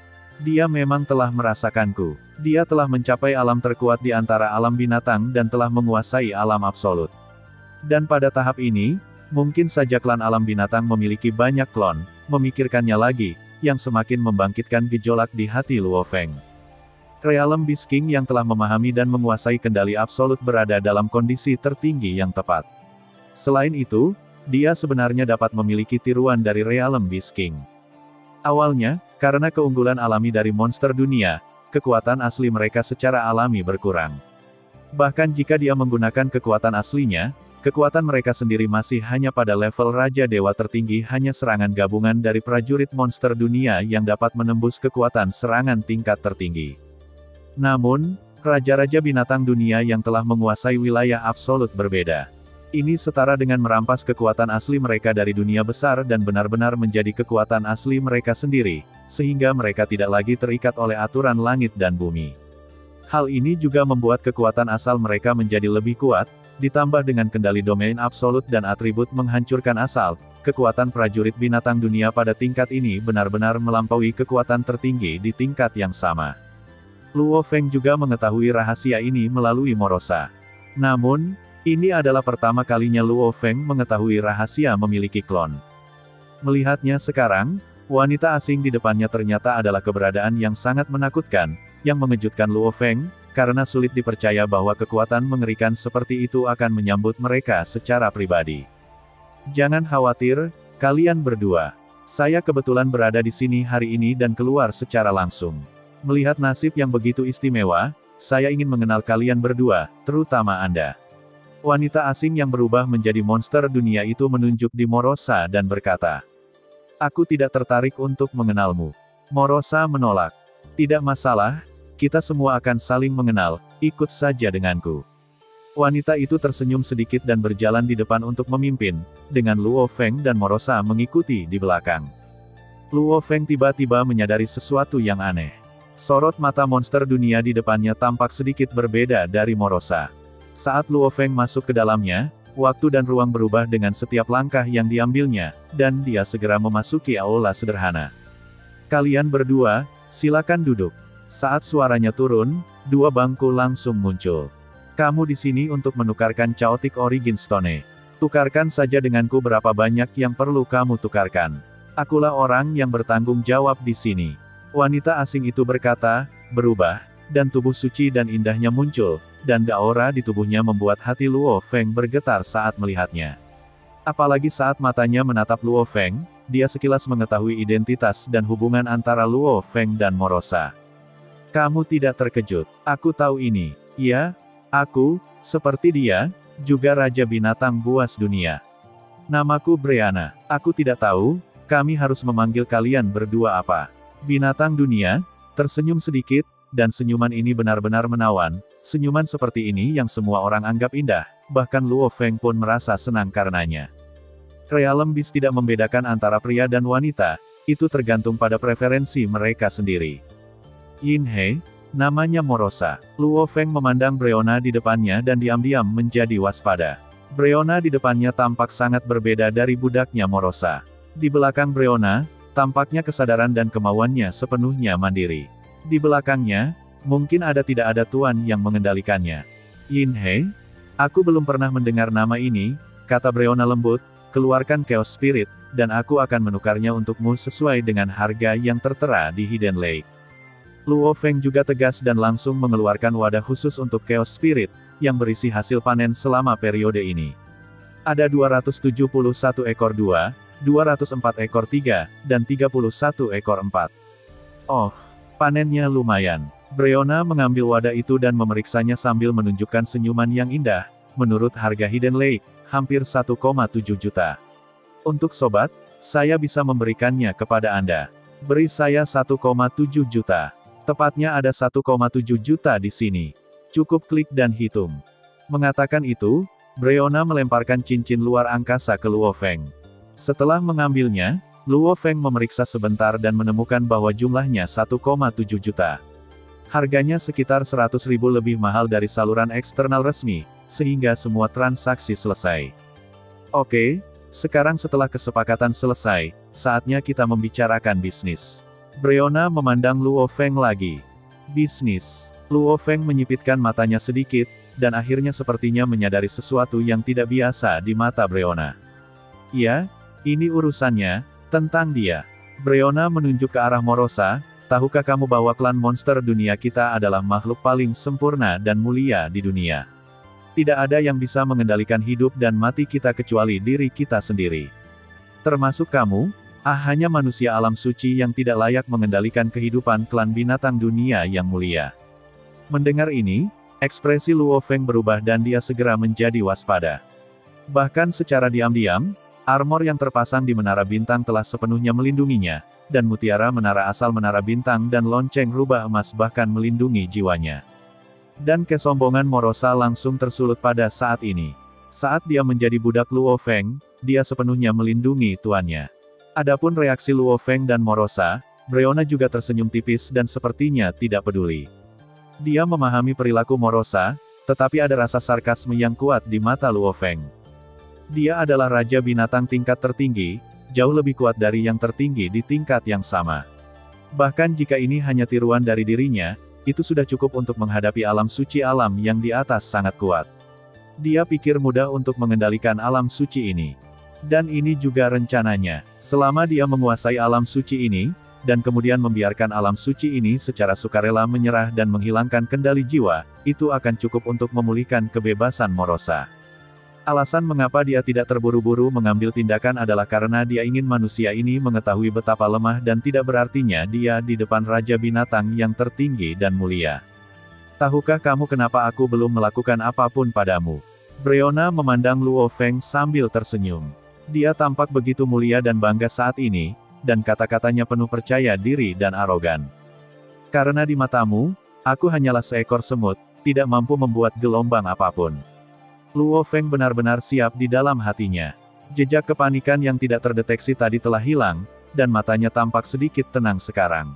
Dia memang telah merasakanku. Dia telah mencapai alam terkuat di antara alam binatang dan telah menguasai alam absolut. Dan pada tahap ini, mungkin saja klan alam binatang memiliki banyak klon, memikirkannya lagi, yang semakin membangkitkan gejolak di hati Luo Feng. Realm Beast King yang telah memahami dan menguasai kendali absolut berada dalam kondisi tertinggi yang tepat. Selain itu, dia sebenarnya dapat memiliki tiruan dari Realm Beast King. Awalnya, karena keunggulan alami dari monster dunia, kekuatan asli mereka secara alami berkurang. Bahkan jika dia menggunakan kekuatan aslinya, kekuatan mereka sendiri masih hanya pada level Raja Dewa tertinggi, hanya serangan gabungan dari prajurit monster dunia yang dapat menembus kekuatan serangan tingkat tertinggi. Namun, raja-raja binatang dunia yang telah menguasai wilayah absolut berbeda. Ini setara dengan merampas kekuatan asli mereka dari dunia besar dan benar-benar menjadi kekuatan asli mereka sendiri, sehingga mereka tidak lagi terikat oleh aturan langit dan bumi. Hal ini juga membuat kekuatan asal mereka menjadi lebih kuat, ditambah dengan kendali domain absolut dan atribut menghancurkan asal, kekuatan prajurit binatang dunia pada tingkat ini benar-benar melampaui kekuatan tertinggi di tingkat yang sama. Luo Feng juga mengetahui rahasia ini melalui Morosa. Namun, ini adalah pertama kalinya Luo Feng mengetahui rahasia memiliki klon. Melihatnya sekarang, wanita asing di depannya ternyata adalah keberadaan yang sangat menakutkan, yang mengejutkan Luo Feng, karena sulit dipercaya bahwa kekuatan mengerikan seperti itu akan menyambut mereka secara pribadi. Jangan khawatir, kalian berdua. Saya kebetulan berada di sini hari ini dan keluar secara langsung. Melihat nasib yang begitu istimewa, saya ingin mengenal kalian berdua, terutama Anda. Wanita asing yang berubah menjadi monster dunia itu menunjuk di Morosa dan berkata, "Aku tidak tertarik untuk mengenalmu." Morosa menolak. "Tidak masalah, kita semua akan saling mengenal, ikut saja denganku." Wanita itu tersenyum sedikit dan berjalan di depan untuk memimpin, dengan Luo Feng dan Morosa mengikuti di belakang. Luo Feng tiba-tiba menyadari sesuatu yang aneh. Sorot mata monster dunia di depannya tampak sedikit berbeda dari Morosa. Saat Luo Feng masuk ke dalamnya, waktu dan ruang berubah dengan setiap langkah yang diambilnya, dan dia segera memasuki aula sederhana. "Kalian berdua, silakan duduk." Saat suaranya turun, dua bangku langsung muncul. "Kamu di sini untuk menukarkan Chaotic Origin Stone. Tukarkan saja denganku berapa banyak yang perlu kamu tukarkan. Akulah orang yang bertanggung jawab di sini." Wanita asing itu berkata, berubah, dan tubuh suci dan indahnya muncul, dan aura di tubuhnya membuat hati Luo Feng bergetar saat melihatnya. Apalagi saat matanya menatap Luo Feng, dia sekilas mengetahui identitas dan hubungan antara Luo Feng dan Morosa. "Kamu tidak terkejut, aku tahu ini. Ya, aku, seperti dia, juga Raja Binatang Buas Dunia. Namaku Brianna. Aku tidak tahu, kami harus memanggil kalian berdua apa." Binatang dunia tersenyum sedikit, dan senyuman ini benar-benar menawan, senyuman seperti ini yang semua orang anggap indah, bahkan Luo Feng pun merasa senang karenanya. Realm Beast tidak membedakan antara pria dan wanita, itu tergantung pada preferensi mereka sendiri. "Yin He, namanya Morosa." Luo Feng memandang Breonna di depannya dan diam-diam menjadi waspada. Breonna di depannya tampak sangat berbeda dari budaknya Morosa. Di belakang Breonna, tampaknya kesadaran dan kemauannya sepenuhnya mandiri. Di belakangnya, mungkin tidak ada tuan yang mengendalikannya. "Yin He? Aku belum pernah mendengar nama ini," kata Breonna lembut, "keluarkan Chaos Spirit, dan aku akan menukarnya untukmu sesuai dengan harga yang tertera di Hidden Lake." Luo Feng juga tegas dan langsung mengeluarkan wadah khusus untuk Chaos Spirit, yang berisi hasil panen selama periode ini. Ada 271 ekor 2, 204 ekor 3, dan 31 ekor 4. "Oh, panennya lumayan." Breonna mengambil wadah itu dan memeriksanya sambil menunjukkan senyuman yang indah. "Menurut harga Hidden Lake, hampir 1,7 juta. Untuk sobat, saya bisa memberikannya kepada Anda. Beri saya 1,7 juta. Tepatnya ada 1,7 juta di sini. Cukup klik dan hitung." Mengatakan itu, Breonna melemparkan cincin luar angkasa ke Luo Feng. Setelah mengambilnya, Luo Feng memeriksa sebentar dan menemukan bahwa jumlahnya 1,7 juta. Harganya sekitar 100.000 lebih mahal dari saluran eksternal resmi, sehingga semua transaksi selesai. Oke, sekarang setelah kesepakatan selesai, saatnya kita membicarakan bisnis. Breonna memandang Luo Feng lagi. Bisnis. Luo Feng menyipitkan matanya sedikit, dan akhirnya sepertinya menyadari sesuatu yang tidak biasa di mata Breonna. Ya, ini urusannya, tentang dia. Breonna menunjuk ke arah Morosa, tahukah kamu bahwa klan monster dunia kita adalah makhluk paling sempurna dan mulia di dunia? Tidak ada yang bisa mengendalikan hidup dan mati kita kecuali diri kita sendiri. Termasuk kamu, hanya manusia alam suci yang tidak layak mengendalikan kehidupan klan binatang dunia yang mulia. Mendengar ini, ekspresi Luo Feng berubah dan dia segera menjadi waspada. Bahkan secara diam-diam, armor yang terpasang di Menara Bintang telah sepenuhnya melindunginya, dan mutiara menara asal Menara Bintang dan lonceng rubah emas bahkan melindungi jiwanya. Dan kesombongan Morosa langsung tersulut pada saat ini. Saat dia menjadi budak Luo Feng, dia sepenuhnya melindungi tuannya. Adapun reaksi Luo Feng dan Morosa, Breonna juga tersenyum tipis dan sepertinya tidak peduli. Dia memahami perilaku Morosa, tetapi ada rasa sarkasme yang kuat di mata Luo Feng. Dia adalah raja binatang tingkat tertinggi, jauh lebih kuat dari yang tertinggi di tingkat yang sama. Bahkan jika ini hanya tiruan dari dirinya, itu sudah cukup untuk menghadapi alam suci alam yang di atas sangat kuat. Dia pikir mudah untuk mengendalikan alam suci ini. Dan ini juga rencananya. Selama dia menguasai alam suci ini, dan kemudian membiarkan alam suci ini secara sukarela menyerah dan menghilangkan kendali jiwa, itu akan cukup untuk memulihkan kebebasan Morosa. Alasan mengapa dia tidak terburu-buru mengambil tindakan adalah karena dia ingin manusia ini mengetahui betapa lemah dan tidak berartinya dia di depan Raja Binatang yang tertinggi dan mulia. Tahukah kamu kenapa aku belum melakukan apapun padamu? Breonna memandang Luo Feng sambil tersenyum. Dia tampak begitu mulia dan bangga saat ini, dan kata-katanya penuh percaya diri dan arogan. Karena di matamu, aku hanyalah seekor semut, tidak mampu membuat gelombang apapun. Luo Feng benar-benar siap di dalam hatinya. Jejak kepanikan yang tidak terdeteksi tadi telah hilang, dan matanya tampak sedikit tenang sekarang.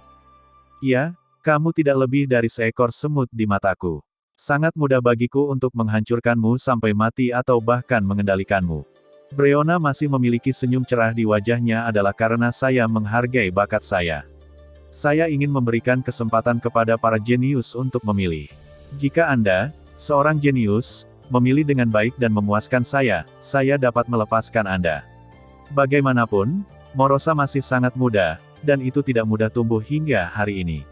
Ya, kamu tidak lebih dari seekor semut di mataku. Sangat mudah bagiku untuk menghancurkanmu sampai mati atau bahkan mengendalikanmu. Breonna masih memiliki senyum cerah di wajahnya adalah karena saya menghargai bakat saya. Saya ingin memberikan kesempatan kepada para jenius untuk memilih. Jika Anda, seorang jenius, memilih dengan baik dan memuaskan saya dapat melepaskan Anda. Bagaimanapun, Morosa masih sangat muda, dan itu tidak mudah tumbuh hingga hari ini.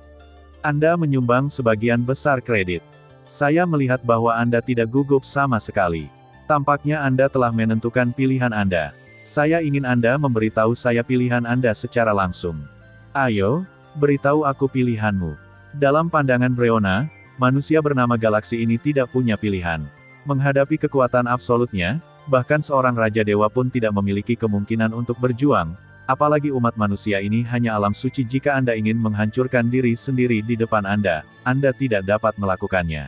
Anda menyumbang sebagian besar kredit. Saya melihat bahwa Anda tidak gugup sama sekali. Tampaknya Anda telah menentukan pilihan Anda. Saya ingin Anda memberitahu saya pilihan Anda secara langsung. Ayo, beritahu aku pilihanmu. Dalam pandangan Breonna, manusia bernama galaksi ini tidak punya pilihan. Menghadapi kekuatan absolutnya, bahkan seorang Raja Dewa pun tidak memiliki kemungkinan untuk berjuang, apalagi umat manusia ini hanya alam suci. Jika Anda ingin menghancurkan diri sendiri di depan Anda tidak dapat melakukannya.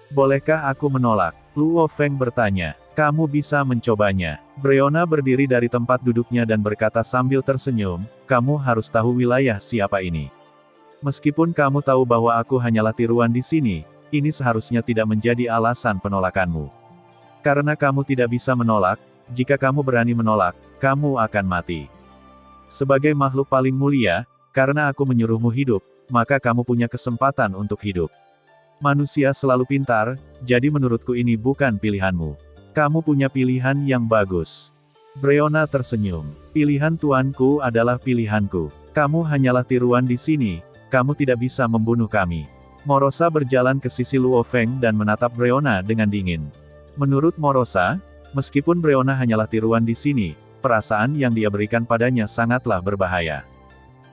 Bolehkah aku menolak? Luo Feng bertanya. Kamu bisa mencobanya. Breonna berdiri dari tempat duduknya dan berkata sambil tersenyum, kamu harus tahu wilayah siapa ini. Meskipun kamu tahu bahwa aku hanyalah tiruan di sini, ini seharusnya tidak menjadi alasan penolakanmu. Karena kamu tidak bisa menolak, jika kamu berani menolak, kamu akan mati. Sebagai makhluk paling mulia, karena aku menyuruhmu hidup, maka kamu punya kesempatan untuk hidup. Manusia selalu pintar, jadi menurutku ini bukan pilihanmu. Kamu punya pilihan yang bagus. Breonna tersenyum. Pilihan tuanku adalah pilihanku. Kamu hanyalah tiruan di sini, kamu tidak bisa membunuh kami. Morosa berjalan ke sisi Luo Feng dan menatap Breonna dengan dingin. Menurut Morosa, meskipun Breonna hanyalah tiruan di sini, perasaan yang dia berikan padanya sangatlah berbahaya.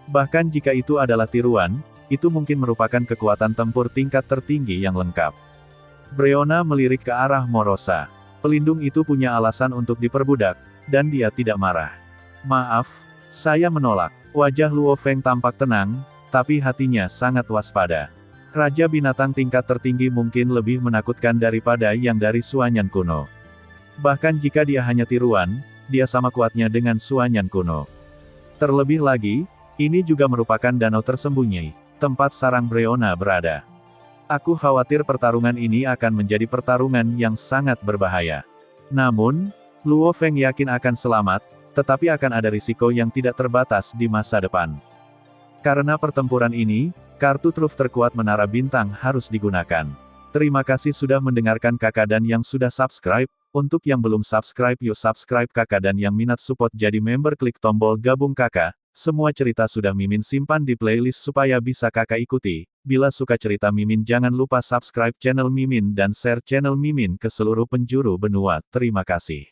Bahkan jika itu adalah tiruan, itu mungkin merupakan kekuatan tempur tingkat tertinggi yang lengkap. Breonna melirik ke arah Morosa. Pelindung itu punya alasan untuk diperbudak, dan dia tidak marah. Maaf, saya menolak. Wajah Luo Feng tampak tenang, tapi hatinya sangat waspada. Raja binatang tingkat tertinggi mungkin lebih menakutkan daripada yang dari Suanyan kuno. Bahkan jika dia hanya tiruan, dia sama kuatnya dengan Suanyan kuno. Terlebih lagi, ini juga merupakan danau tersembunyi, tempat sarang Breonna berada. Aku khawatir pertarungan ini akan menjadi pertarungan yang sangat berbahaya. Namun, Luo Feng yakin akan selamat, tetapi akan ada risiko yang tidak terbatas di masa depan. Karena pertempuran ini, kartu truf terkuat Menara Bintang harus digunakan. Terima kasih sudah mendengarkan kakak dan yang sudah subscribe. Untuk yang belum subscribe yuk subscribe kakak dan yang minat support jadi member klik tombol gabung kakak. Semua cerita sudah Mimin simpan di playlist supaya bisa kakak ikuti. Bila suka cerita Mimin jangan lupa subscribe channel Mimin dan share channel Mimin ke seluruh penjuru benua. Terima kasih.